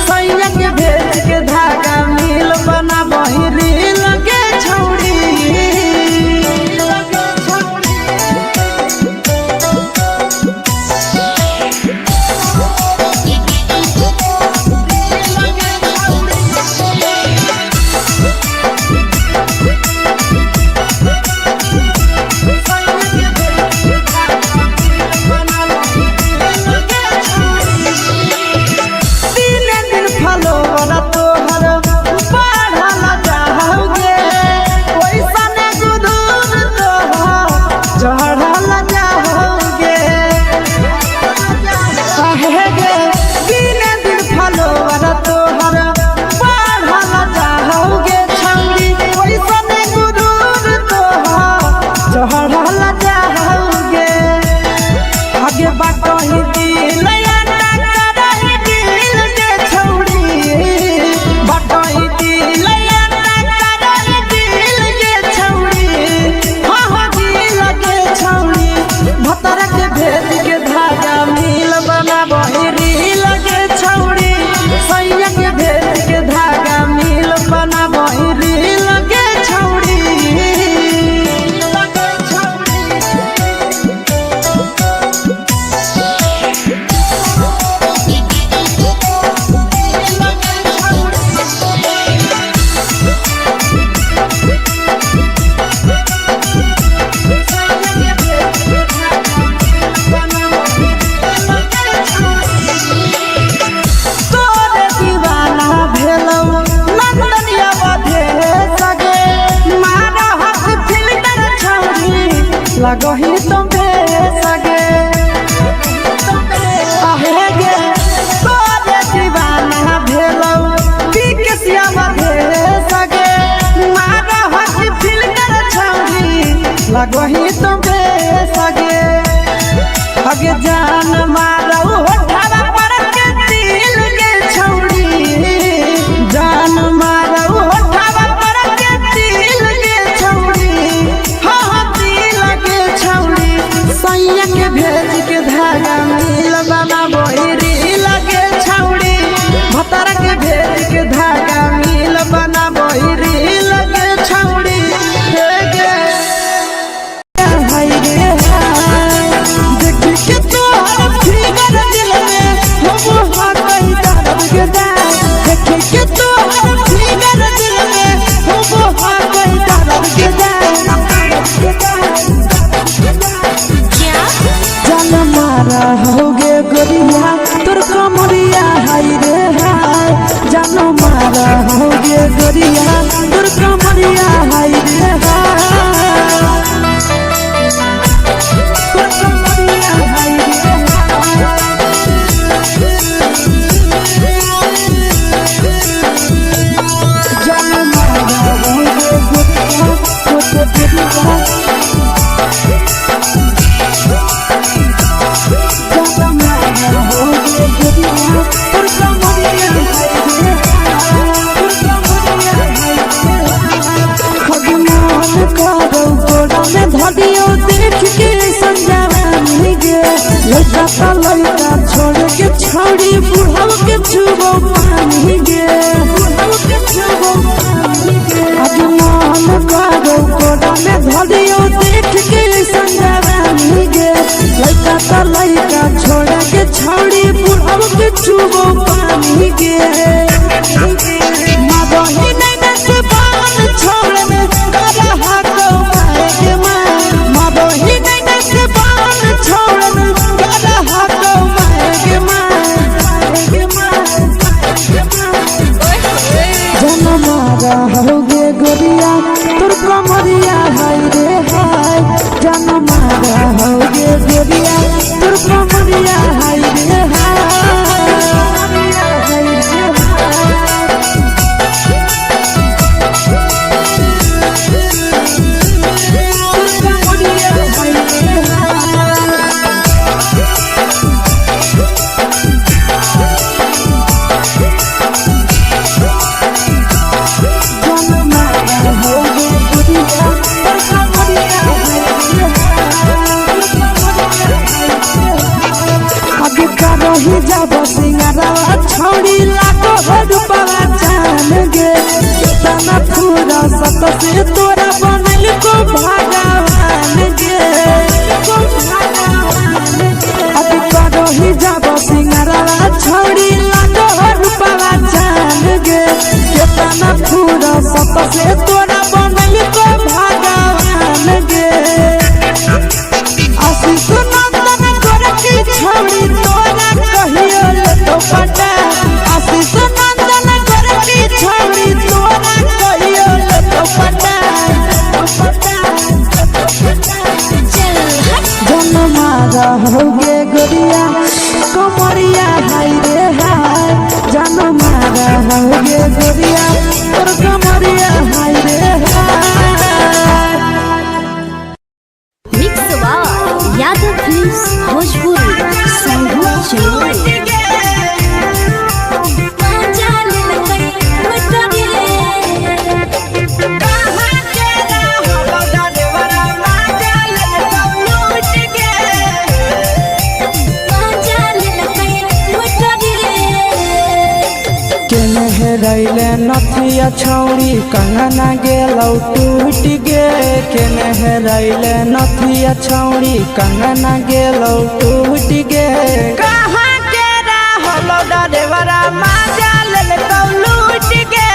Speaker 3: सैया के भेज के धागा नील बना बहिरी लगे छौड़ी। लगे छौड़ी। लगही तुम्हें सगे आहे गे तोरे दीवाना भेलौ पीके सियावा दे सगे मारा हसी फिल कर छौरी लगही तो बे सगे अगे जान मारौ होठवा पर के दिल के छौरी जान मारौ होठवा पर के दिल के छौरी हाँ दिल के छौरी सैया के भेज के धागा मिल बना बोरी लगे छौरी भतर के भेज के धागा मिल बना बोरी लगे छौरी हे गे हाय रे हाय देखी के तोहर फिगर दिल में हम हो गई दर्द के दाग देखी के तोहर फिगर दिल में हम हो गई दर्द के जान मारा होगे गोरिया तोर कमरिया हाय रे हाय जान मारा होगे गोरिया तोर कमरिया हाय रे हाय तोर कमरिया हाय रे हाय जान मारा होगे गोरिया तोर कमरिया धरियो देख के समझावानी गे लड़का का लड़का छोड़ के छोड़ी बुढ़ाव के छुबो पानी गे बुढ़ाव के छुबो पानी गे अभिमान करो कोड़ा में धरियो देख के समझावानी गे लड़का का लड़का छोड़ के छोड़ी बुढ़ाव के छुबो पानी गे माबही नहीं नसे बान छोड़ में करा हाथों होगे गोरिया तोर कमरिया हाय रे हाय जान मारा होगे गोरिया तोर कमरिया हाय रे रही जब सिंगारा छोड़ी लाखों रुपया जान गे तना पूरा सत से तोरा बनल को भगवान गे अभी रही जब सिंगारा छोड़ी लाखों रुपया जान गे तना पूरा सत से तोरा बनल को भगवान गे आशीष नंदन गोरखी छोड़ी तोरा कहियो ले तो पटा आशीष नंदन गोरखी छोड़ी तोरा कहियो ले तो पटा जन मारा होगे गोरिया कमरिया हाय रे हाय जन मारा होगे गोरिया तोर कमरिया हाय रे हाय
Speaker 2: मिक्स यादव फिल्म्स भोजपुरी संगीत चलो
Speaker 3: रैले नथिया छौरी कंगना गेलौ टूट गे केने रैले नथिया छौरी कंगना गेलौ टूट गे कहाँ के रहलो डरेवरा माजा लेलकौ लूट गे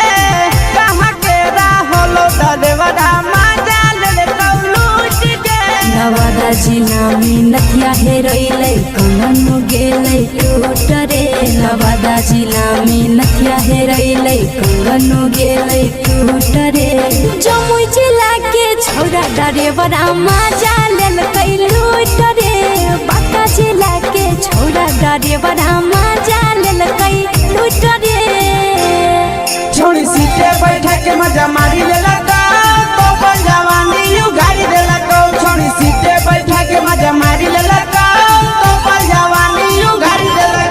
Speaker 3: कहाँ के रहलो डरेवरा माजा लेलकौ लूट गे
Speaker 2: नवादा जिला में नथिया हेरैलै कंगन गेलै टूट रे नवादा जिला में नथिया हेरैलै कंगन गेलै टूट रे जमुई जिला के छौरा डरेवरा माजा लेलकै लूट रे
Speaker 3: मजा मारी लेला तो पल जवानी उगारी देला छोड़ी सीटे बैठा के मजा मारी लेला तो पल जवानी उगारी देला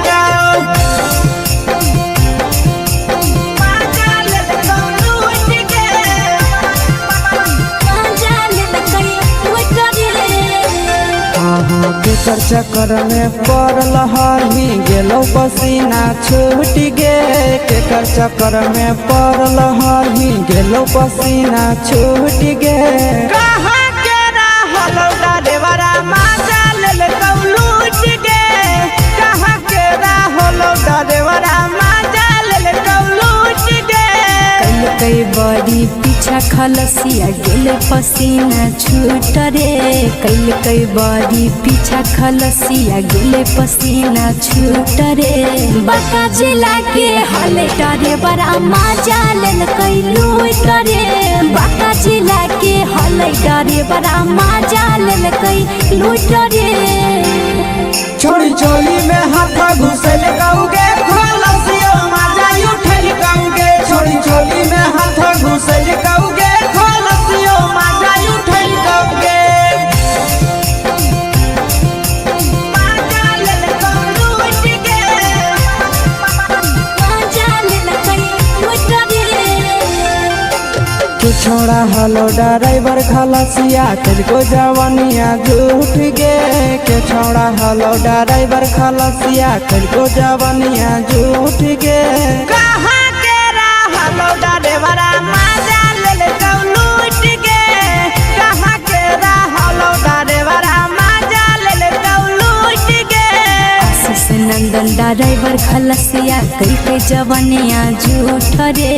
Speaker 3: केकर चक्कर में पड़ल हही गेलो पसीना छूट गे केकर चक्कर में पड़ल हही गेलो पसीना छूट गे कहाँ के रहलो डरेवरा माजा ले लूट गे कहाँ के रहलो डरेवरा माजा ले लूट गे
Speaker 2: कई बड़ी पीछा खलसिया गेले पसीना छूट रे कई बड़ी पीछा खलसिया गेले पसीना छूट रे बाका जिला के हले डरे बड़ा मजा लेल कई लूट रे बाका जिला के हले डरे बड़ा मजा लेल कई लूट रे
Speaker 3: छोड़ी चोली में हाथ घुसल गाऊगे खलसिया मजा उठल गाऊगे छोड़ी चोली में हाथ घुसल गाऊगे खलसिया मजा उठल गाऊगे छोड़ा हलो ड्राइवर खलसिया तुझको जवानिया झूठ गे के छोड़ा हलो ड्राइवर खलसिया तुझको जवानिया झूठ गे कहाँ के हलो ड्राइवर मजा ले लूट गे कहाँ के हलो ड्राइवर मजा ले लूट गे
Speaker 2: नंदन ड्राइवर खलसिया कई के जवानिया झूठ रे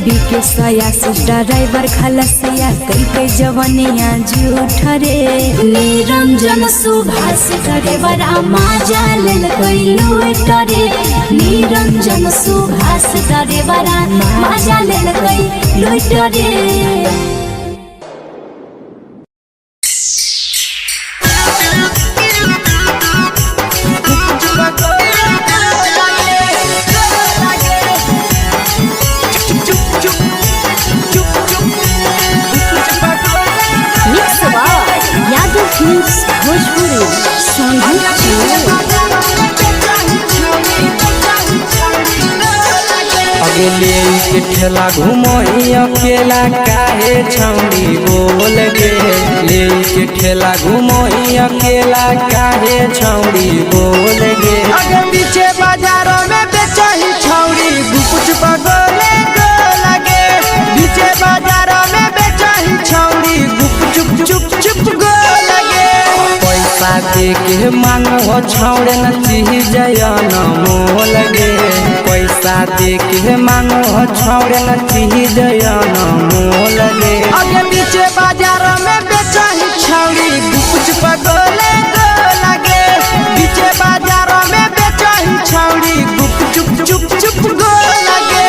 Speaker 2: बीके सयासी ड्राइवर खलसिया कई के जवानिया झूठ रे निरंजन सुभाष ड्राइवर मजा लेल कई लूट रे निरंजन सुभाष ड्राइवर मजा लेल कई लूट रे भोजपुरी
Speaker 4: अगले के ठेला घुमोई अकेला काहे छौड़ी बोल गे ले के ठेला घुमोई अकेला काहे छौड़ी बोल गे
Speaker 3: अगे पीछे बाजारों में बेचही छौड़ी कुछ बगले गो लगे पीछे बाजारों में बेचही छौड़ी चुप चुप चुप गो लगे
Speaker 4: पैसा दे के मांगो छौड़े न चीज न मोल गे पैसा दे के मांगो छौड़े न चीज न मोल गे
Speaker 3: अगे पीछे बाजारों में बेचही छौड़ी कुछ बगले गो लगे पीछे बाजारों में बेचही छौड़ी चुप चुप चुप गो लगे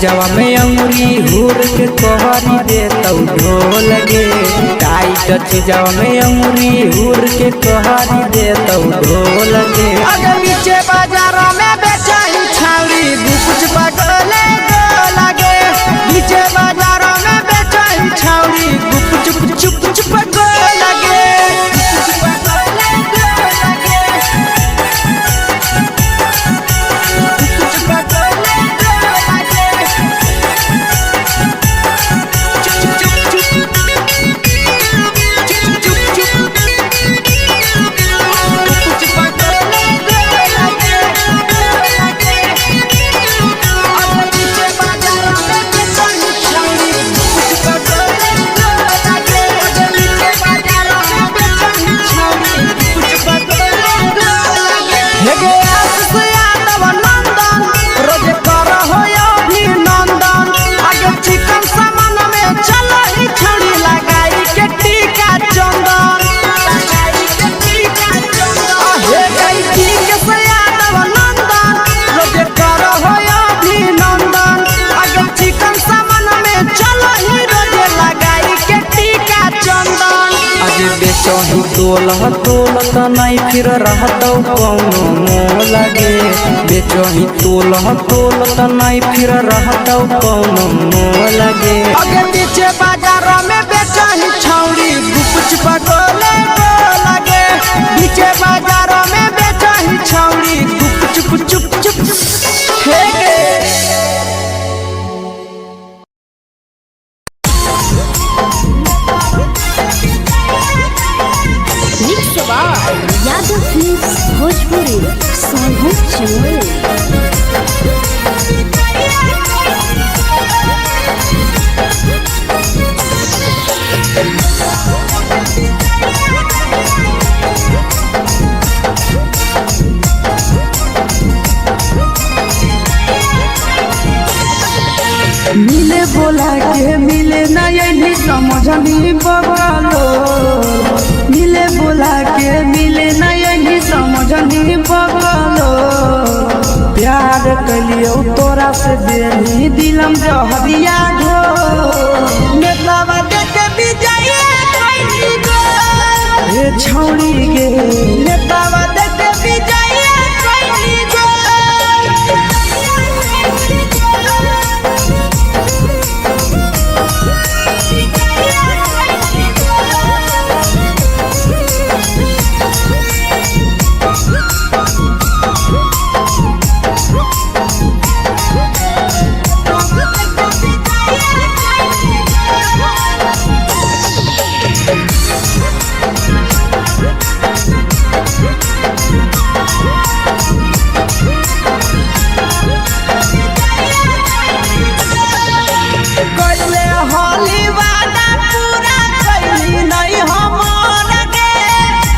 Speaker 4: जवा में अंगुरी हुर के कहरी दे तौ ढोल गे टाइट चीजवा में अंगुरी हुर के कहरी दे तौ ढोल गे
Speaker 3: अगे पीछे बाजारों में बेचही छौड़ी कुछ बगले गो लगे पीछे बाजारों में बेचही छौड़ी चुप चुप चुप गो लगे
Speaker 4: तोलह तोलत नहीं फिर रहतौ कौनो मोल गे बेचही तोलह तोलत नहीं फिर रहतौ कौनो मोल गे
Speaker 3: आगे पीछे बाजार में बेचही छौड़ी गुपच पटोले लगे पीछे बाजार में बेचही छौड़ी गुप चुप चुप हे गे
Speaker 2: यादव फिल्म्स भोजपुरी सोनू चमोली।
Speaker 3: मिले बोला के मिले नहीं समझनी बगलो मिले बोला के मिले नहीं समझनी बगलो प्यार कलियो तोरा से देनी दिलम जहरिया घो नेतवा देख विजय कैली गो ए छौड़ी गे नेतवा देख विजय कैली गो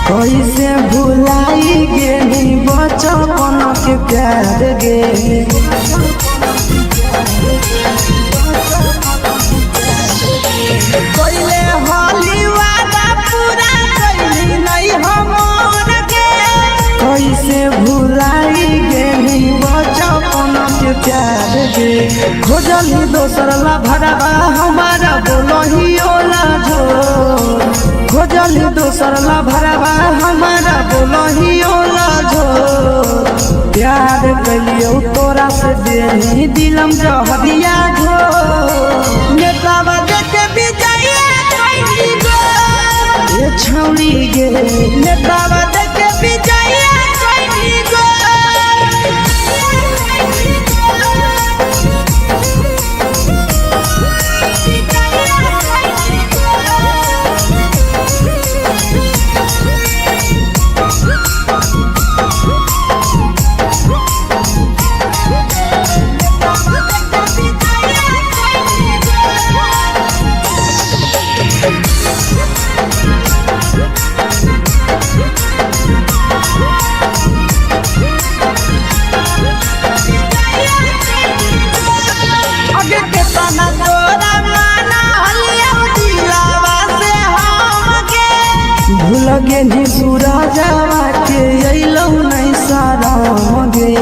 Speaker 3: कैसे भुलाई गेली बचपन के प्यार गे कैले होली वादा पूरा कैली नहीं हमर गे कैसे भुलाई गेली बचपन के प्यार गे खोजली दोसर ला भरवा हमारा बोलही ओला झोर खोजली दोसर ला भरवा हमारा बोलही ओला झोर प्यार कलियो तोरा से देनी दिलम जहरिया घो नेतवा देख विजय कैली गो ए छौड़ी गे नेतवा देख विजय कैली गो लगे नी सूरजवा के अइलौ नहीं सारा गे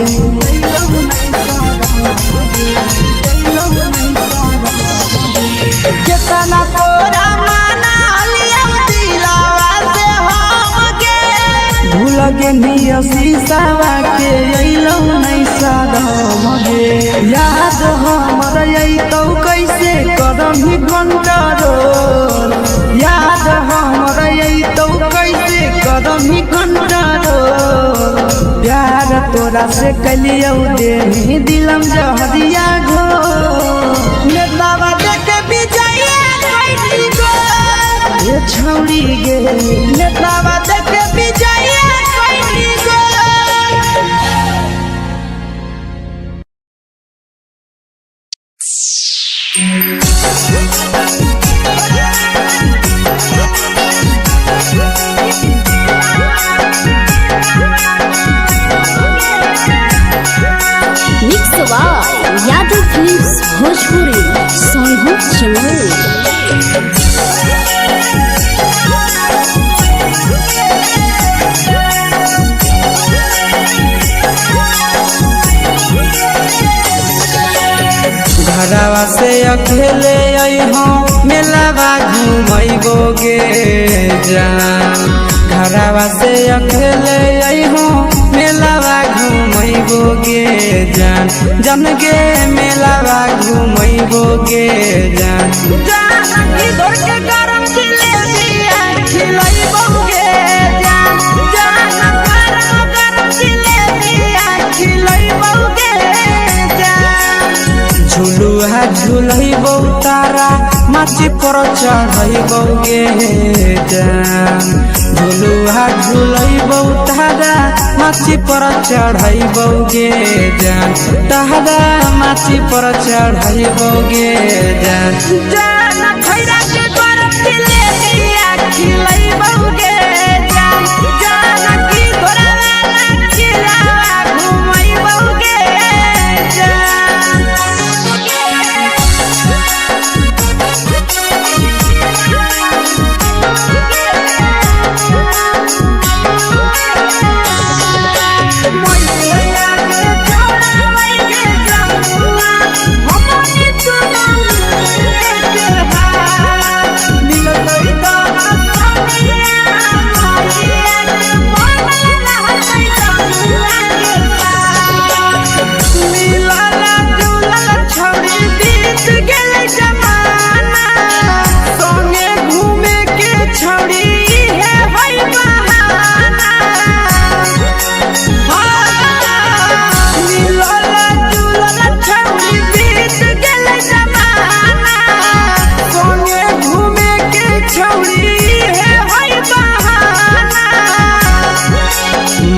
Speaker 3: केतना तोरा माना लिया दिलावा से हम गे भूल गे नी शीशावा के अइलौ नहीं सारा गे याद हमर अइतौ कैसे करम ही कंट्रोल याद हमर अइतौ कैसे करम ही कंट्रोल प्यार तोरा से कलियौ देनी दिलम जहरिया घो नेतवा देख विजय कैली गो ए छौड़ी गे नेतवा देख विजय कैली गो
Speaker 2: यादव फिल्म्स भोजपुरी सोनू चमोली।
Speaker 4: घरवा से अकेले अइहो मेलावा घुमैबो गे जान घरवा से अकेले अइहो मेलावा घूमैबो गे जान जन गे मेलावा घूमैबो गे जान
Speaker 3: जानकी दौड़ के गरम जिलेबिया खिलैबो गे जान गरम जिलेबिया खिलैबो गे जान
Speaker 4: झुलुहा झुलैबो तारा माची पर चढ़ैबो गे जान झुलुहा झुलैबो तारा माची पर चढ़ैबो गे जान तारा माची पर चढ़ैबो गे जान
Speaker 3: जान खैरा के गरम जिलेबिया खिलैबो गे जान जानकी घोड़ावाला खिलावा घुमैबो गे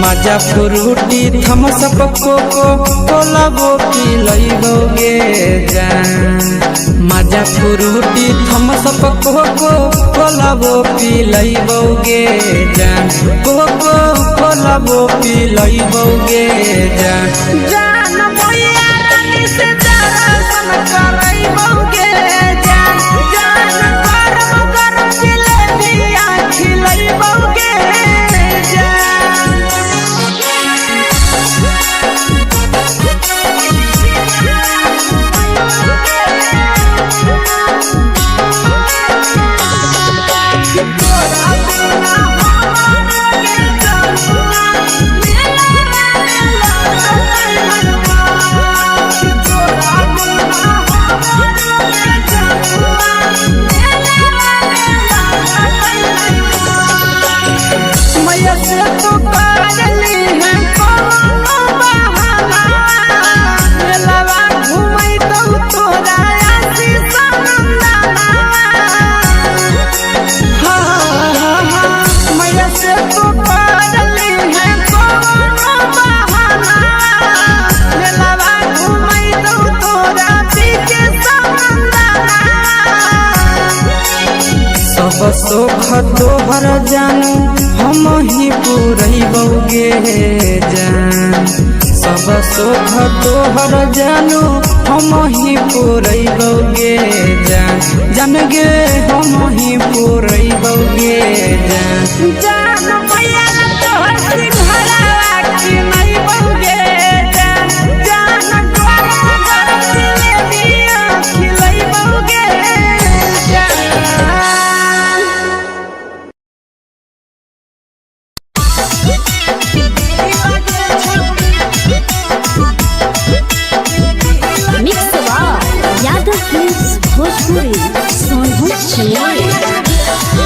Speaker 4: मजा फ्रूटी थम्स अप कोको कोलाबो पिलैबो गे जान मजा फ्रूटी थम्स अप कोको कोलाबो पिलैबो गे जान कोको कोलाबो पिलैबो गे जान
Speaker 3: जान मैया रानी से दर्शन करैबो गे जान गरम जिलेबिया खिलैबो गे मैया से तो करली है कोनो बहाना मेलावा घुमै तो तोरा आसी सनंदना मैया से तो करली है कोनो बहाना मेलावा घुमै तो तोरा पीके सनंदना
Speaker 4: सब सुख तोहर जानू हम ही पुरैबो गे जान सब सुख तोहर जानू हम ही पुरैबो गे जान जान गे हम ही पुरैबो गे जान
Speaker 3: जान मैया तोहर सिंघरावा खिलैबो गे जान गरम जिलेबिया खिलैबो गे
Speaker 2: मिक्स यादव फिल्म्स भोजपुरी सोनू चिड़िया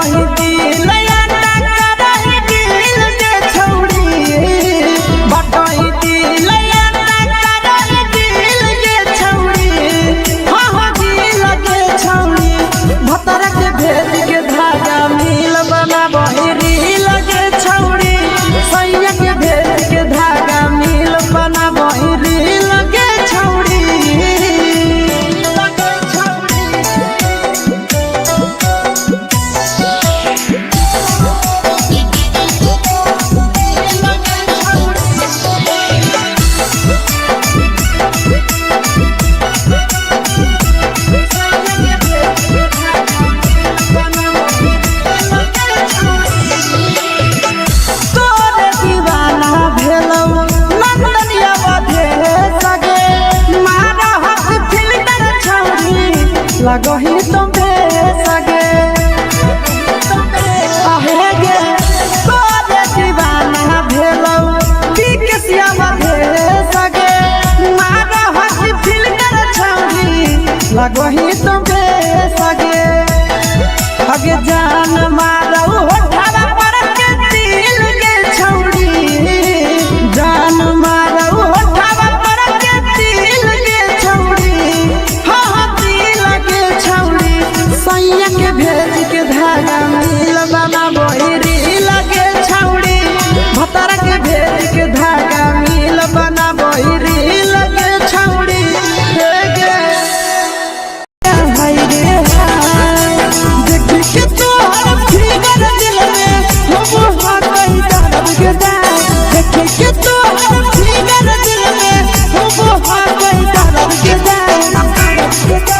Speaker 3: बटही दिल आटा करही दिल के छौड़ी बटही दिल आटा करही दिल के छौड़ी हाँ दिल के छौड़ी भतर के भेज के धागा मिल बना बहिरी लगे छौड़ी सैया के भेज के धागा मिल बना बहिरी लगे छौड़ी तोरे दीवाना भेलौ नंदनिया बधे सगे मारा हाथ फिल्टर छौड़ी लगही तुम्हे सगे आहे गे तोरे दीवाना भेलौ बिकसिया बधे सगे मारा हाथ फिल्टर छौड़ी लगही तुम्हे सगे अगे जान मारौ होठवा पर के दिल के छौड़ी जान मारौ होठवा पर के दिल के छौड़ी हाँ दिल के छौड़ी सैया के भेज के धागा मिल बना बहिरी लगे छौड़ी भतर के भेज के धागा मिल बना बहिरी लगे छौड़ी हे गे हाय रे हाय देख के तोहर फिगर दिल में हम हाथई दर्द के दाग देख के तोहर फिगर दिल में हम हाथई दर्द के दाग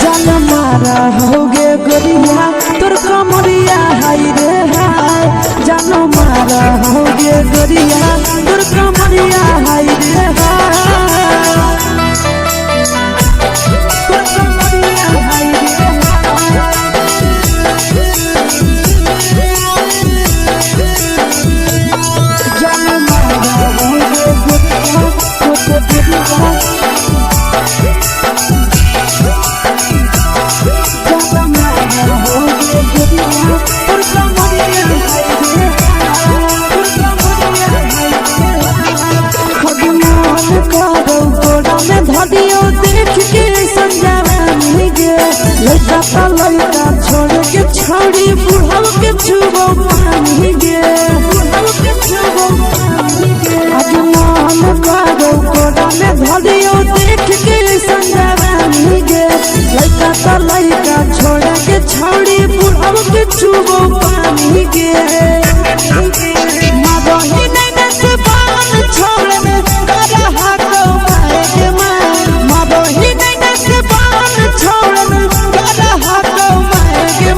Speaker 3: जान मारा होगे गोरिया तोर कमरिया हाय रे हाय जान मारा होगे गोरिया तोर कमरिया हाय रे हाय तोर कमरिया हाय रे जान मारा होगे गोरिया तोर कमरिया धदियो देख के संजावानी गे लइका पा लइका छोड़ के छौड़ी बुढ़ाव के छुबो पानी गे बुढ़ाव के छुबो पानी गे आज मन करो कोडा में धदियो देख के संजावानी गे लइका पा लइका छोड़ के छौड़ी बुढ़ाव के छुबो पानी गे मादही नहीं से बान छोड़ में करा हाथों माए के मादही नहीं से बान छोड़ में करा हाथों माए के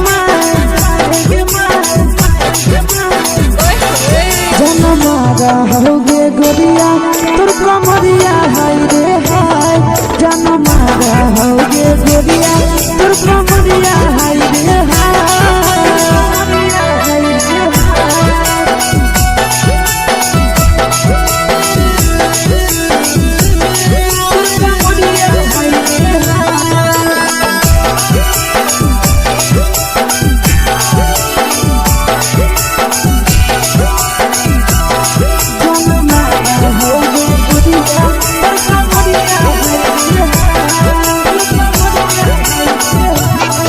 Speaker 3: जन मारा होगे गोरिया तोर कमरिया हाय रे हाय जन मारा होगे गोरिया तोर कमरिया हाय रे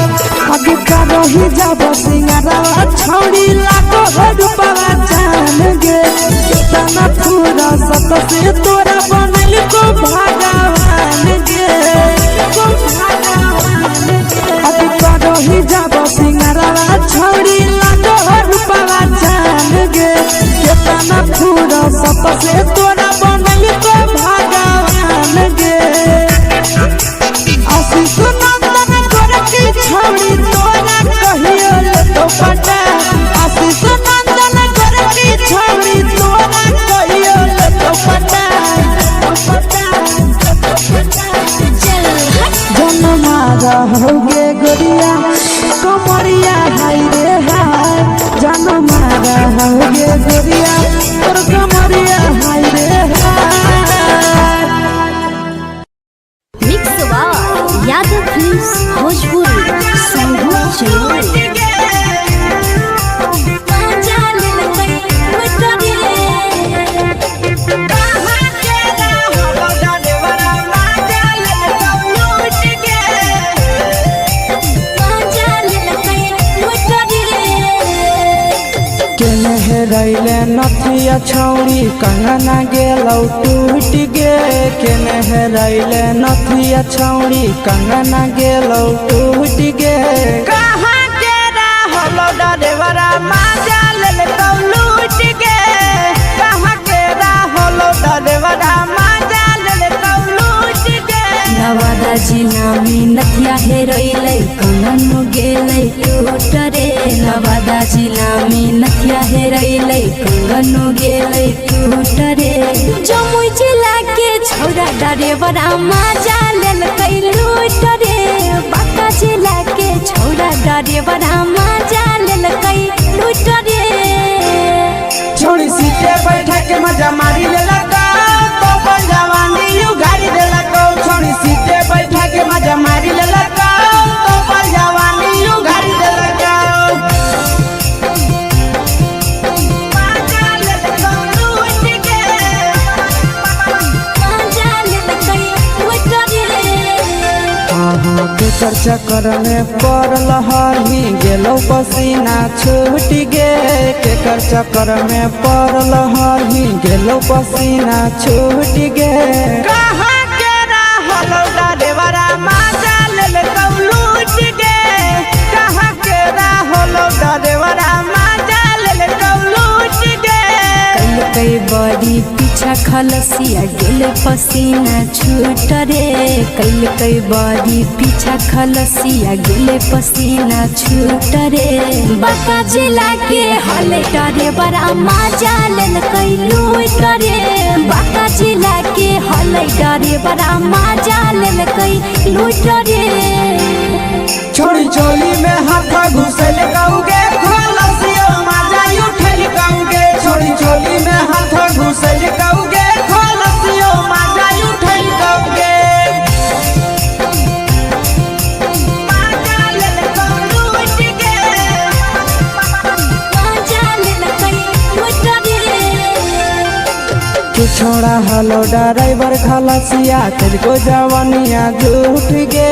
Speaker 3: रही जब सिंगारा छौड़ी लाखो रुपया जान गे कितना पूरा सत से तोरा बनल को भगवान गे अभी रही जब सिंगारा छौड़ी लाखो रुपया जान गे कितना पूरा सत से तोरा बनल को भगवान गे आशीष नंदन गोरखी छौड़ी तोरा कहियो ले तो पटा आशीष नंदन गोरखी छौड़ी तोरा कहियो ले तो पटा जनमा रहोगे गोरिया कमरिया हाय रे हाय जनमा रहोगे गोरिया तोर कमरिया हाय रे हाय।
Speaker 2: Mix Yadav films Bhojpuri.
Speaker 4: हेराइले नथिया छौड़ी कंगना गेलौ टूट गे केने हेराइले नथिया छौड़ी कंगना गेलौ टूट गे
Speaker 3: कहाँ के रहलो डरेवरा माजा ले तो लूट गे कहाँ के रहलो डरेवरा माजा ले तो लूट गे
Speaker 2: नवादा जिला में नथिया हेरोइलै कंगन गेलै टूट रे नवादा जिला में नथिया हेरोइलै कंगन गेलै टूट रे जमुई जिला के छौरा डरेवरा माजा लेलकै लूट रे बांका जिला के छौरा डरेवरा माजा लेलकै लूट रे
Speaker 3: छोड़ी सीटे बैठा के मजा मारी ले लगा तो अपन जवानी यू गाड़ी दे लगा छोड़ी सीटे बैठा के मजा मारी ले लगा तो अपन जवानी यू गाड़ी दे लगा
Speaker 4: केकर चक्कर में पड़ल हही गेलौ पसीना छूट गे केकर चक्कर में पड़ल हही गेलौ पसीना छूट गे
Speaker 3: कहाँ के रहलो डरेवरा माजा ले तो लूट गे कहाँ के रहलो डरेवरा माजा ले तो लूट गे
Speaker 2: कई बड़ी पीछा खलसिया गेल पसीना छूट रे कई बड़ी पीछा खलसिया गेल पसीना छूट रे बांका जिला के हले डरे बड़ा माजा लेलकै लूट रे बांका जिला के हले डरे बड़ा माजा लेलकै लूट रे
Speaker 3: छोड़ी चोली में हाथ घुसल गाऊंगे खलसियो माजा उठल गाऊंगे छोड़ी चोली में हाथ घुसल गाऊंगे खलसियो माजा उठल गाऊंगे माजा ले तो लूट गे
Speaker 2: माजा लेलकै लूट रे
Speaker 4: तू छोड़ा हलो ड्राइवर खलसिया तेरे जवानिया झूठ गे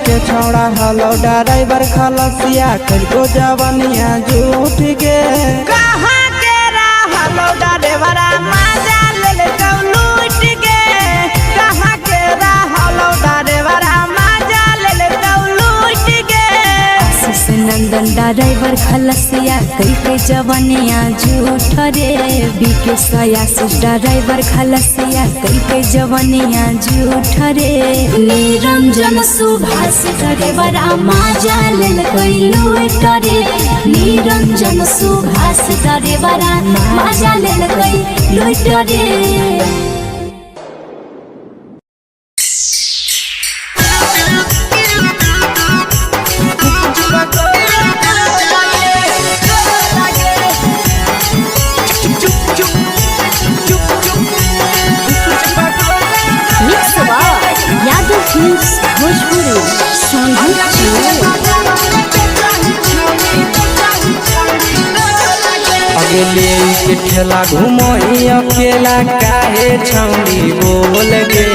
Speaker 4: के छोड़ा हलो ड्राइवर खलसिया तेरे जवानिया झूठ गे
Speaker 3: कहाँ के रहलो डरेवरा माजा ले तो लूट गे कहाँ के रहलो डरेवरा माजा ले तो लूट गे
Speaker 2: आशीष नंदन ड्राइवर खलसिया कई जवानिया झूठ रे बीके आशीष ड्राइवर खलसिया कई जवानिया झूठ रे निरंजन सुभाष ड्राइवरा माजा लेलकै लूट रे निरंजन सुभाष ड्राइवरा माजा लेलकै लूट रे यादव फिल्म्स भोजपुरी
Speaker 4: अगले के ठेला घुमोई अकेला काहे छौड़ी बोल गे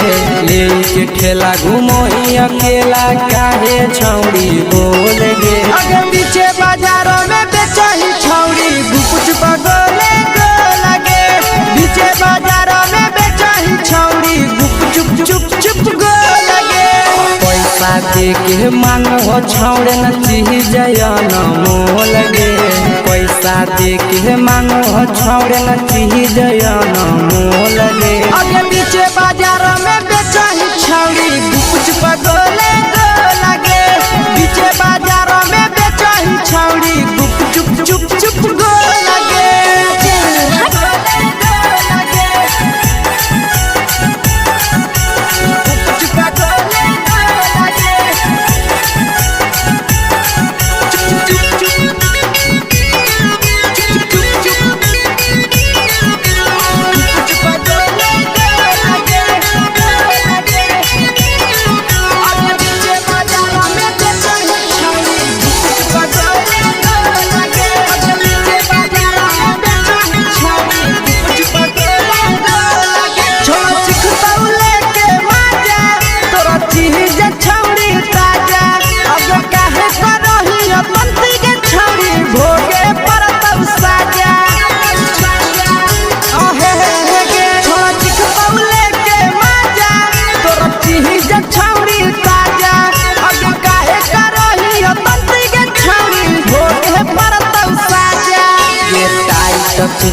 Speaker 4: ले के ठेला घुमोई अकेला काहे छौड़ी बोल गे
Speaker 3: आगे पीछे बाजारों में बेचही छौड़ी गुपुच बगले गो लगे पीछे बाजारों में बेचही छौड़ी गुप चुप चुप चुप गो लगे
Speaker 4: पैसा दे के मांगो छौड़े न चीज न मोल गे पैसा दे के मांगो छौड़े न चीज न मोल गे
Speaker 3: आगे पीछे बाजारों में बेचही छौड़ी गुपुच बगले गो लगे पीछे बाजारों में बेचही छौड़ी गुप चुप चुप चुप गो लगे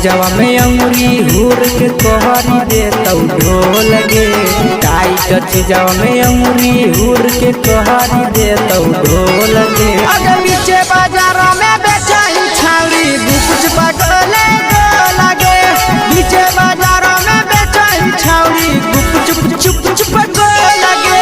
Speaker 4: चीजवा में अंगुरी हुर के तोहरी दे तो ढोल गे टाइट चीजवा में अंगुरी हुर के तोहरी दे तो ढोल गे
Speaker 3: अगर नीचे बाजार में बेचाई छावरी कुछ पगले लगे नीचे बाजार में बेचाई छावरी चुप चुप चुप लगे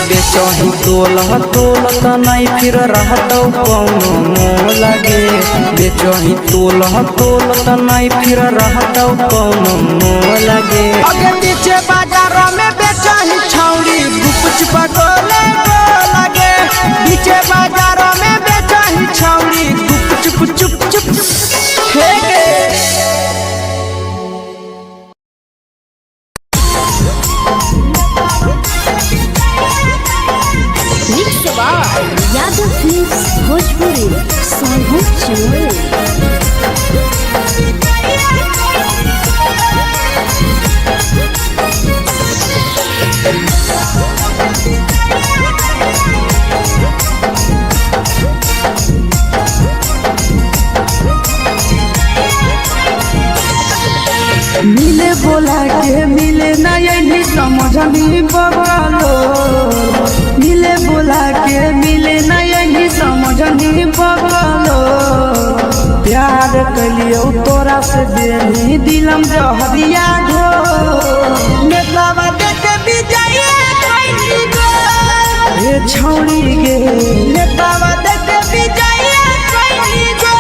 Speaker 4: बेचही तोलत नहीं फिर रहतौ कौनो मोल गे बेचही तोलत नहीं फिर रहतौ कौनो मोल गे
Speaker 3: अगर नीचे बाजार में बेचही छौरी गुप पगले लगे नीचे बाजार में बेचही छौरी गुप चुप चुप हे
Speaker 2: यादव फिल्म्स भोजपुरी सोनू चंदेल
Speaker 1: मिले बोला के मिले नहीं समझनी बगलो मिले बोला के मिले नहीं समझनी बगलो प्यार कलियो तोरा से बेनी दिलम जहरिया घो
Speaker 3: नेतावा देखे विजय कैली गो
Speaker 1: ये छौड़ी गे
Speaker 3: नेतावा देखे विजय कैली गो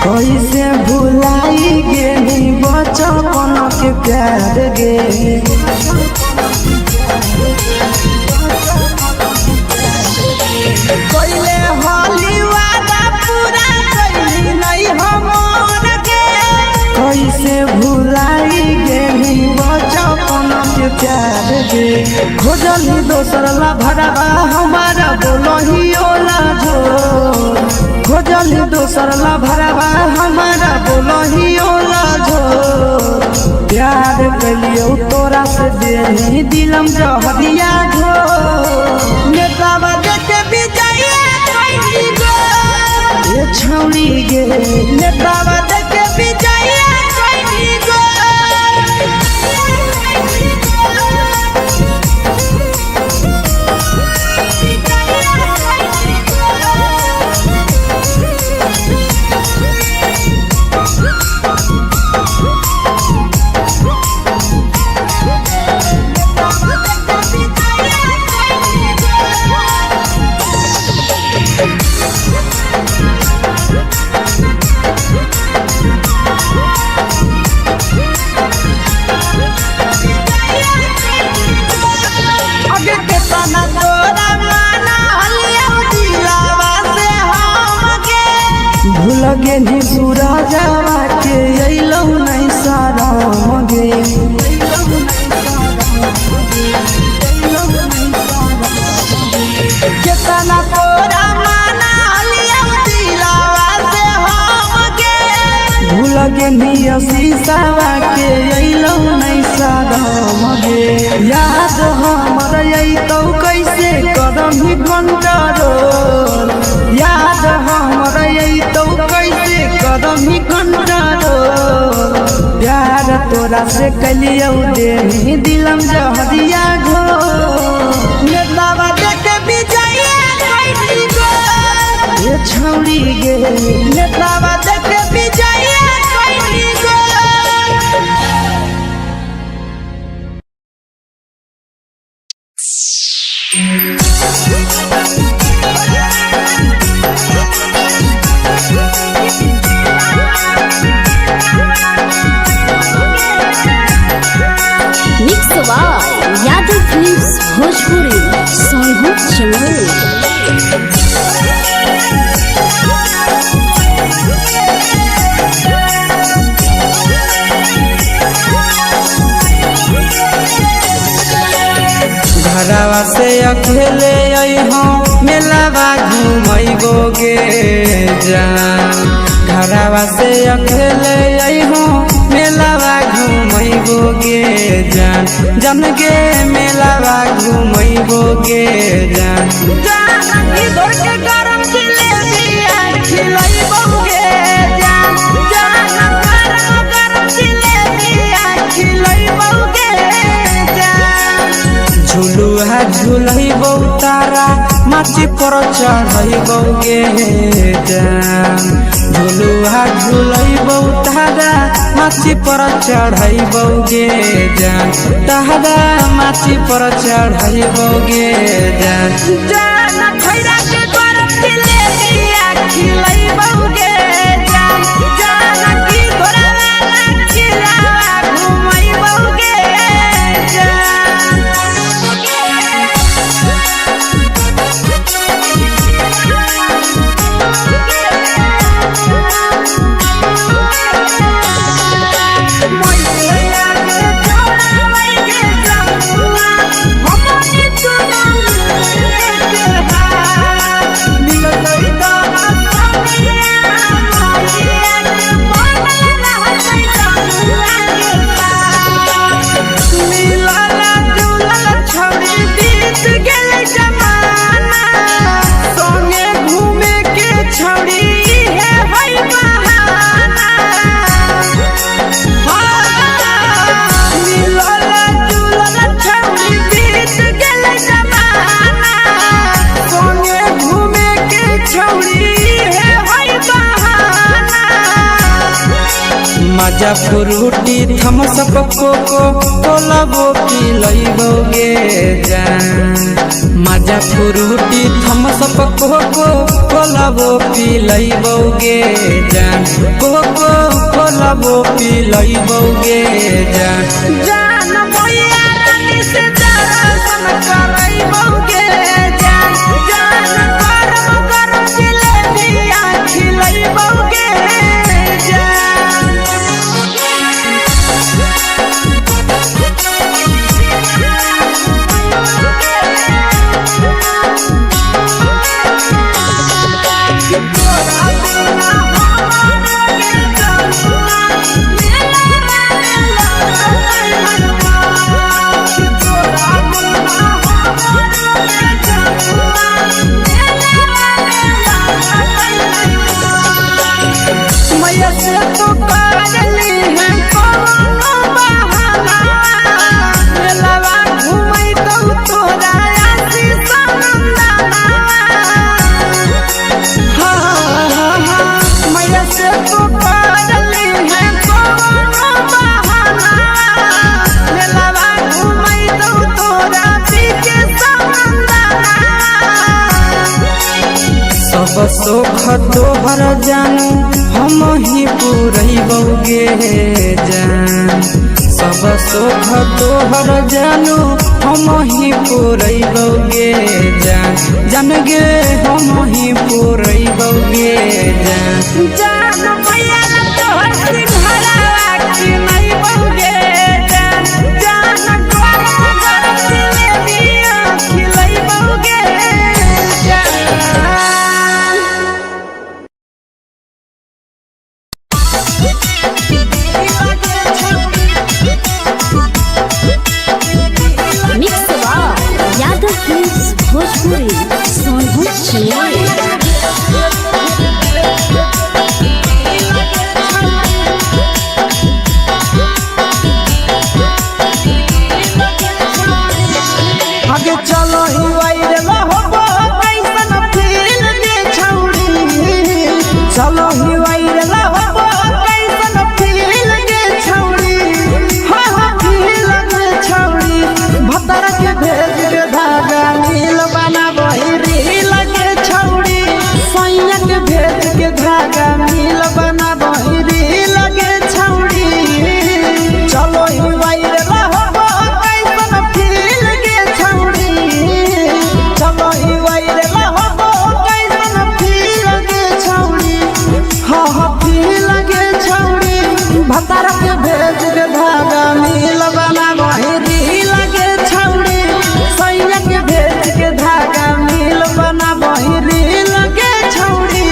Speaker 1: कैसे भुलाई गे बचपन के प्यार गे
Speaker 3: कैले हाली वादा पूरा कैली नहीं हमर के
Speaker 1: कैसे भुलाई गे बचपन के प्यार गे खोजली दोसर ला भरवा हमारा बोलही ओला जो खोजली दोसर ला भरवा हमारा बोलही ओला जो प्यार कलियो तोरा से देनी दिलम जहरिया घो
Speaker 3: नेतावा देखे विजय कैली गो
Speaker 1: ये छौड़ी गे
Speaker 3: नेतावा देखे विजय कैली गो लगे निया शीशावा के अइलो नहीं सादम गे याद हमर अइतौ कैसे कदम ही कंट्रोल याद हमर अइतौ कैसे कदम ही कंट्रोल प्यार तोरा से कलियौ देही दिलम जहरिया घो नेतावा देखे विजया कैली गो ये छौड़ी गे नेतावा देखे विजया कैली गो
Speaker 2: mix by Yadav films Bhojpuri Sonu Chamoli.
Speaker 4: घरवा से अकेले अइहो मेलावा घूमैबो गे जान घरवा से अकेले अइहो मेलावा घूमैबो गे जान जन गे मेलावा घूमैबो गे जान
Speaker 3: जानकी दौड़ के गरम जिलेबिया खिलैबौ गे जान गरम जिलेबिया खिलैबौ गे जान
Speaker 4: झुलुहा झुलैबौ तारा माची पर चढ़ैबौ गे जान झुलुहा झुलैबौ तारा माची पर चढ़ैबौ गे जान तारा माची पर चढ़ैबौ गे जान
Speaker 3: जान खैरा के गरम जिलेबिया खिलैबौ गे जान जानकी घोड़ावाला किलावा घुमैबौ गे
Speaker 4: मजा फ्रूटी थम्स अप कोको कोलाबो पिलैबौ गे जान मजा फ्रूटी थम्स अप कोको कोलाबो पिलैबौ गे जान कोको कोलाबो पिलैबौ गे जान
Speaker 3: जान भैया रानी से दर्शन करैबौ गे जान गरम गरम जिलेबिया खिलैबौ गे मैया से तो काजली है कोनो बहाना मेलावा घुमै तो तोरा आसी सनंदना मैया से तो काजली है कोनो बहाना मेलावा घुमै तो तोरा पीछे सनंदना
Speaker 4: सब सुख तोहर जानू हम ही पुरैबौ गे जान सब सुख तोहर जानू हम ही पुरैबौ गे जान जान गे हम ही पुरैबौ गे जान
Speaker 3: जान भैया तोहर सिंघरावा खिलैबौ गे जान गरम गरम जिलेबिया खिलैबौ गे जान भतार के भेज के धागा मिल बना बहिरी लगे छौड़ी सैया के भेज के धागा मिल बना बहिरी लगे छौड़ी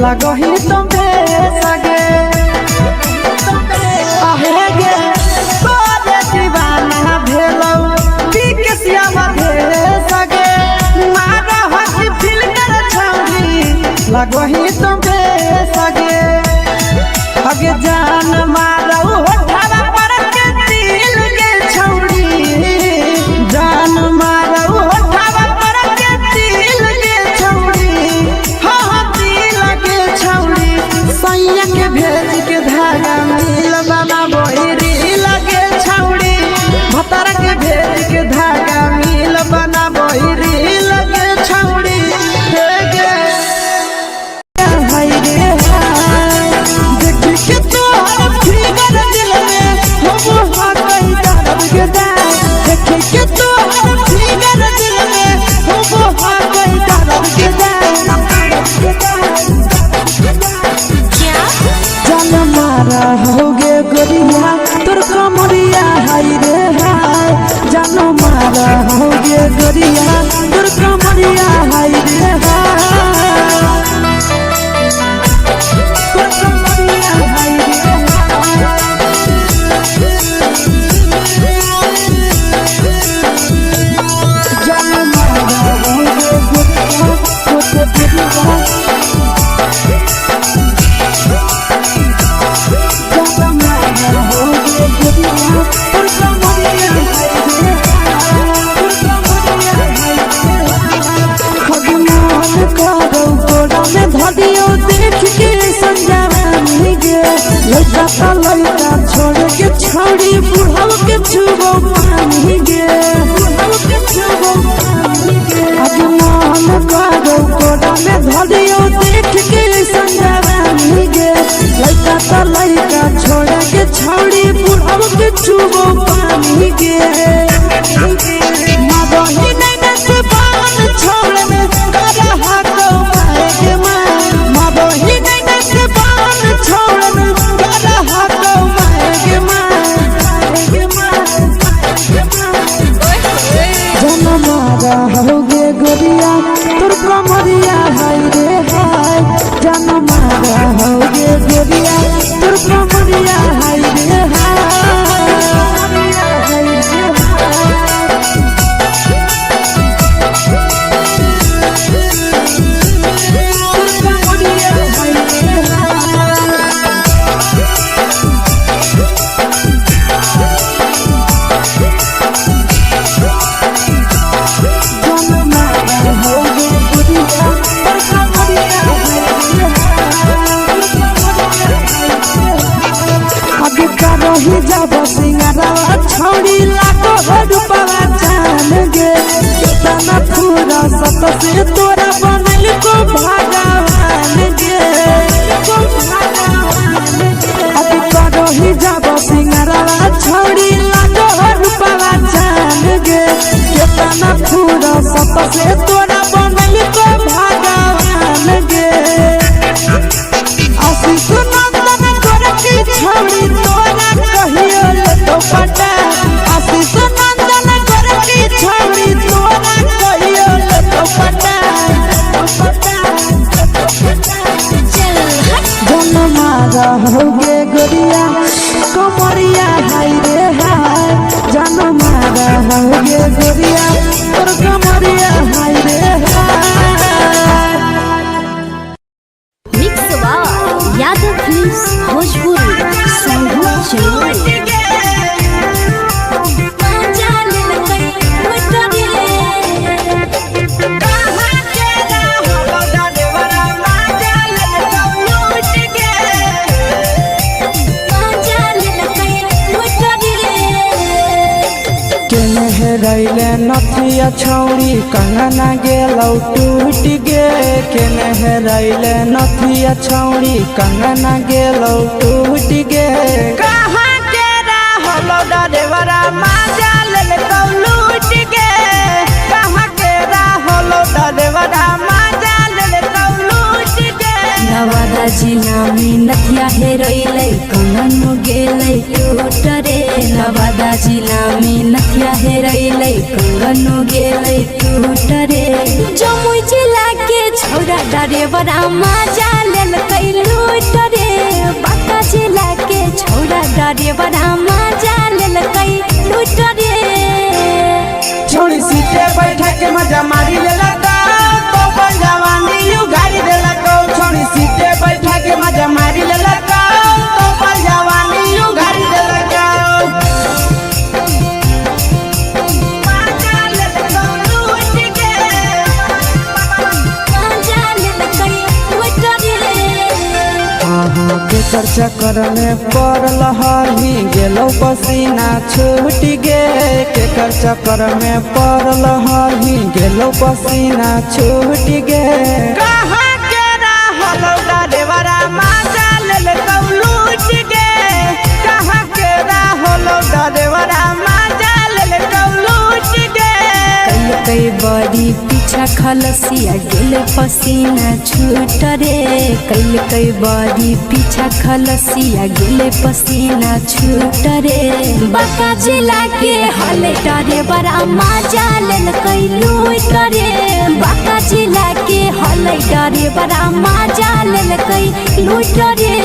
Speaker 3: लगही तुम्हे सगे आहे गे तोरे दीवाना भेलौ बिकसिया बधे सगे मारा हसी फिल्टर छौरी लगही तुम्हे सगे अगे जान मारौ होठवा पर के दिल के छौरी जान मारौ होठवा पर के दिल के छौरी सैया के भेज के धागा मिल बना बहिरी लगे छौड़ी भतार के भेज के धागा मिल बना बहिरी लगे छौड़ी देख के तोहर फिगर दिल में हम हाथ दर्द के देख के तोहर फिगर दिल में हम हाथ दर्द के जान मारा होगे गोरिया तोर कमरिया हाय रे हाय जान मारा होगे गोरिया तोर कमरिया हाय रे हाय तोर कमरिया हाय रे जान मारा होगे गोरिया तोर कमरिया देख के संजावानी गे लड़का का लड़का छोड़ के छौड़ी बुढ़ाव के छुबो पानी गे आज मन करो कोड़ा में धरियो देख के संजावानी गे लड़का का लड़का छोड़ के छौड़ी बुढ़ाव के छुबो पानी गे मादही नहीं नसे बान छोड़ में करा हाथों मारे के मादही नहीं नसे बान छोड़ में करा हाथों मारे के जन मारा होगे गोरिया तोर कमरिया हाय रे हाय जन मारा होगे गोरिया तोर कमरिया हाय रे
Speaker 1: रही जब सिंगारवा छौड़ी लाखो रुपवा जान गे कितना पूरा सत से तोरा बनल को भगवान गे अभी रही जब सिंगारवा छौड़ी लाखो रुपवा जान गे कितना पूरा सत से तोरा बनल को भगवान गे आशीष नंदन गोरखी छौड़ी तोरा कहियो ले तो पटा आशीष नंदन गोरखी छौड़ी तोरा कहियो ले तो पटा जनमा रहोगे गोरिया कमरिया हाय रे हाय जनमा रहोगे गोरिया तोर कमरिया हाय रे हाय।
Speaker 2: Mix by Yadav films Bhojpuri संगीत चैनल।
Speaker 4: रैले नथिया छौड़ी कंगना गेलौ टूट गे केने रैले नथिया छौड़ी कंगना गेलौ टूट गे
Speaker 3: कहाँ के रहलो डरेवरा माजा लेलकौ लूट गे कहाँ के रहलो डरेवरा माजा लेलकौ लूट गे।
Speaker 2: नवादा जिला में नथिया हेरोइले कंगन गेलै टूट रे नवादा जिला में नथिया हेरोइले कंगन गेलै टूट रे जमुई जिला के छौड़ा डरेवरा माजा लेलकै लूट रे बांका जिला के छौड़ा डरेवरा माजा लेलकै लूट रे
Speaker 3: छोड़ी सीटे बैठा के मजा मारी लेलकौ तो अपन जवानी यू गाड़ी देलकौ छोड़ी सीटे बैठा के मजा मारी लेलकौ तो अपन जवानी यू गाड़ी देलकौ।
Speaker 4: केकर चक्कर में पड़ल हरही गेलौ पसीना छूट गे केकर चक्कर में पड़ल हरही गेलौ पसीना छूट गे
Speaker 3: कहाँ के रहलो डरेवरा माजा लेलकौ लूट गे कहाँ के रहलो डरेवरा माजा लेलकौ लूट गे।
Speaker 2: कई बड़ी पीछा खलसिया गेल पसीना छूट रे कई बड़ी पीछा खलसिया गेल पसीना छूट रे बांका जिला के हले डरे बड़ा माजा लेलकै लूट रे बांका जिला के हले डरे बड़ा माजा लेलकै लूट रे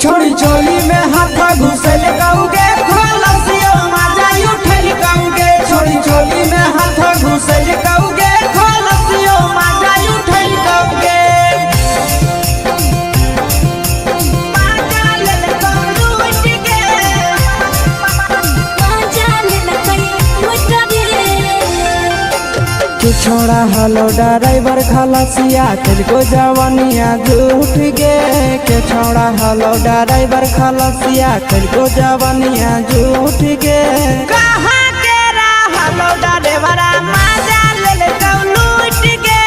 Speaker 3: छोड़ी चोली में हाथ घुसल कौगे खलसियो माजा उठल कौगे छोड़ी चोली में हाथ घुसल कौगे खलसियो माजा उठल कौगे। माजा लेलकौ लूट गे
Speaker 2: माजा लेलकै लूट रे
Speaker 4: के छोड़ा हलो ड्राइवर खलसिया तेरे जवानिया झूठ गे के छोड़ा हलो ड्राइवर खलसिया तेरे जवानिया झूठ गे
Speaker 3: कहाँ के रहलो डरेवरा माजा लेलकौ लूट गे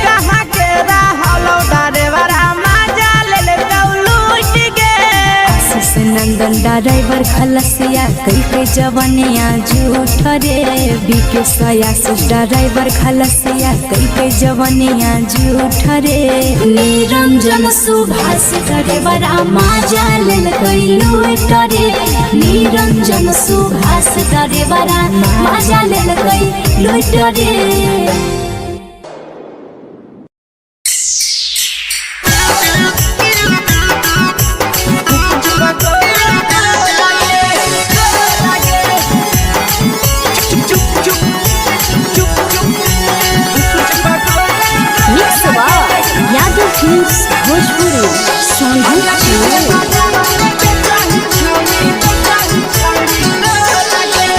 Speaker 3: कहाँ के रहलो डरेवरा माजा लेलकौ लूट गे।
Speaker 2: आशीष नंदन ड्राइवर खलसिया कई जवानिया झूठ रे बीके आशीष ड्राइवर खलसिया कई जवानिया झूठ रे निरंजन सुभाष ड्राइवरा माजा लेलकै लूट रे निरंजन सुभाष ड्राइवरा माजा लेलकै लूट रे। Mix by Yadav films Bhojpuri संगीत चैनल।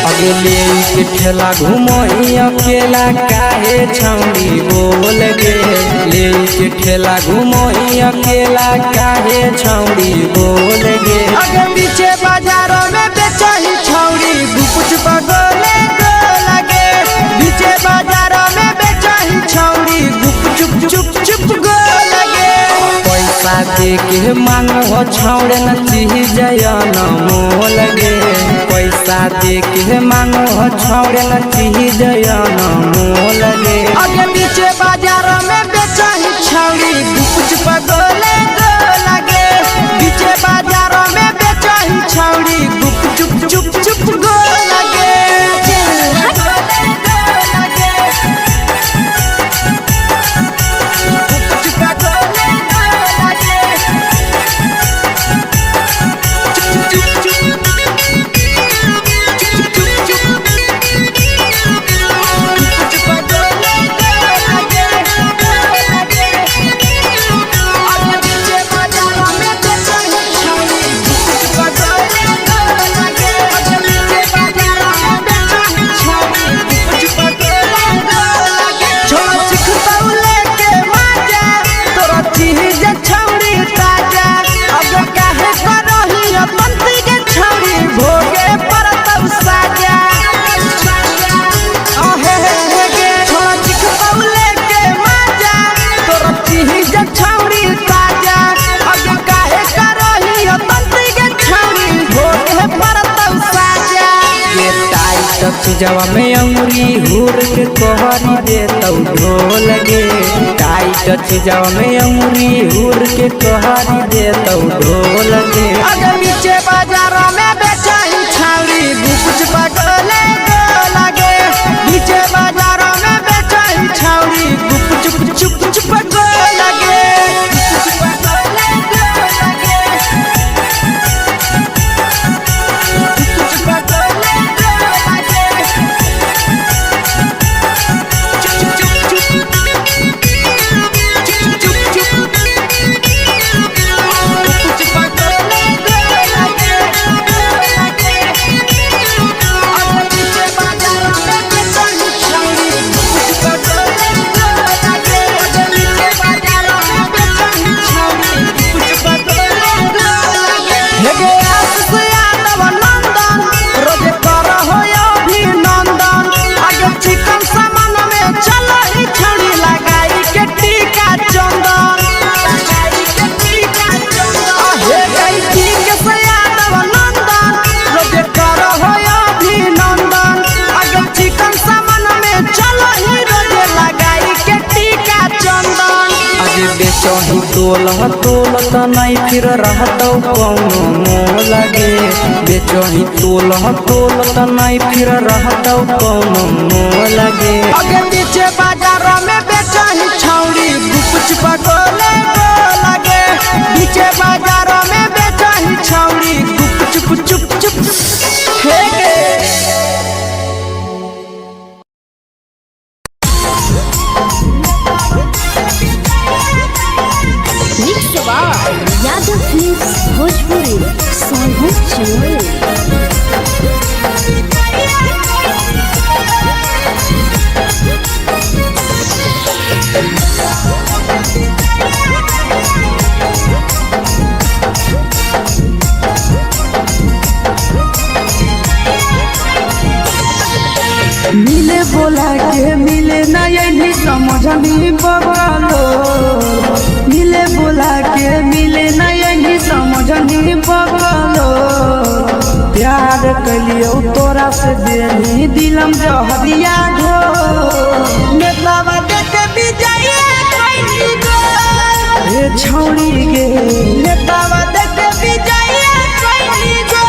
Speaker 4: अगले के ठेला घुमोई अकेला काहे छौड़ी बोल गे ले के ठेला घुमोई अकेला काहे छौड़ी बोल गे
Speaker 3: आगे पीछे बाजारों में बेचही छौड़ी गुपुच पगोले गो लगे पीछे बाजारों में बेचही छौड़ी गुप चुप चुप चुप गो लगे
Speaker 4: पैसा दे के मांगो छौड़े न चीज न मोह लगे पैसा दे के मांगो छौड़े न चीज न मोह लगे
Speaker 3: आगे पीछे बाजारों में बेचही छौड़ी गुपुच पगोले गो लगे पीछे बाजारों में बेचही छौड़ी गुप चुप चुप चुप गो लगे
Speaker 4: जवा में अंगुरी हुर के कोहरी दे तौ ढोल गे टाइट जवा में अंगुरी हुर के कोहरी दे तौ ढोल गे
Speaker 3: आगे पीछे बाजारों में बेचही छौड़ी गुपुच पगोले गो लगे पीछे बाजारों में बेचही छौड़ी गुप चुप चुप चुप गो लगे
Speaker 4: बेचही तोल त नहीं फिर रहतौ कौनो मोह लगे बेचही तोल त नहीं फिर रहतौ कौनो मोह लगे
Speaker 3: आगे पीछे बाजारों में बेचही छौड़ी गुपुच पगोले गो लगे पीछे बाजारों में बेचही छौड़ी गुप चुप चुप चुप हे
Speaker 2: यादव फिल्म्स भोजपुरी साहब चैनल
Speaker 1: मिले बोला के मिले नहीं समझनी बगलो मिले बोला के मिले नहीं समझनी बगलो प्यार कलियो तोरा से देनी दिलम जहरिया घो नेतावा देखे विजय कैली गो ए छौड़ी गे नेतावा देखे विजय कैली गो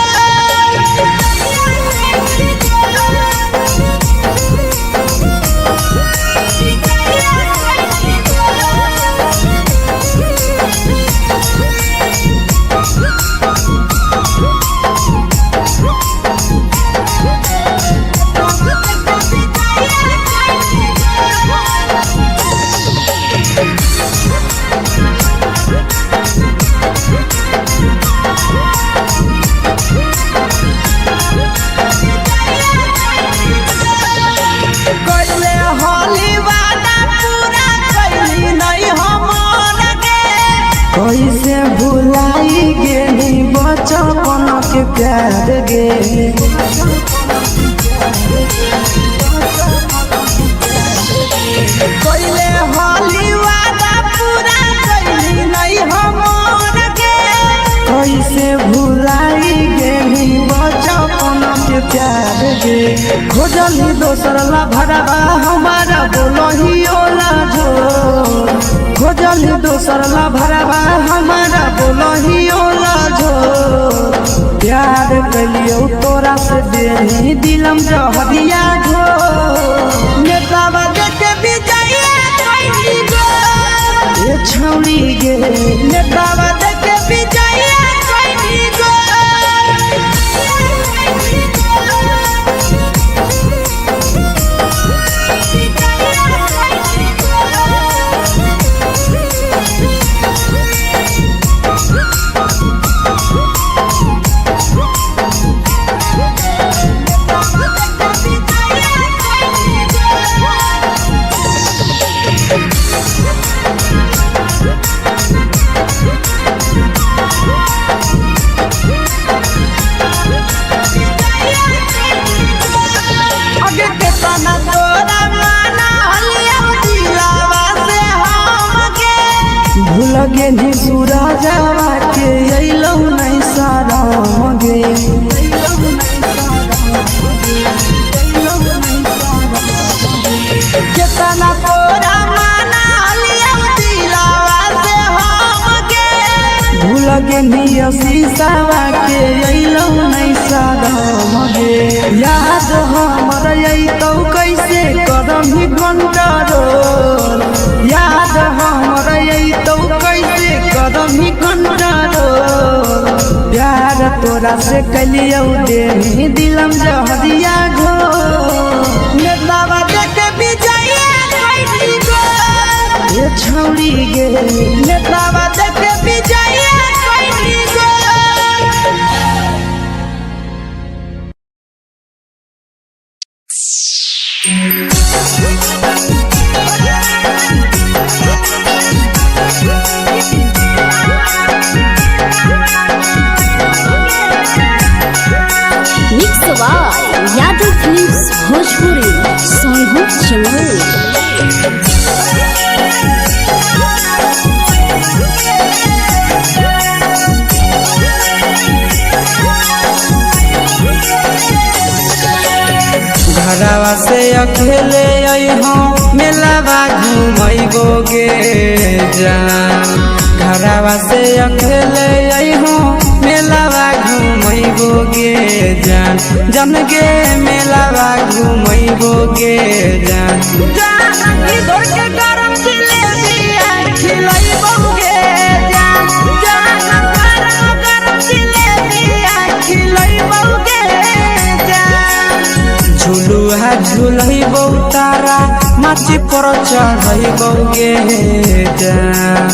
Speaker 1: कैसे भुलाई गेली
Speaker 3: बचपन के प्यार गे। कोइले हाली वादा पूरा कैली नहीं हमर के, कैसे भुलाई गेली बचपन के प्यार गे। खोजली दोसर ला भरवा हमारा बोलही ओला जो, खोजली दोसर ला भरवा हमारा बोलही ओला जो। प्यार कलियो तोरा से देनी दिलम जहरिया घो, नेतावा देखे विजया कैली गो। ये छौड़ी गे नेतावा देखे विजया कैली गो। लगे नी सूरजवा के अइलौ नहीं सारा गे। केतना तोरा माना लिया दिलावा से हम गे। भूल गे नी शीशावा के अइलौ नहीं सारा गे। याद हमर अइतौ कैसे करम ही कंट्रोल, याद हमर अइतौ कैसे करम ही कंट्रोल। प्यार तोरा से कलियौ देनी दिलम जहरिया घो, नेतावा देखे विजया कैली गो। ये छौड़ी गे नेतावा देखे विजया कैली गो।
Speaker 2: यादव फिल्म्स भोजपुरी सोनू चमोली।
Speaker 4: घरवा से अकेले अइहो मेलावा घूमैबो गे जान। घरवा से अकेले अइहो मेलावा घूमैबो गे जान। जन गे मेलावा घूमैबो गे जान।
Speaker 3: जान की दौड़ के गरम जिलेबिया खिलैबो गे जान। जान गरम जिलेबिया खिलैबो गे जान।
Speaker 4: झुलुहा झुलैबो तारा माची पर चढ़ैबो गे जान।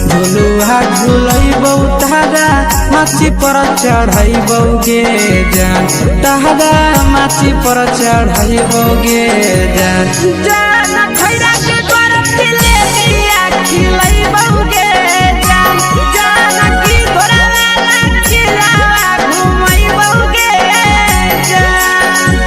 Speaker 4: झुलुहा झुलैबो तारा माची पर चढ़ैबो गे जान। तारा माची पर चढ़ैबो गे जान।
Speaker 3: जान खैरा के गरम जिलेबिया खिलैबो गे जान। जान की घोड़ा खिलावा घुमैबो गे जान।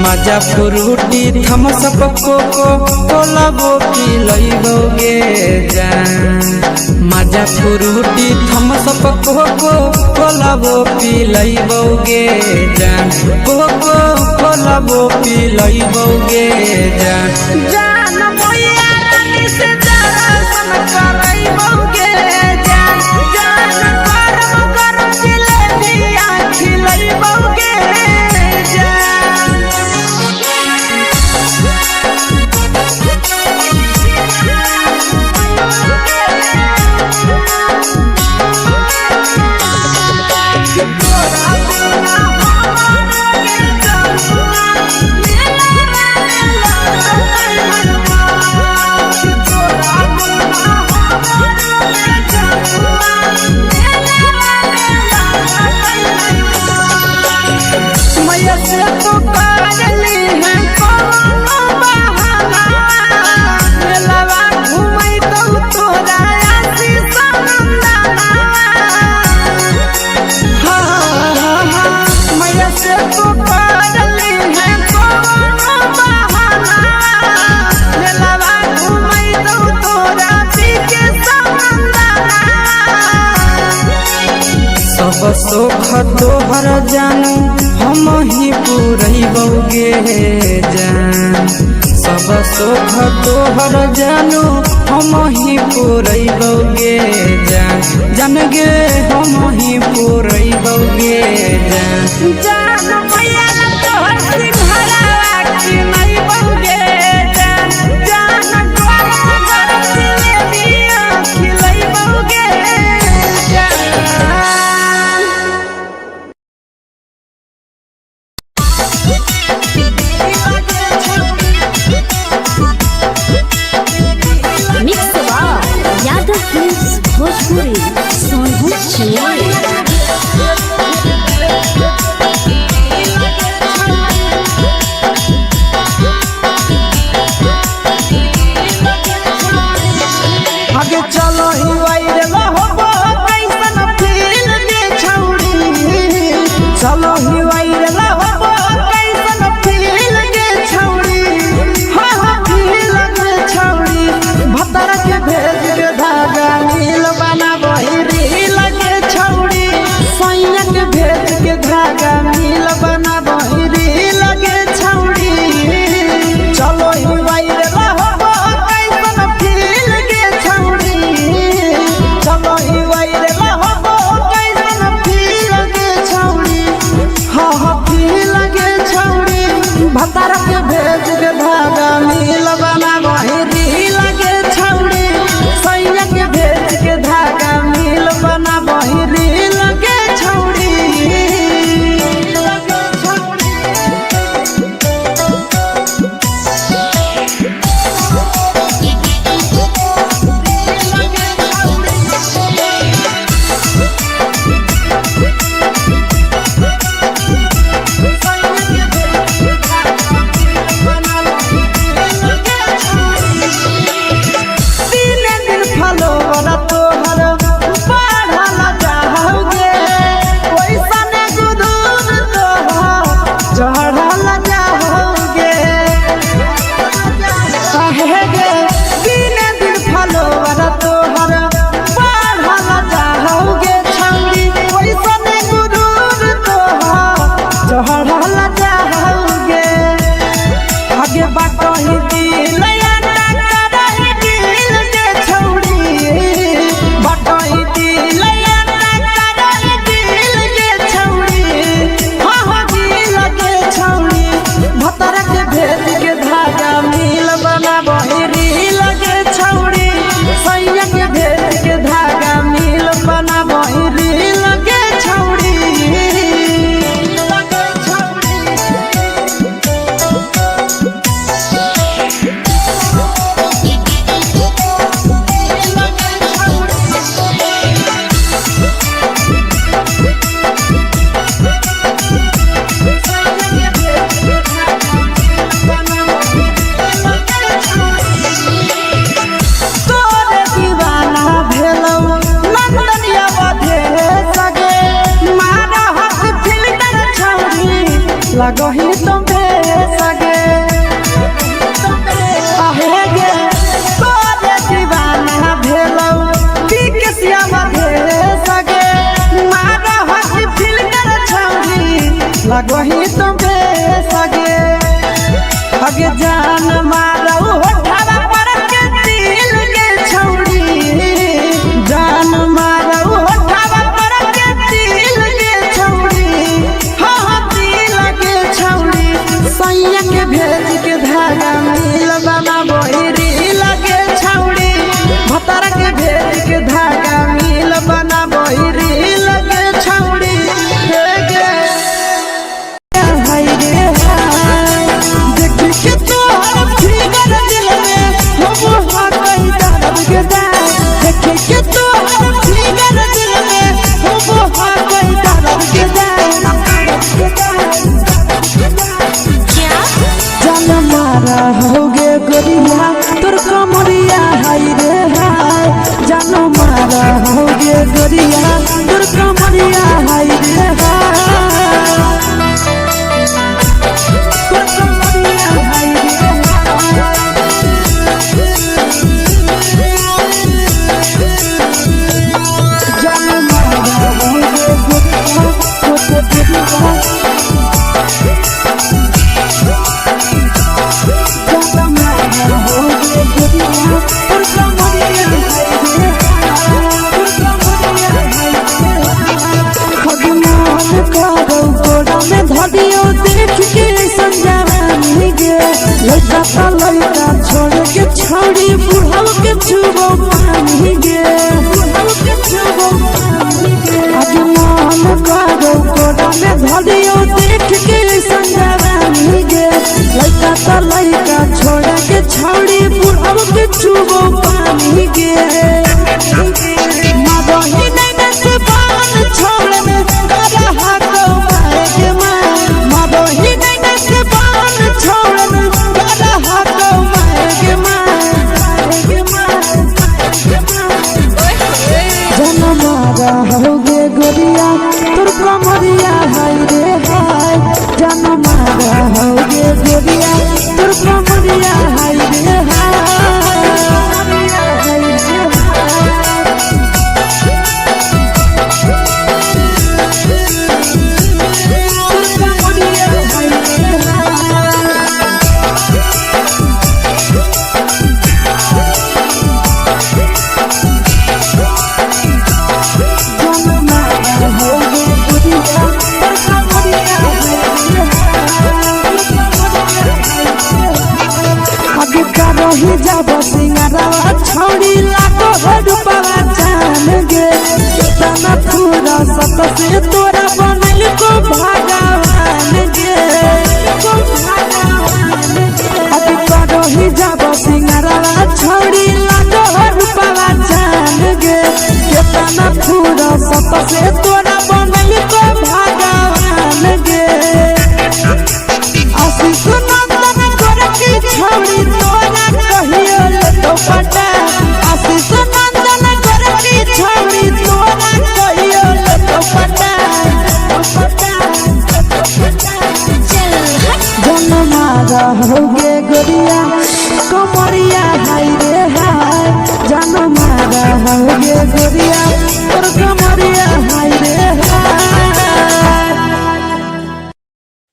Speaker 4: मजा फ्रूटी थम्स अप कोको कोला वो पिलैबो गे जान। मजा फ्रूटी थम्स अप कोको कोला वो पिलैबो गे जान। कोको कोला तबो पिलैबौगे जान
Speaker 3: जान मैया रानी से दर्शन करैबौगे जान जान गरम गरम जिलेबिया खिलैबौगे जान मैया से तो काजली है कोनो बहाना मेलावा घूमै तो तोरा आशीष नंदना मैया से तो काजली है कोनो बहाना मेलावा घूमै तो तोरा आशीष नंदना
Speaker 4: सब सुख तोहर जानू हम ही पुरैबौगे जान सब सुख तोहर जानू हम ही पुरैबौगे जान जान गे हम ही पुरैबौगे जान
Speaker 3: जान मैया तोहर सिंहरावा खिलैबौगे जान जान गरम गरम जिलेबिया खिलैबौगे जान
Speaker 2: मिक्स यादव फिल्म्स भोजपुरी सोनू चिड़िया
Speaker 3: आगे चलो ही वायरल होबो कैसन फील दे छौड़ी चलो ही वायरल होबो कैसन फील दे छौड़ी हाँ फील दे छौड़ी भतर के भेज के धागा नील बना बहिरी लगे छौड़ी सैया के भेज के धागा नील बना बहिरी लगे छौड़ी चलो ही वायरल होबो कैसन फील दे छौड़ी चलो ही वायरल होबो कैसन फील दे छौड़ी हाँ फील दे छौड़ी भतर के भेज के धागा नील बना बहिरी लगे छौड़ी सैया के भेज के धागा नील बना बहिरी लगे छौड़ी तीने दिन फलोवर तोहर बढ़ल जाओगे ओइसने गुरूर तोहर चढ़ल जाओगे काहे गे तीने दिन फलोवर तोहर बढ़ल जाओगे छौड़ी ओइसने गुरूर तोहर चढ़ल जाओगे आगे बाटही दिल भेज के धागा नील बना बहिरी लगे छौड़ी सैया के भेज के धागा नील बना बहिरी लगे छौड़ी लगे तोरे दीवाना भेलौ नंदनिया बधे सगे मारा हाथ फिल्टर छौड़ी लगही तुम्हे सगे आहे गे तोरे दीवाना भेलौ बिकसिया बधे सगे मारा हाथ फिल्टर छौड़ी लगही तुम्हे सगे सैया के भेज के धागा मिल बना बहिरी लगे छौड़ी भतार के भेज के धागा मिल बना बहिरी लगे छौड़ी हे गे हाय रे हाय देख के तो फिगर दिल में हो हाथ कहीं दर्द के दाग देख के तो फिगर दिल में हो हाथ कहीं दर्द के दाग जान मारा होगे गोरिया तोर कमरिया हाय रे हाय जान मारा होगे गोरिया तोर कमरिया हाय रे हाय तोर कमरिया हाय रे जान मारा होगे गोरिया तोर कमरिया धरियो देख के संजावानी गे लड़का ता लड़का छोड़ के छौड़ी बुढ़ाव के छुबो पानी गे बुढ़ाव के छुबो पानी गे आज मन करो कोड़ा में धरियो देख के संजावानी गे लड़का ता लड़का छोड़ के छौड़ी बुढ़ाव के छुबो पानी गे मादही नहीं से बान छोड़ में करा हाथों मारे के मादही नहीं से बान छोड़ में करा हाथों मारे के जन मारा होगे गोरिया तोर कमरिया हाय रे हाय जन मारा होगे गोरिया तोर कमरिया हाय रे हाय ही जब सिंगारा छौड़ी लाखो रुपया जान गे कितना पूरा सत से तोरा बनल को भगवान गे अभी करो ही जब सिंगारा छौड़ी लाखो रुपया जान गे कितना पूरा सत से तोरा बनल को भगवान गे आशीष नंदन गोरखी छौड़ी तोरा कहियो ले तो पटा आशीष नंदन गोरखी छौड़ी तोरा कहियो ले तो पटा जन मारा होगे गोरिया कमरिया हाय रे हाय जन मारा होगे गोरिया तोर कमरिया हाय रे हाय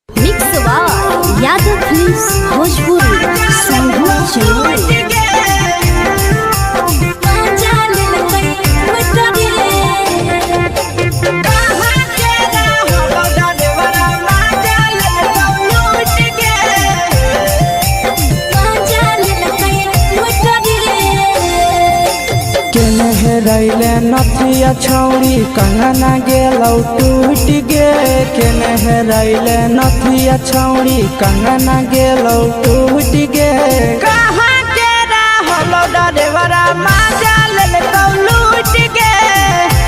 Speaker 2: मिक्स वाह यादव फिल्म्स भोजपुरी संगीत चैनल
Speaker 3: रैले नथिया छौड़ी कंगना गेलौ टूट गे केने रैले नथिया छौड़ी कंगना गेलौ टूट गे कहाँ के रहलो डरेवरा माजा लेलकौ लूट गे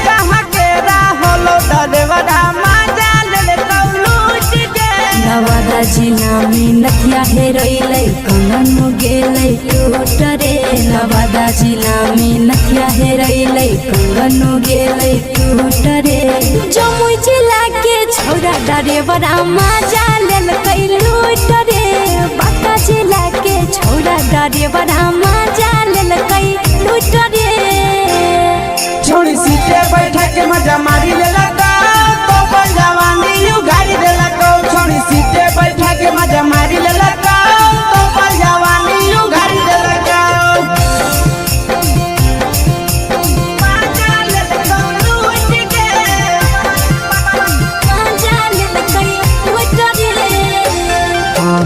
Speaker 3: कहाँ के रहलो डरेवरा माजा लेलकौ लूट गे
Speaker 2: नवादा जिला में नथिया हेरैलै कंगन गेलै टूट रे नवादा जिला में नथिया हेरैलै कंगन गेलै टूट रे जमुई जिला के छौरा डरेवरा माजा लेलकै लूट रे बांका जिला के छौरा डरेवरा माजा लेलकै लूट रे
Speaker 3: छोड़ी सीटे बैठा के मजा मारी लेलकौ तो अपन जवानी यू गाड़ी देलकौ छोड़ी सीटे बैठा के मजा मारी लेलकौ तो अपन जवानी यू गाड़ी देलकौ
Speaker 2: माजा लेलकै लूट रे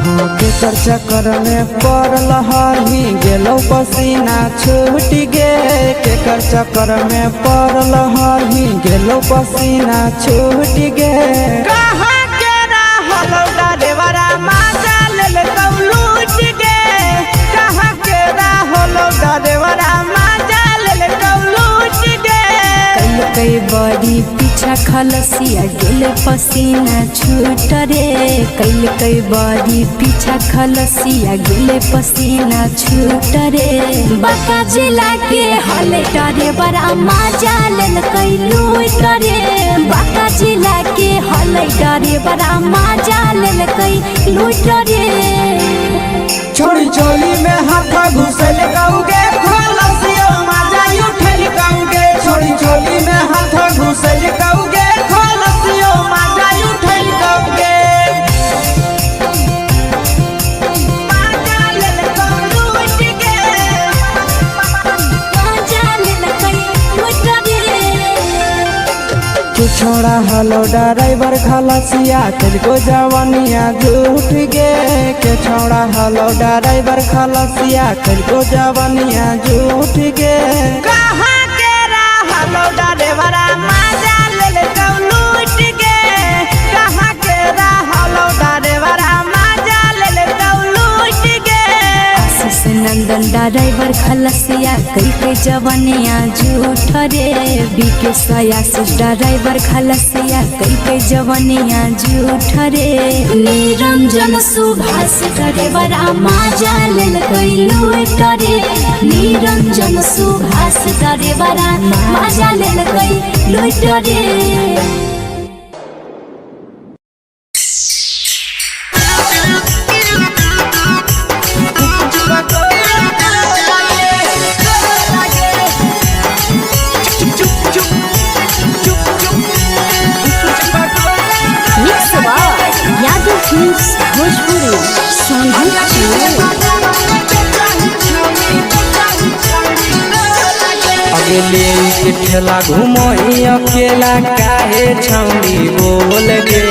Speaker 3: केकर चक्कर में पड़ल हही गेलो पसीना छूट गे केकर चक्कर में पड़ल हही गेलो पसीना छूट गे कहाँ के रहलो डरेवरा माजा लेल लूट गे कहाँ के रहलो डरेवरा माजा लेल लूट गे
Speaker 2: कई बड़ी पीछा खलसिया गेल पसीना छूट रे कई बड़ी पीछा खलसिया गेल पसीना छूट रे बाका जिला के हले डरे बड़ा मजा लेल कई लूट रे बाका जिला के हले डरे बड़ा मजा लेल कई लूट रे
Speaker 3: छोड़ी चोली में हाथ घुसल गाऊंगे खलसियो मजा उठल गाऊंगे छोड़ी चोली में हाथ घुसल गाऊंगे खलसियो मजा उठल गाऊंगे
Speaker 2: मजा लेल कई लूट गे मजा लेल कई लूट रे
Speaker 3: तू छोड़ा हलो ड्राइवर खलसिया तेरे जवानिया झूठ गे के छोड़ा हलो ड्राइवर खलसिया तेरे जवानिया झूठ गे कहाँ के रहलो ड्राइवर मजा लेल लूट गे कहाँ के रहलो ड्राइवर मजा लेल लूट गे
Speaker 2: आशीष नंदन ड्राइवर खलसिया कई जवानिया झूठ रे बीके आशीष ड्राइवर खलसिया कई जवानिया झूठ रे निरंजन सुभाष ड्राइवर मजा लेल कई लूट रे निरंजन सुभाष ड्राइवर मजा लेल कई लूट रे
Speaker 4: अगले के ठेला घुमोई अकेला काहे छौड़ी बोल गे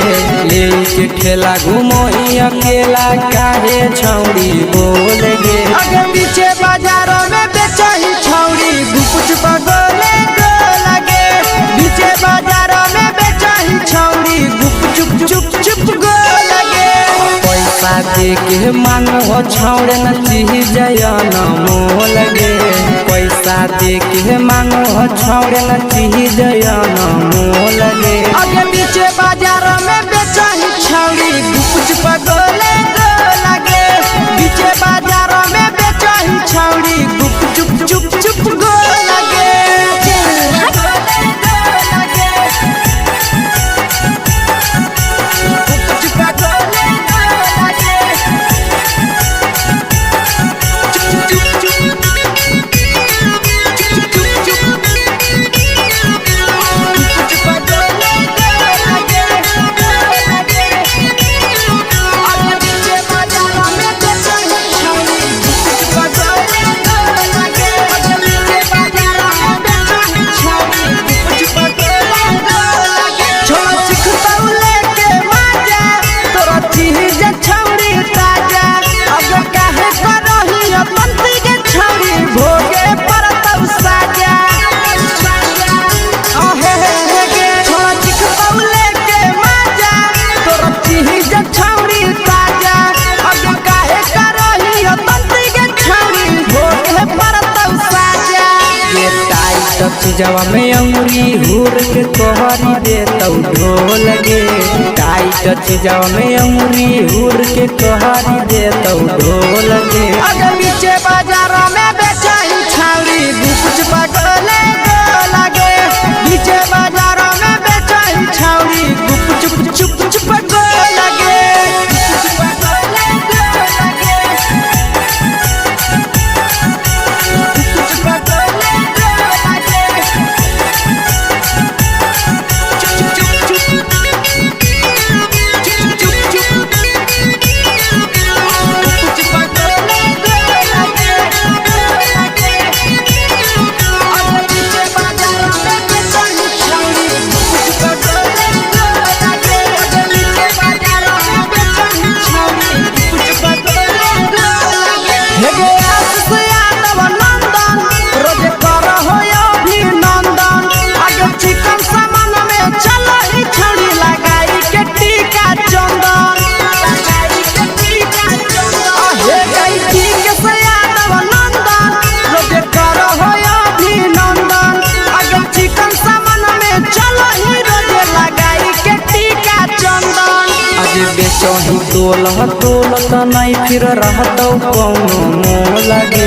Speaker 4: ले के ठेला घुमोई अकेला काहे छौड़ी बोल गे
Speaker 3: आगे पीछे बाजारों में बेचही छौड़ी गुपुच पगोले गो लगे पीछे बाजारों में बेचही छौड़ी गुप चुप चुप चुप गो लगे
Speaker 4: पैसा दे के मांगो छौड़े न चीज न मोल गे पैसा दे के मांगो छौड़े न चीज न मोल गे
Speaker 3: आगे पीछे बाजारों में बेचही छौड़ी गुपुच पगोले गो लगे पीछे बाजारों में बेचही छौड़ी गुप चुप चुप चुप गो लगे
Speaker 4: जवा में अंगुरी हुर के तोहरी दे तौ ढोल गे टाइट चीजवा में अंगुरी हुर के तोहरी दे तौ ढोल गे
Speaker 3: अगर पीछे बाजारों में बेचही छौड़ी गुपुच पगोले गो लगे पीछे बाजारों में बेचही छौड़ी गुप चुप चुप चुप गो लगे
Speaker 4: बेचही तोलह तोलत नहीं फिर रहतौ कौनो मोल गे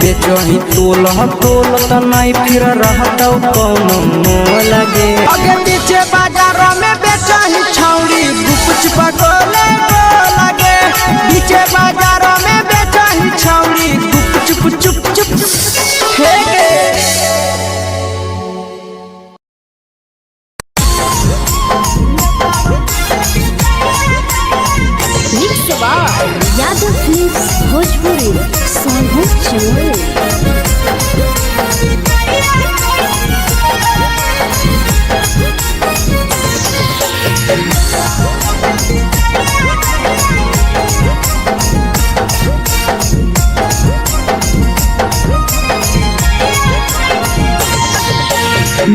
Speaker 4: बेचही तोलह तोलत नहीं फिर रहतौ कौनो मोल गे
Speaker 3: आगे पीछे बाजार में बेचही छौड़ी गुपचुप गोले लगे पीछे बाजार में बेचही छौड़ी गुपचुप चुप चुप हे
Speaker 2: यादव फिल्म्स भोजपुरी सोनू चमोली।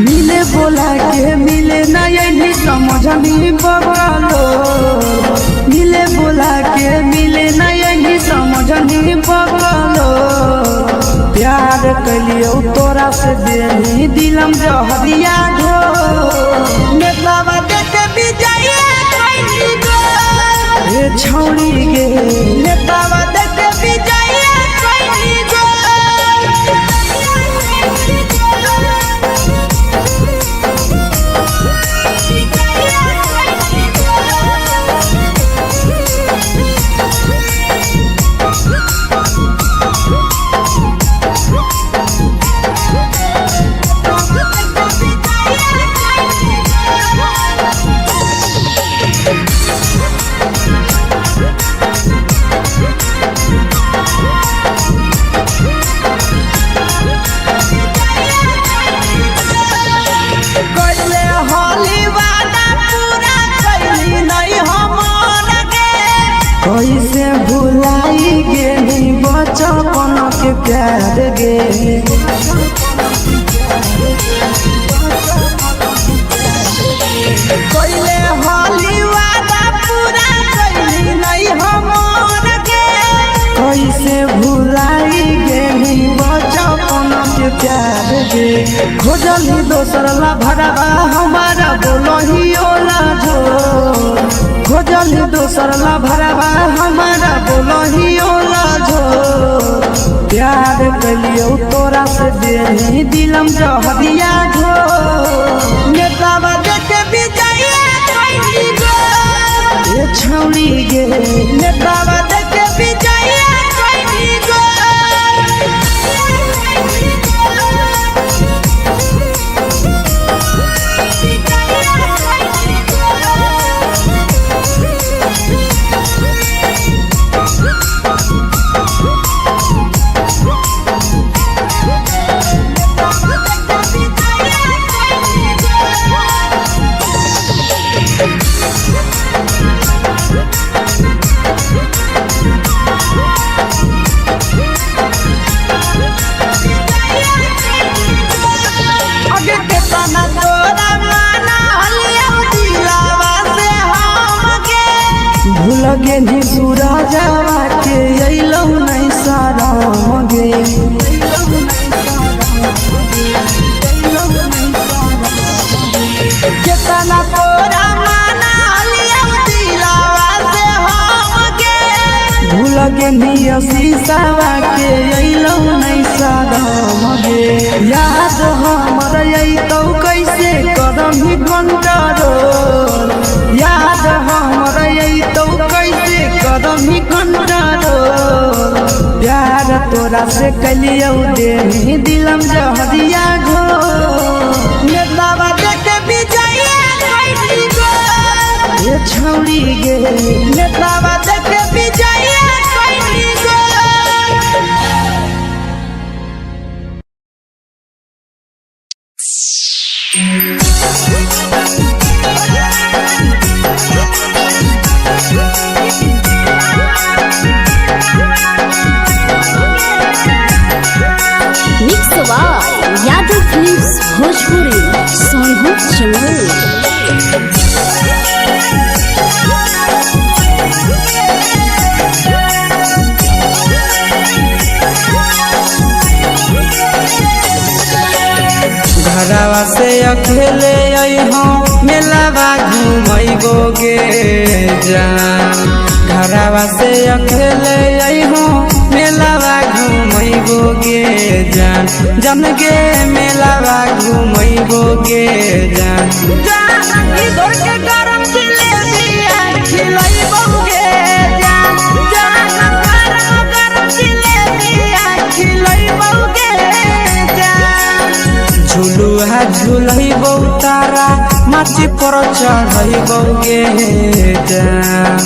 Speaker 1: मिले बोला के मिले नहीं समझनी बगलो मिले बोला के मिले नहीं समझनी बगलो प्यार कलियो तोरा से देनी दिलम जहरिया घो
Speaker 3: नेतावा देखे विजय कैली गो
Speaker 1: हे छौड़ी गे
Speaker 3: नेतावा देखे विजय कैली गो
Speaker 1: कैसे भुलाई गेली बचपन के प्यार गे
Speaker 3: कोइले होली वादा पूरा कैली नहीं हमर के
Speaker 1: कैसे भुलाई गेली बचपन के प्यार गे खोजली दोसर ला भरवा हमारा बोलही ओला जो खोजली दोसर ला भरवा हमारा बोलही ओला जो प्यार कलियो तोरा से देनी दिलम जहरिया घो
Speaker 3: नेतावा देखे विजय कैली गो
Speaker 1: ये छौड़ी गे
Speaker 3: नेतावा देखे विजय कैली गो
Speaker 1: भूल गेली सूरजवा के अइलौ नहीं साराम गे
Speaker 3: केतना तोरा माना लिया दिलावा से हमके
Speaker 1: भूल गेली शीशावा के अइलौ नहीं साराम गे याद हमर अइतौ कैसे करम ही कंट्रोल याद हमर अइतौ कैसे करम ही कंट्रोल प्यार तोरा से कलियो देनी दिलम जहरिया घो
Speaker 3: नेतावा देखे विजय कैली गो
Speaker 1: ये छौड़ी गे
Speaker 3: नेतावा देखे विजय कैली गो
Speaker 2: यादव फिल्म्स भोजपुरी सोनू चमोली।
Speaker 4: घरवा से अकेले अइहो मेलावा घूमैबोगे जान घरवा से अकेले अइहो मेलावा घूमैबोगे जान जन गे मेलावा घूमैबोगे जान
Speaker 3: जानकी दौड़ के गरम जिलेबिया खिलैबोगे जान गरम जिलेबिया खिलैबोगे जान
Speaker 4: झुलुहा झुलैबौ तारा माची पर चढ़ैबोगे जान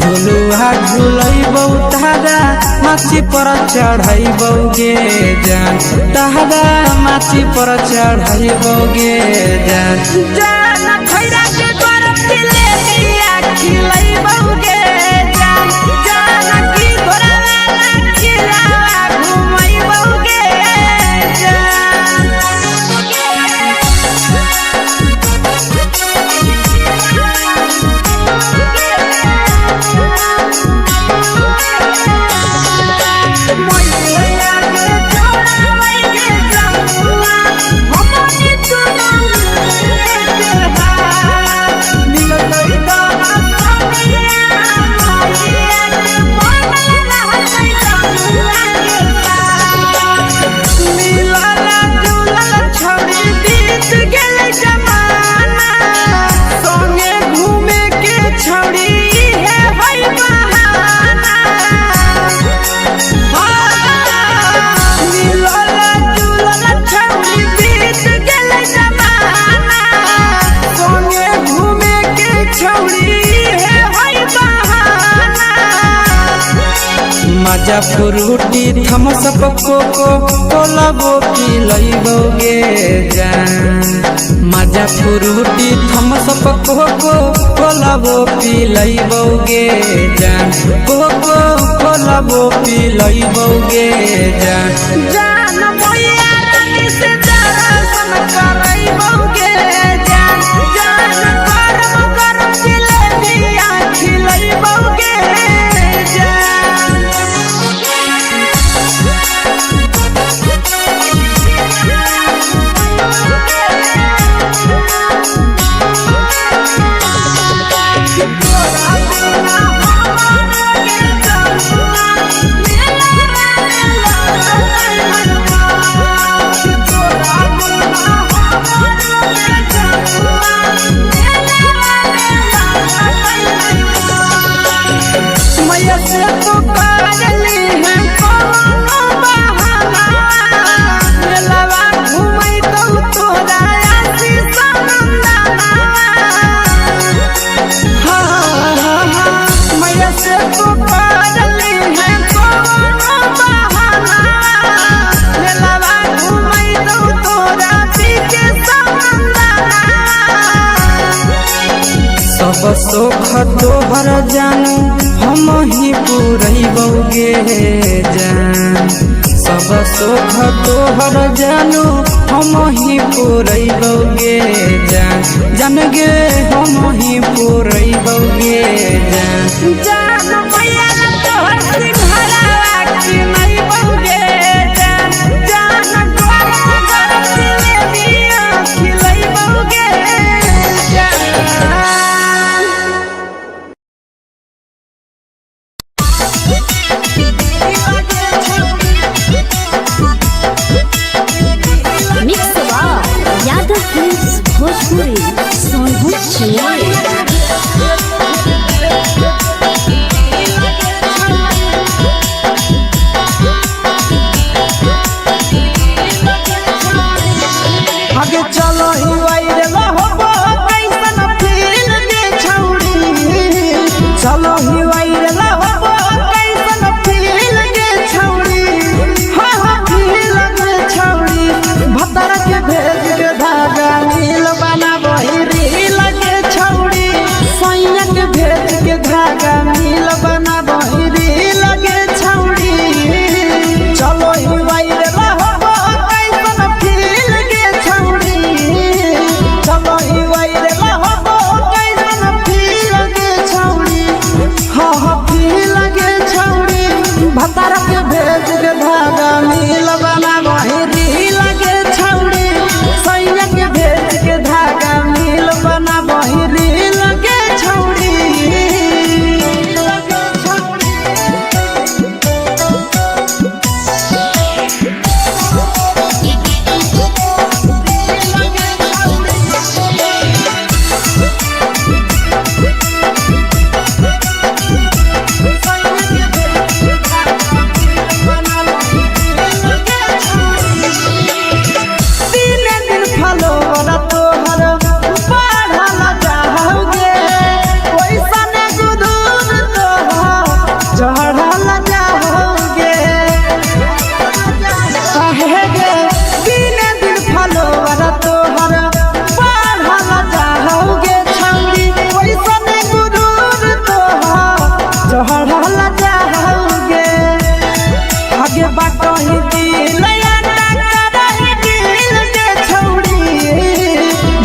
Speaker 4: झुलुहा झुलैबौ तारा माची पर चढ़ैबोगे जान तारा माची पर चढ़ैबोगे जान
Speaker 3: जान खैरा के गरम जिलेबिया खिलैबोगे जान जानकी घोड़ावाला खिलावा घुमैबोगे
Speaker 4: मजा फ्रूटी थम्स अप कोको कोला वो पिलैबोगे जान मजा फ्रूटी थम्स अप कोको कोला वो पिलैबोगे जान कोको कोला वो पिलैबोगे जान
Speaker 3: जान भैया रानी से दर्शन करैबोगे जान गरम गरम जिलेबिया खिलैबोगे मैया से तो काजली है कोनो बहाना मेलावा घूमै तो तोरा आशीष नंदना मैया से तो काजली है कोनो बहाना मेलावा घूमै तो तोरा पीछे नंदना
Speaker 4: सब सुख तोहर जानू हम ही पुरैबोगे जान सब सुख तोहर जानू हम ही पुरैबोगे जान जन गे हम ही पुरैबोगे जान
Speaker 3: जान भैया तोहर सिंघरावा खिलैबोगे जान गरम गरम जिलेबिया खिलैबोगे
Speaker 2: मिक्स यादव फिल्म्स भोजपुरी सोनू
Speaker 3: आगे चलो ही वायरल होबो कैसन फील दे छौड़ी चलो ही वायरल होबो कैसन फील दे छौड़ी हाँ फील दे छौड़ी भतर के भेज के धागा नील बना वही रील के छौड़ी सैया के भेज के धागा नील बना वही रील के छौड़ी चलो ही वायरल होबो कैसन फील दे छौड़ी चलो ही वायरल होबो कैसन फील दे छौड़ी हाँ फील के छौड़ी भतर के भेज के धागा नील बना वही रील के छौड़ी सैया के भेज के धागा नील बना जाओगे आगे बाटो ही दिल याना करही दिल के छौड़ी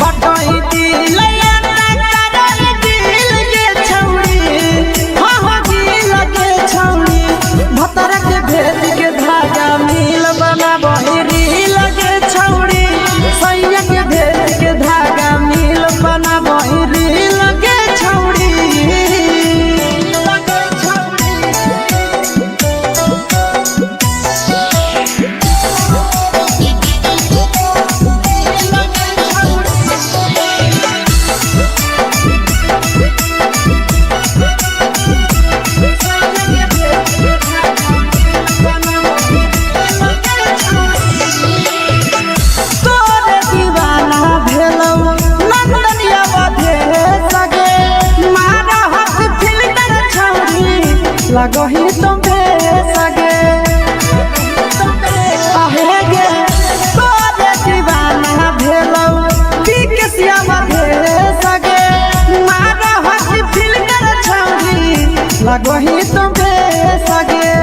Speaker 3: बाटो ही दिल याना करही दिल के छौड़ी हाँ दिल के छौड़ी भतर के भेद के धागा मिल बना बहिरी लगे छौड़ी सैया के भेद के धागा मिल बना बहिरी लगे छौड़ी लगो ही तुम्हे सगे आहे गे तोरे दीवाना भेलौ पीके सियावा भे सगे मारा हसी फिल्टर छौरी लगो ही तुम्हे सगे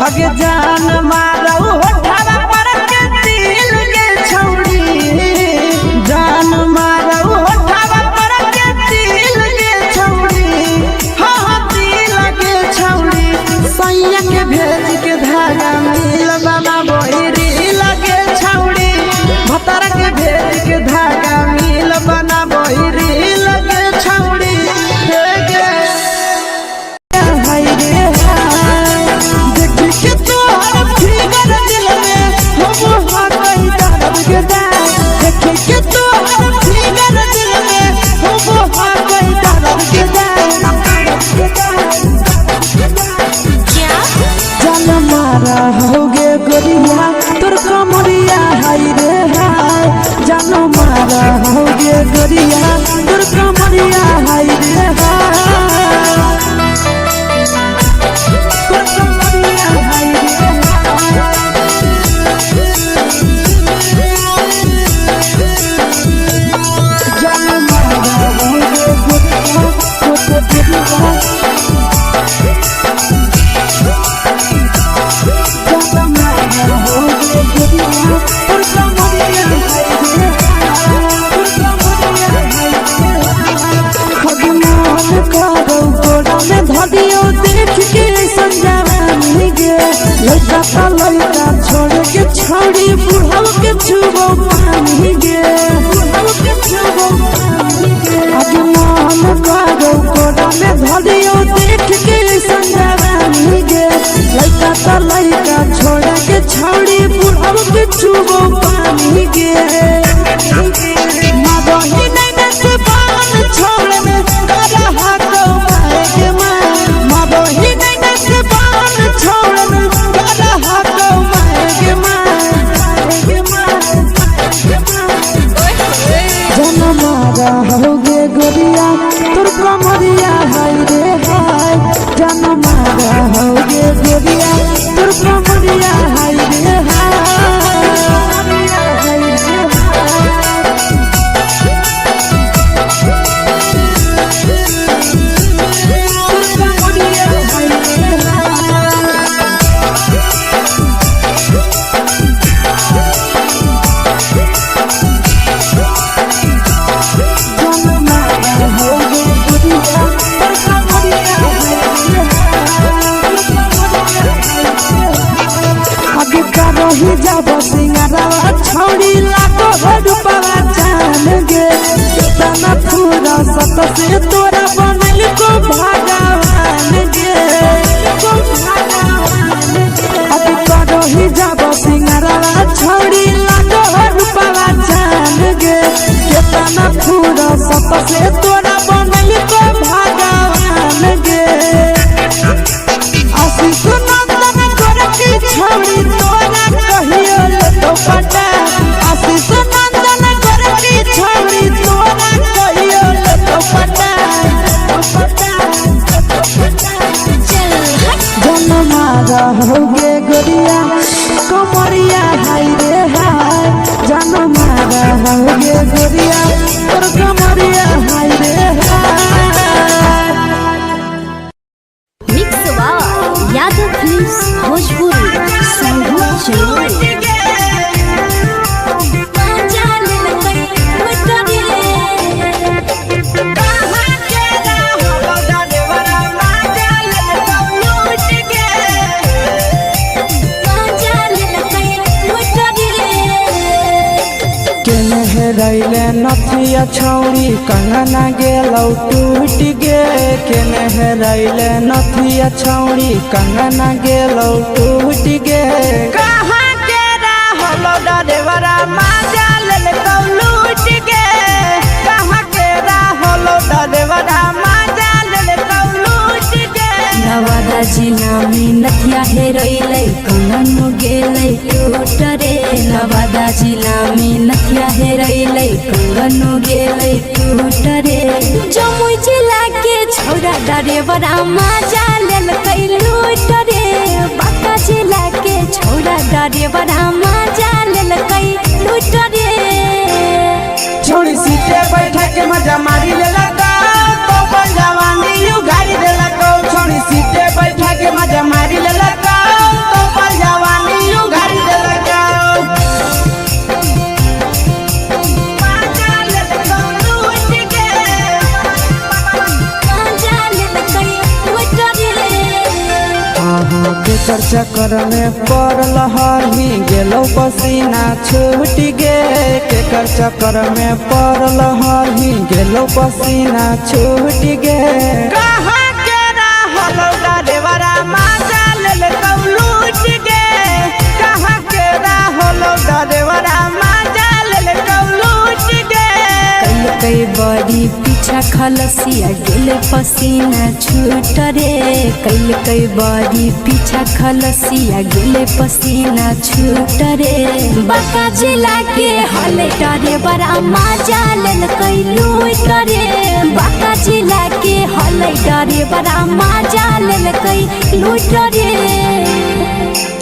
Speaker 3: अगे जान मारौ होठवा पर के दिल के छौरी जान मारौ होठवा पर के दिल के छौरी हाँ सैया के भेज के धागा मिल बना बहिरी लगे छौड़ी भतर के भेज के धागा मिल बना बहिरी लगे छौड़ी हाय रे देख के तोहर फिगर दिल में हम हाथ दर्द के देख के तोहर फिगर दिल में हम हाथ दर्द के जान मारा होगे गोरिया तोर कमरिया हाय रे हाय जान मारा होगे गोरिया तोर कमरिया हाय रे हाय तोर कमरिया हाय रे जान मारा होगे गोरिया तोर कमरिया धदियो देख के संजावानी गे लड़का का लड़का छोड़ के छौड़ी बुढ़ाव के छुबो पानी गे बुढ़ाव के छुबो पानी गे आगे मन करो कोड़ा में धदियो देख के संजावानी गे लड़का का लड़का छोड़ के छौड़ी बुढ़ाव के छुबो पानी गे मादही नहीं से बान छोड़ में करा हाथों मारे के ही नहीं से बान छोड़न करा हाथों मारे के जन मारा होगे गोरिया तोर कमरिया हाय रे हाय जन मारा होगे गोरिया तोर कमरिया हाय रे ही जब सिंगारा छौड़ी लाखो रुपया जान गे तना पूरा सत से तोरा बनल को भगवान गे अभी करो ही जब सिंगारा छौड़ी लाखो रुपया जान गे तना पूरा सत से तोरा बनल को भगवान गे आशीष नंदन कर की छौड़ी तोरा कहियो तो पटा आशीष नंदन कर की छौड़ी तोरा कहियो तो पटा जन मारा होगे गोरिया कमरिया हाय रे हाय जन मारा होगे गोरिया तोर कमरिया हाय रे हाय
Speaker 2: मिक्स यादव फिल्म्स भोजपुरी संगीत चलो
Speaker 3: रैले नथिया छौरी कंगना गेलौ टूट गे केने रैले नथिया छौरी कंगना गेलौ टूट गे कहाँ के रहलो डरेवरा माजा लेलकौ लूट गे कहाँ के रहलो डरेवरा माजा लेलकौ लूट गे
Speaker 2: नवादा जिला में नथिया हेरैलै कंगन गेलै टूट रे नवादा जिला में नथिया हेरैलै कंगन गेलै टूट रे जमुई जिला के छौरा डरेवरा माजा लेलकै लूट रे बांका जिला के छौरा डरेवरा माजा लेलकै लूट रे
Speaker 3: छोड़ी सीटे बैठा के मजा मारी लेलकौ तो अपन जवानी यू गाड़ी देलकौ छोड़ी सीटे बैठा के मजा मारी लेलकौ तो अपन जवानी यू गाड़ी देलकौ के चक्कर में पड़ल हही गेलो पसीना छूट गे केकर चक्कर में पड़ल हही गेलो पसीना छूट गे कहाँ के रहलो डरेवरा माजा लेलकौ लूट गे कहाँ के रहलो डरेवरा माजा लेलकौ लूट गे
Speaker 2: कई बड़ी पीछा खलसिया गेले पसीना छूट रे कई बड़ी पीछा खलसिया गेले पसीना छूट रे बांका जिला के हले डरे बड़ा माजा लेलकै लूट रे बांका जिला के हले डरे बड़ा माजा लेलकै लूट रे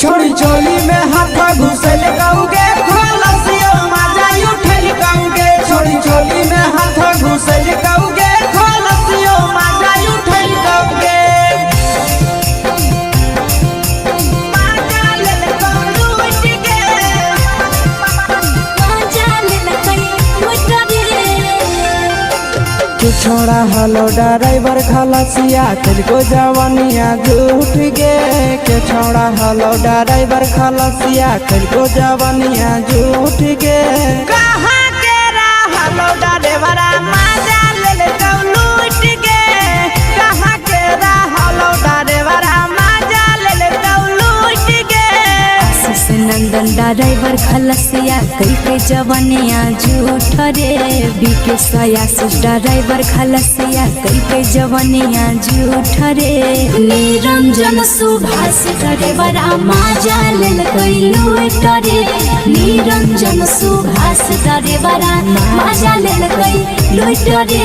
Speaker 3: छोड़ी चोली में हाथ घुसल गौगे खलसियो माजा उठल गौगे छोड़ी चोली में हाथ घुसल गौगे खलसियो माजा उठल गौगे माजा लेलकौ लूट गे
Speaker 2: माजा लेलकै लूट रे
Speaker 3: के छोड़ा हलो ड्राइवर खलसिया तुझको जवानिया झूठ गे के छोड़ा हलो ड्राइवर खलसिया तुझको जवानिया झूठ गे कहाँ के रहलो ड्राइवरा माजा लेलकौ लूट गे कहाँ के रहलो ड्राइवरा माजा लेलकौ लूट गे
Speaker 2: आशीष नंदन ड्राइवर खलसिया कई जवानिया झूठ रे बीके आशीष ड्राइवर खलसिया कई जवानिया झूठ रे निरंजन सुभाष ड्राइवरा माजा लेलकै लूट रे निरंजन सुभाष ड्राइवरा माजा लेलकै लूट रे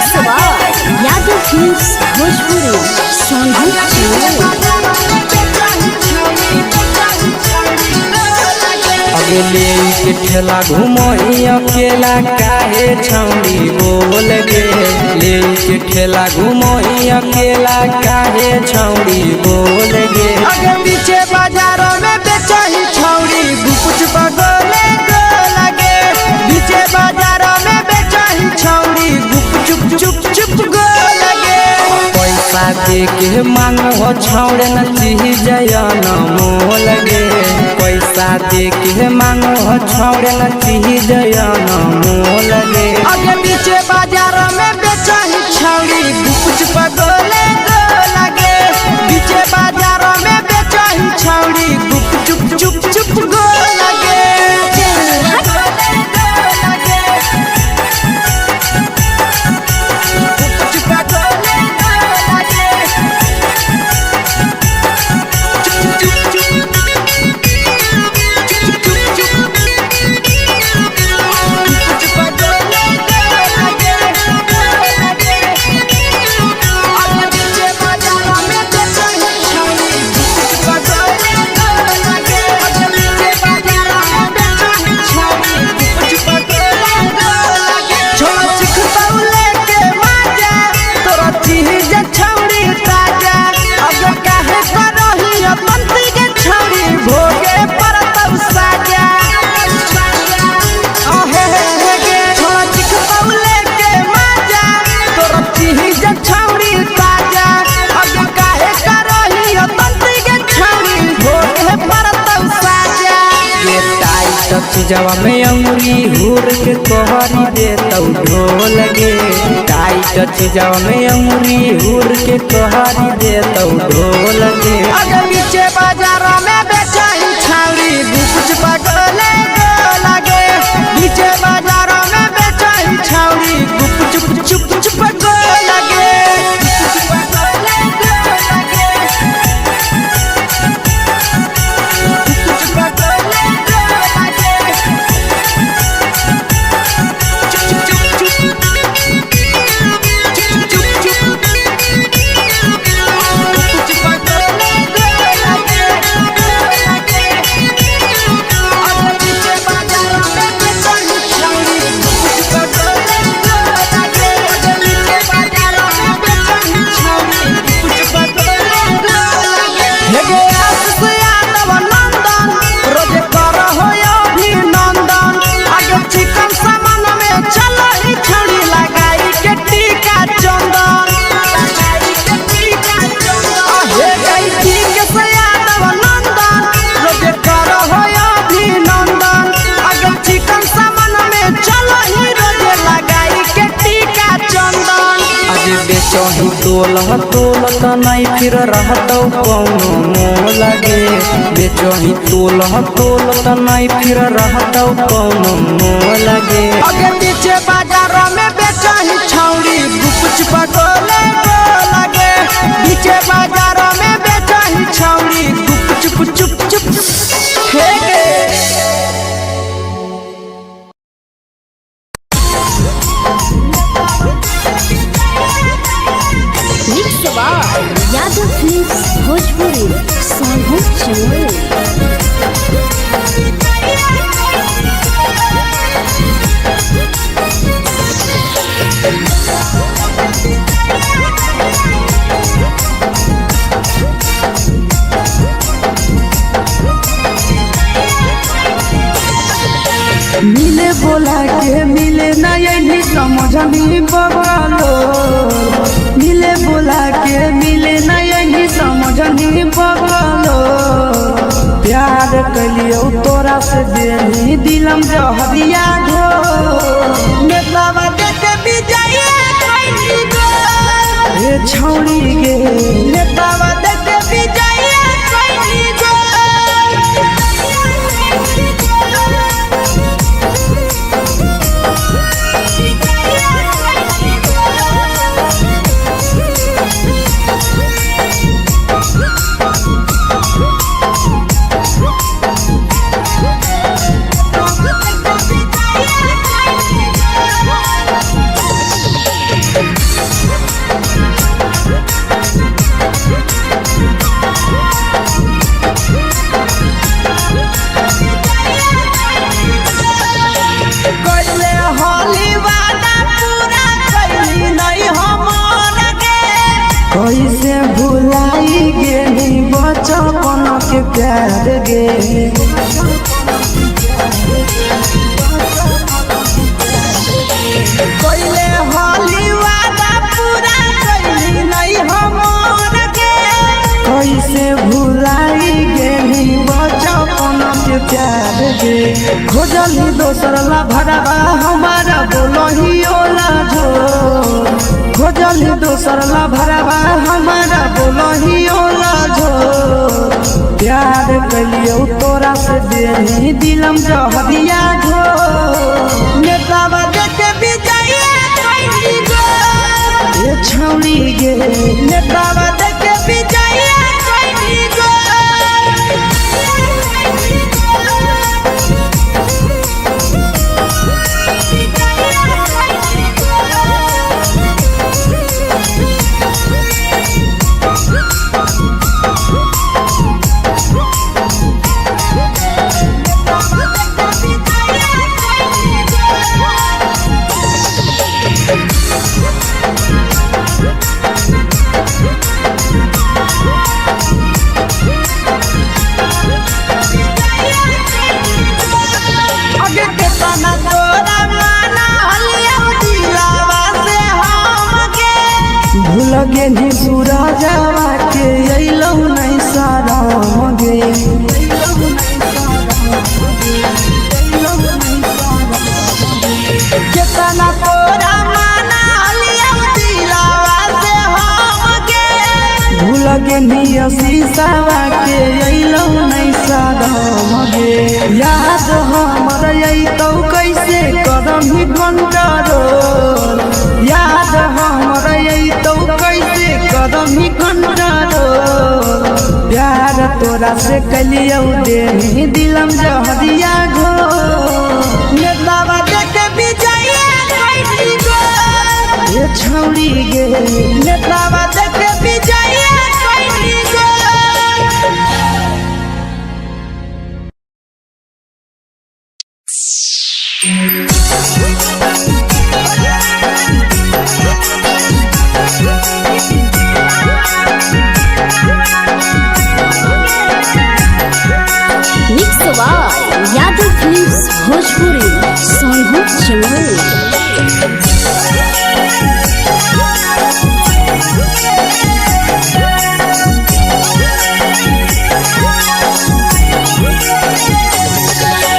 Speaker 2: यादव फिल्म्स भोजपुरी संगीत चलो
Speaker 4: अगले के ठेला घुमई अकेला काहे छौड़ी बोल गे ले के ठेला घुमई अकेला काहे छौड़ी बोल गे
Speaker 3: आगे पीछे बाजारों में बेचही छौड़ी कुछ बगले गो लगे पीछे बाजारों में बेचही छौड़ी चुप चुप चुप गो लगे
Speaker 4: पैसा दे के मांग हो छौड़े न चीज न मोल गे पैसा दे के मांग हो छौड़े न चीज न मोल गे
Speaker 3: आगे पीछे बाजारों में बेचही छौड़ी कुछ बगले गो लगे पीछे बाजारों में बेचही छौड़ी चुप चुप चुप गो लगे
Speaker 4: चीजवा में अंगुरी हुर के कहरी दे तौ ढोल गे टाइट चीजवा में अंगुरी हुर के कहरी दे तौ ढोल गे
Speaker 3: अगर नीचे बाजार में बेचाई छावरी कुछ पगले लगे नीचे बाजार में बेचाई छावरी चुप चुप चुप लगे
Speaker 4: बेचही तोल त नहीं फिर रहतौ कौनो मोल गे बेचही तोल त नहीं फिर रहतौ कौनो मोल गे
Speaker 3: अगर नीचे बाजार में बेचही छौरी कुछ पगले लगे नीचे बाजार में बेचही छौरी चुप चुप चुप हे
Speaker 2: यादव फिल्म्स भोजपुरी साहब चैनल।
Speaker 1: मिले बोला के मिले ना यही समझनी बगलो मिले बोला के मिले ना यही समझनी बगलो प्यार कलियो तोरा से देनी दिलम जहरिया घो
Speaker 3: नेतावा देखे विजय कैली गो
Speaker 1: हे छौड़ी गे
Speaker 3: नेतावा देखे विजय कैली गो
Speaker 1: कैसे भुलाई गेली बचपन के प्यार गे
Speaker 3: कोइले होली वादा पूरा कैली नहीं हमर के
Speaker 1: कैसे भुलाई गेली बचपन के प्यार गे खोजली दोसर ला भरवा हमारा बोलही ओला जो खोजली दोसर ला भरवा हमारा बोलही ओला जो प्यार कलियो तोरा से देनी दिलम जहरिया घो
Speaker 3: नेतावा देखे विजय कैली गो
Speaker 1: ये छौड़ी गे
Speaker 3: नेतावा देखे विजय कैली गो लगे निया शीशावा के अइलो नहीं सादम गे याद हमर अइतौ कैसे करम ही कंट्रोल याद हमर अइतौ कैसे करम ही कंट्रोल प्यार तोरा से कलियौ देनी दिलम जहरिया घो नेतावा देखे विजया कैसी गो ये छौड़ी गे नेतावा देखे विजया कैसी गो
Speaker 2: mix by Yadav films Bhojpuri Sonu Chamoli.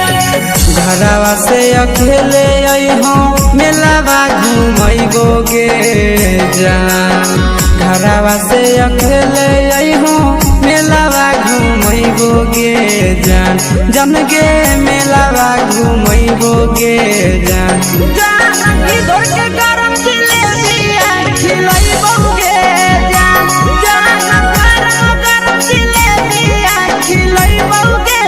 Speaker 4: घरवा से अकेले अइहो मेलावा घूमैबो गे जान घरवा से अकेले अइहो मेलावा घूमैबो गे जान जन गे मेलावा घूमैबो गे जान
Speaker 3: जानकी दौड़ के गरम जिलेबिया खिलैबौ गे जान गरम जिलेबिया खिलैबौ गे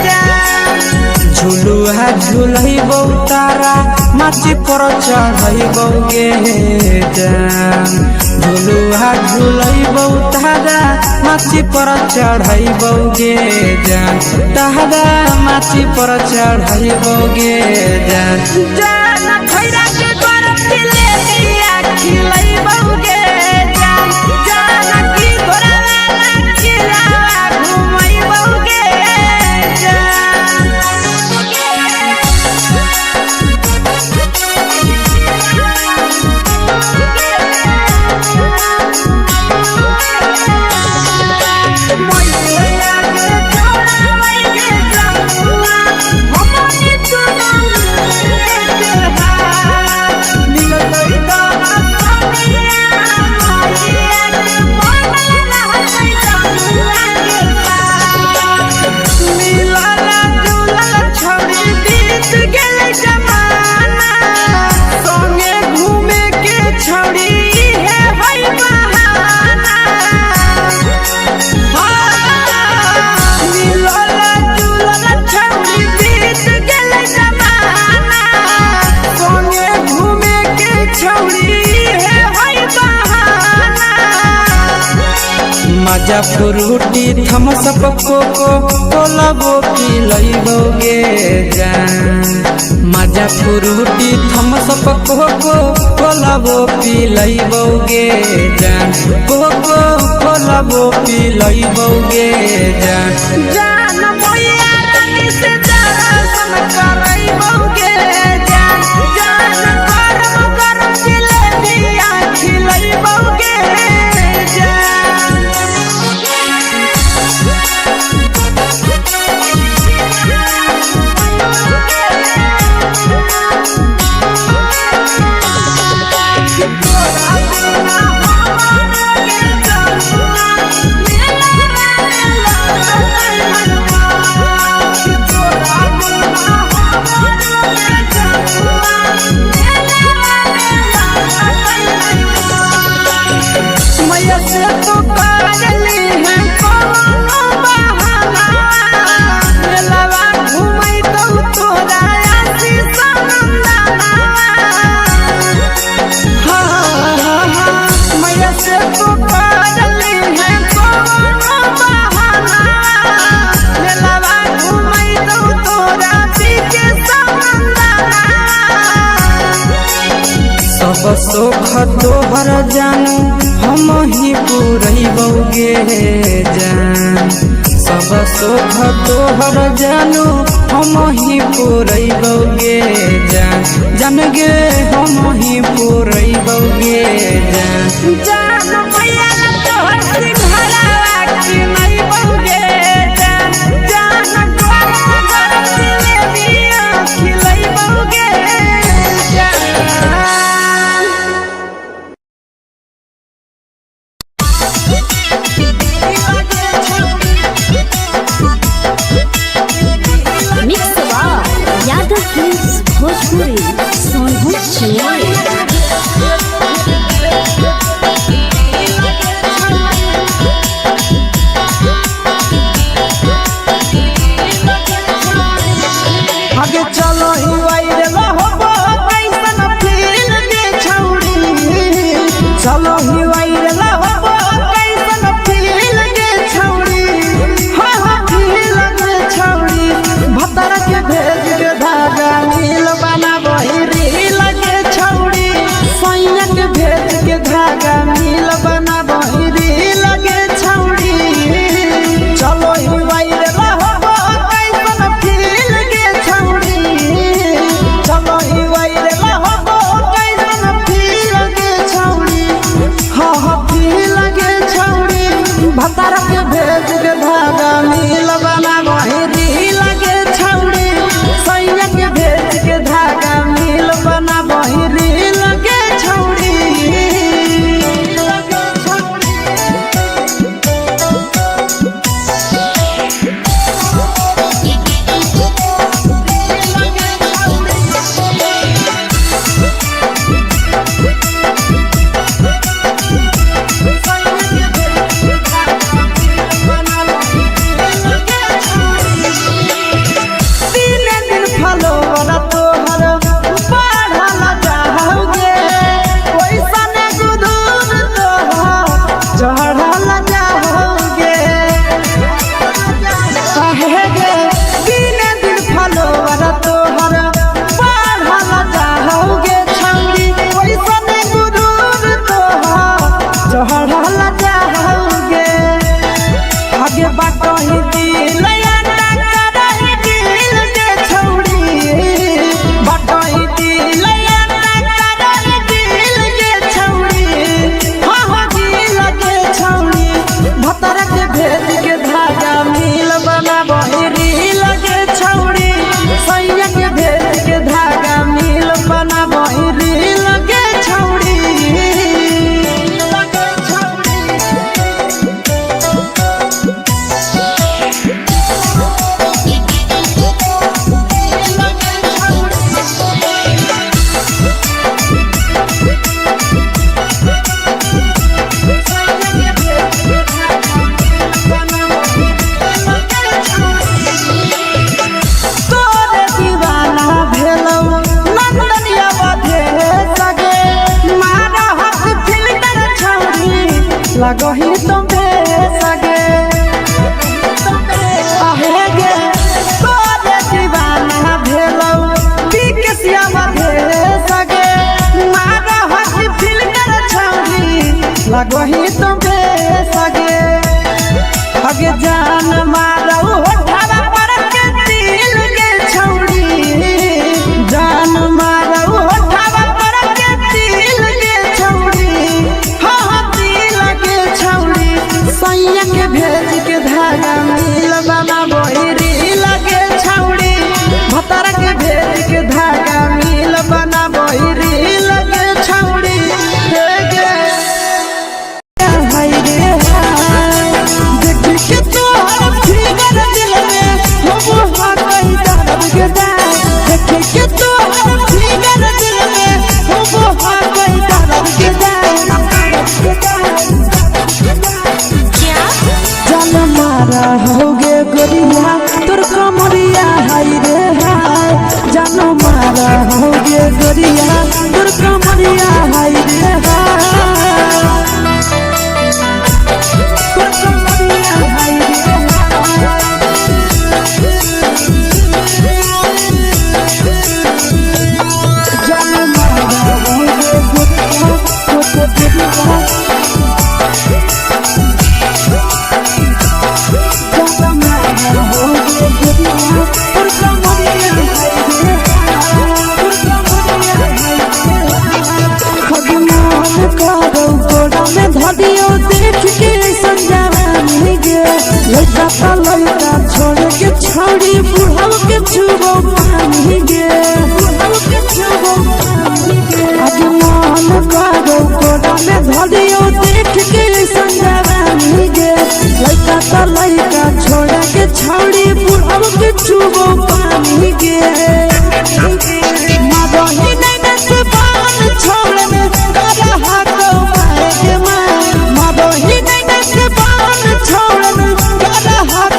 Speaker 3: जान
Speaker 4: झुलुहा झुलैबौ तारा माची पर चढ़ैबौ गे जान झुलुहा झुलैबौ तारा माची पर चढ़ैबौ गे जान तारा माची पर चढ़ैबौ गे जान
Speaker 3: जान खैरा के गरम जिलेबिया खिलैबौ गे जान जानकी घोड़ावाला किलावा घुमैबौ गे जान
Speaker 4: मजा फ्रूटी थम्स अप कोको कोलाबो पिलैबौ गे जान मजा फ्रूटी थम्स अप कोको कोलाबो पिलैबौ गे जान कोको कोलाबो पिलैबौ गे जान
Speaker 3: जान भैया रानी से दर्शन करैबौ गे जान गरम गरम जिलेबिया खिलैबौ गे जान मैया से तो काजली है कोनो बहाना मेलावा घुमैतौ तोरा आशीष नंदना मैया से तो काजली है कोनो बहाना मेलावा घुमैतौ तोरा आशीष नंदना
Speaker 4: सब सुख तोहर जानू हम ही पुरैबौ गे जान सब सुख तोहर जानू हम ही पुरैबौ गे जान जान गे हम ही पुरैबौ गे जान
Speaker 3: जान भैया तोहर सिंघरावा खिलैबौ गे जान गरम गरम जिलेबिया खिलैबौ गे जान भतार के भेज के धागा मिल बना बहिरी लगे छौड़ी सैया के भेज के धागा मिल बना बहिरी लगे छौड़ी लगही तुम्हे सगे आहे गे तोरे दीवाना भेलौ बिकसिया भे सगे मारा हसी फिल्टर छौरी लगही तुम्हे सगे अगे जान मारौ होठवा पर के दिल के छौरी जान मारौ होठवा पर के दिल के छौरी सैया के भेज के धागा मिल बना बहिरी लगे छौड़ी भतार के भेज के धागा मिल बना बहिरी लगे छौड़ी देख के तोहर फिगर दिल में हो कहीं दर्द के देख के तोहर फिगर दिल में हो कहीं दर्द के मारा होगे गोरिया तोर कमरिया हाय रे हाय जानो मारा होगे गोरिया तोर कमरिया हाय रे हाय तोर कमरिया हाय रे जानो मारा होगे गोरिया तोर कमरिया धदियो देख के संजानी गे लड़का का लड़का छोड़ के छौड़ी बुढ़ाव के छुबो पानी गे बुढ़ाव के छुबो पानी गे आज मन करो कोड़ा में धदियो देख के संजानी गे लड़का का लड़का छोड़ के छौड़ी बुढ़ाव के छुबो पानी गे मादोही नहीं नस बान छोड़ में करा हाथ के मादोही नहीं नस बान छोड़ में करा हाथ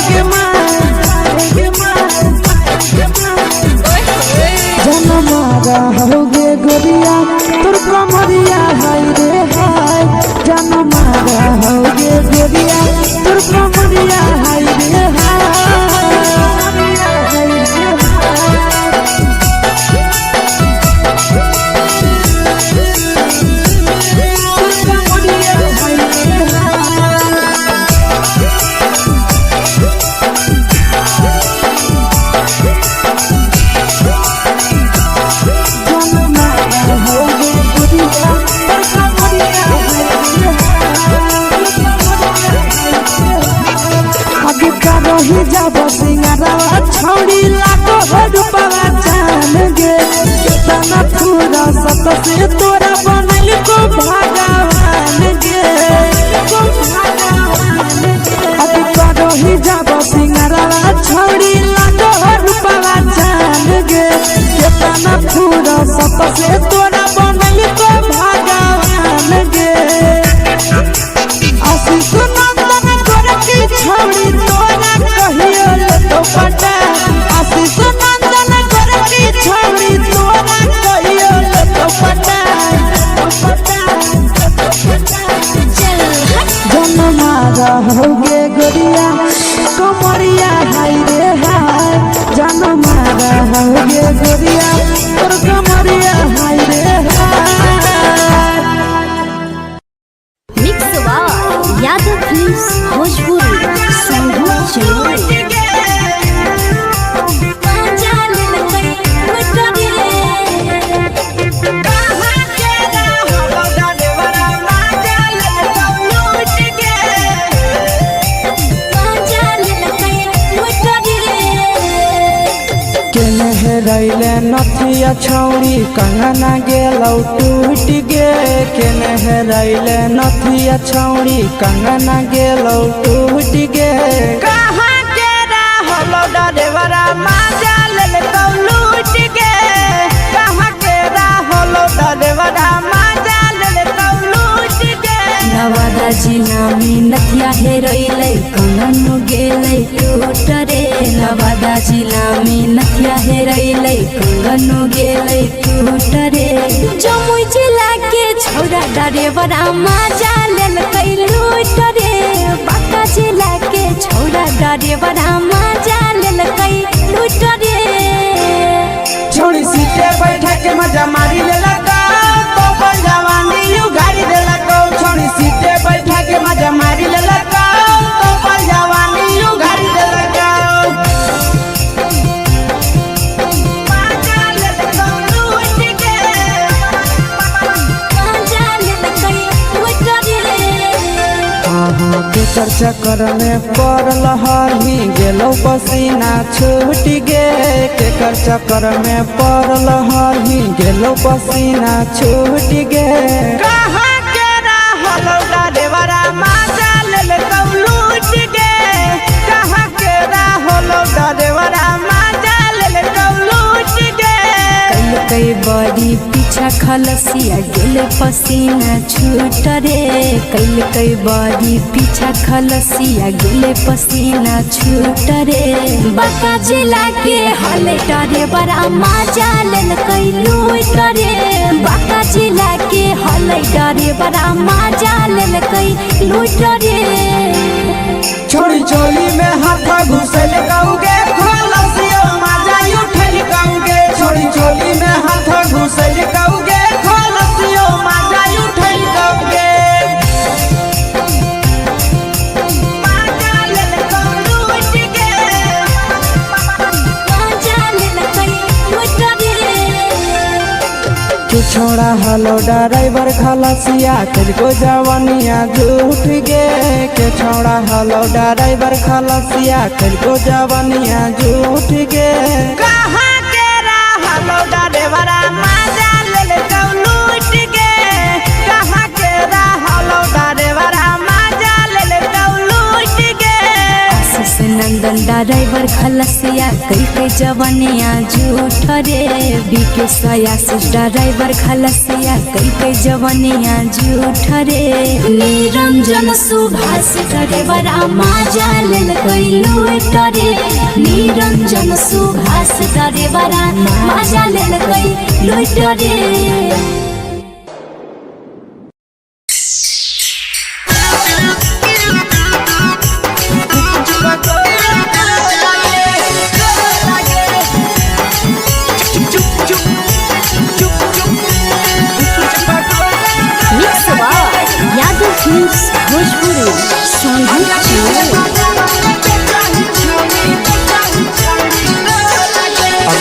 Speaker 3: के जन मारा होगे गोरिया तोर कमरिया हाय रे हाय जन मारा होगे गोरिया तोर कमरिया हाय रे हाय
Speaker 1: ही जब सिंगारवा छौड़ी लाखो रुपवा जान गे कितना पूरा सत से तोरा बनल को भगवान गे अति करो ही जब सिंगारवा छौड़ी लाखो रुपवा जान गे कितना पूरा सत से तोरा बनल को भगवान गे आशीष नंदन तोरा की छौड़ी तोरा कहियो तो पटा आशीष नंदन तोरा की छौड़ी तोरा कहियो तो पटा जन्मा रहोगे गोरिया कमरिया हाय रे हाय जन्मा रहोगे गोरिया तोर कमरिया हाय रे हाय।
Speaker 2: Mix by Yadav films Bhojpuri संगीत चलोरे
Speaker 4: रैले नथिया छौड़ी कंगना गेलौ टूट गे केने रैले नथिया छौड़ी कंगना गेलौ टूट गे
Speaker 3: कहाँ के रहलो डरेवरा माजा ले लूट गे कहाँ के रहलो डरेवरा माजा ले लूट गे
Speaker 2: नवादा जिला में नथिया हेरोइले कंगन गेले टूट रे नवादा जिला में नथिया हेरोइले कंगन गेले टूट रे जमुई जिला के छौड़ा डरेवरा माजा लेल कई लूट रे बांका जिला के छौड़ा डरेवरा माजा लेल कई लूट रे
Speaker 3: छोड़ी सीटे बैठा के मजा मारी ले लगा तो जवानी यू गाड़ी दे लगा छोड़ी सीटे बैठा के मजा मारी ले लगा तो जवानी यू गाड़ी दे लगा
Speaker 4: केकर चक्कर में पड़ल हरही गेलौ पसीना छूट गे केकर चक्कर में पड़ल हरही गेलौ पसीना छूट गे
Speaker 3: कहाँ के रहलो डरेवरा माजा ले लूट गे कहाँ के रहलो डरेवरा माजा ले लूट गे
Speaker 2: कई बड़ी पीछा खलसिया गेले पसीना छूट रे कई बड़ी पीछा खलसिया गेले पसीना छूट रे बांका जिला के हले डरे बड़ा माजा लेल कई लूट रे बांका जिला के हले डरे बड़ा माजा लेल कई लूट रे
Speaker 3: छोड़ी चोली में हाथ घुसल कौगे खलसियो माजा उठल कौगे छोड़ी चोली में हाथ घुसल कौगे खलसियो माजा उठल कौगे माजा ले लूट गे
Speaker 2: माजा लेल कई लूट रे
Speaker 4: तू छोड़ा हलो ड्राइवर खलसिया तुझको जवानिया झूठ गे के छोड़ा हलो ड्राइवर खलसिया तुझको जवानिया झूठ गे
Speaker 3: कहाँ के रहलो डरेवरा माजा ले लूट गे कहाँ के रहलो डरेवरा माजा ले लूट गे
Speaker 2: आशीष नंदन ड्राइवर खलसिया कई जवानिया झूठ रे बीके आशीष ड्राइवर खलसिया कई जवानिया झूठ रे निरंजन सुभाष ड्राइवरा माजा लेल कई लूट रे निरंजन सुभाष ड्राइवरा माजा लेल कई लूट रे mix by Yadav films Bhojpuri संगीत चलोरे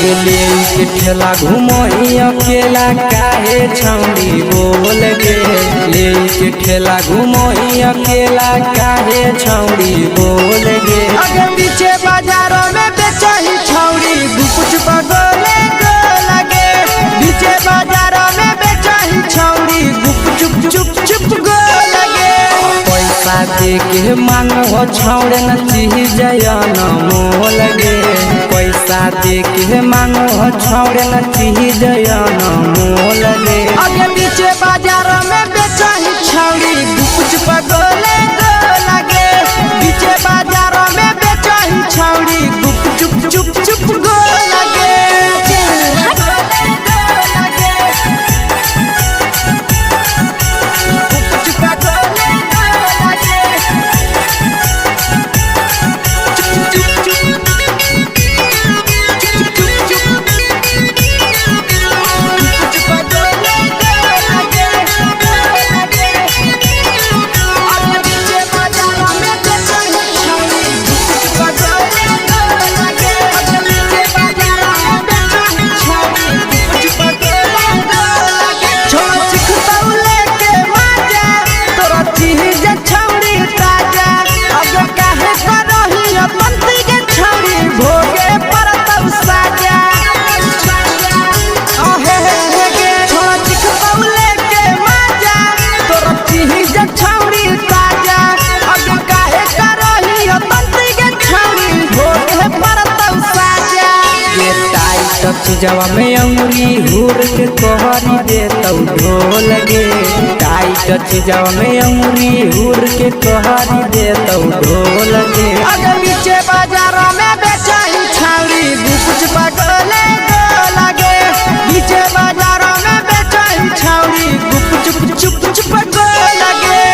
Speaker 4: अगे ले के ठेला घुमई अकेला काहे छौड़ी बोल गे ले के ठेला घुमई अकेला काहे छौड़ी बोल गे
Speaker 3: अगे पीछे बाजारों में बेचही छौड़ी गुपुच पगोले गो लगे पीछे बाजारों में बेचही छौड़ी गुप चुप चुप गो लगे
Speaker 4: पैसा दे के मांगो छौड़े न चीज न मोल गे पैसा दे के मांगो छौड़े न चीज न मोल गे
Speaker 3: अगे पीछे बाजारों में बेचही छौड़ी गुपुच पगोले गो लगे पीछे बाजारों में बेचही छौड़ी गुप चुप गो लगे
Speaker 4: चीजवा में अंगुरी हुर के कहरी दे तौ ढोल गे टाइट चीजवा में अंगुरी हुर के कहरी दे तौ ढोल गे
Speaker 3: अगे पीछे बाजारों में बेचही छौड़ी गुपुच पगोले गो लगे पीछे बाजारों में बेचही छौड़ी गुप चुप गो लगे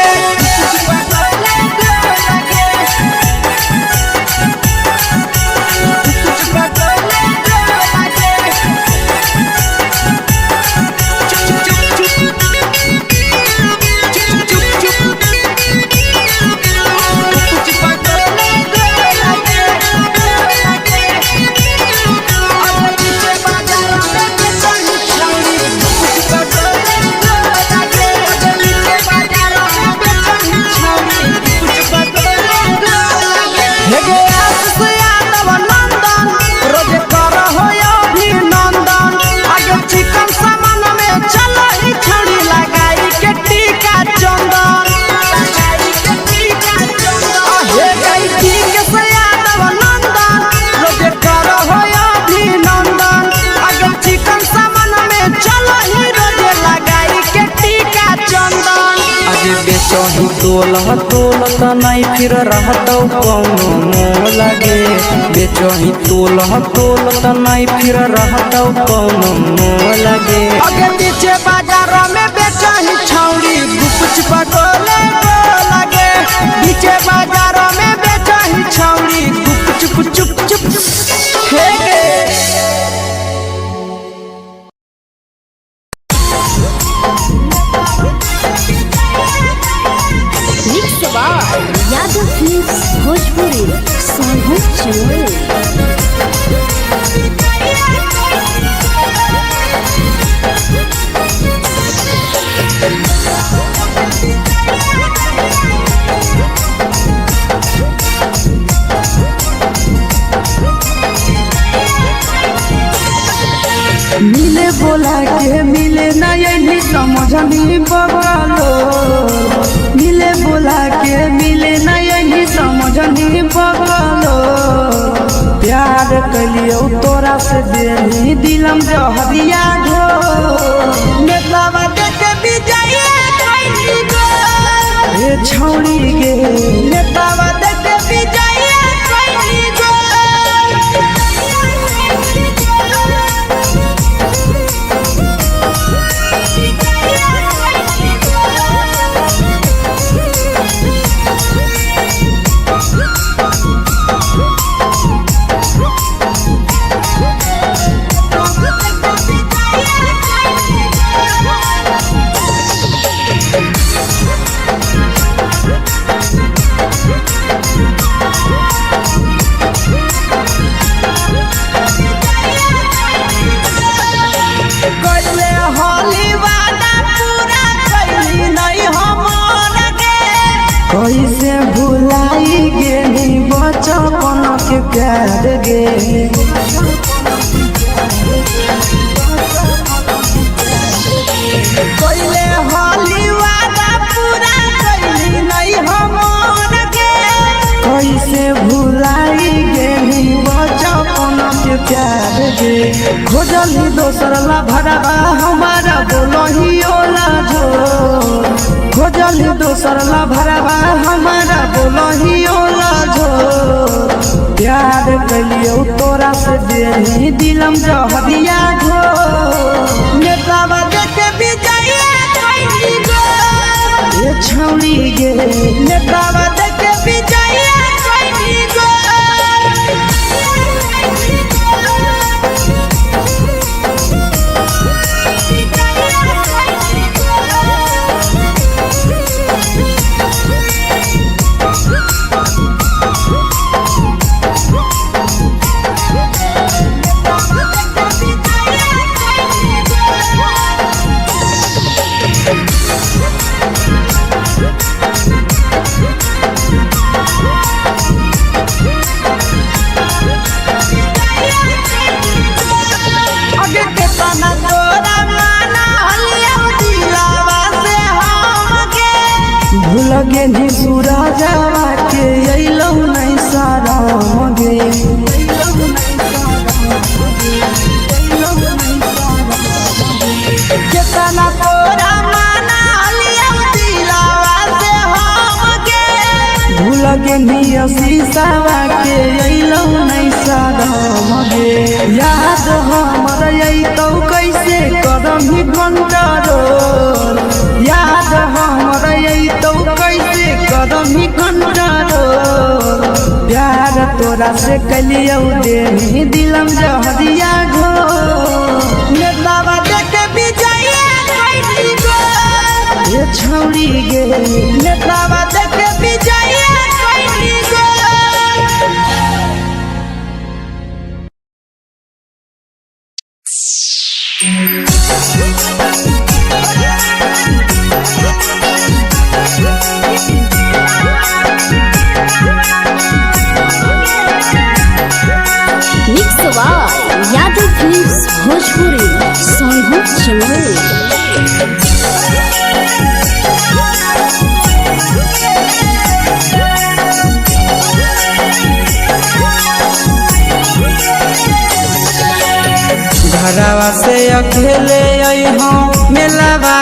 Speaker 4: बेचही तोल त नहीं फिर रहतौ कौनो मोल गे बेचही तोल त नहीं फिर रहतौ कौनो मोल गे
Speaker 3: अगे पीछे बाजारों में बेचही छौड़ी गुपुच पगोले गो लगे पीछे बाजारों में बेचही छौड़ी गुप चुप हे गे
Speaker 2: यादव फिल्म्स भोजपुरी सोनू चोर
Speaker 1: मिले बोला के मिले ना यही समझनी बगलो मिले बोला के मिले ना यही समझनी बगलो प्यार कलियो तोरा से देनी दिलम जहरिया ढो नेतावा देख विजय कैली गो ए छौड़ी गे नेतावा देख विजय कैली गो
Speaker 3: कैसे भुलाई गे बचपन के प्यार गे। कैले होली वादा पूरा कैली नहीं हमर गे। कैसे भुलाई गे बचपन के प्यार गे। खोजली दोसर ला भरवा हमारा बोलही ओला जो। खोजली दोसर ला भरवा हमारा बोलही ओला जो। प्यार कैलियो तोरा से देही दिलम जहरिया घो। नेतावा देखे विजया कैली गो ये छौड़ी गे। नेतावा देखे विजया कैली गो। भूलगे नी सूरजवा के अइलौ नहीं सारा मगे। केतना तोरा माना लिया दिलावा से हम गे। भूलगे नी शीशावा के अइलौ नहीं सारा मगे। याद हमर अइतौ कैसे करही कंट्रोल। याद हमर अइतौ कैसे करही कंट्रोल। प्यार तोरा से कलियौ देही दिलम जहरिया घो। नेतावा देखे विजया कैली गो ये छौड़ी गे। नेतावा देखे विजया कैली गो।
Speaker 2: Mix by Yadav films Bhojpuri Sonu Chamoli.
Speaker 4: घरवा से अकेले आई हम मेलावा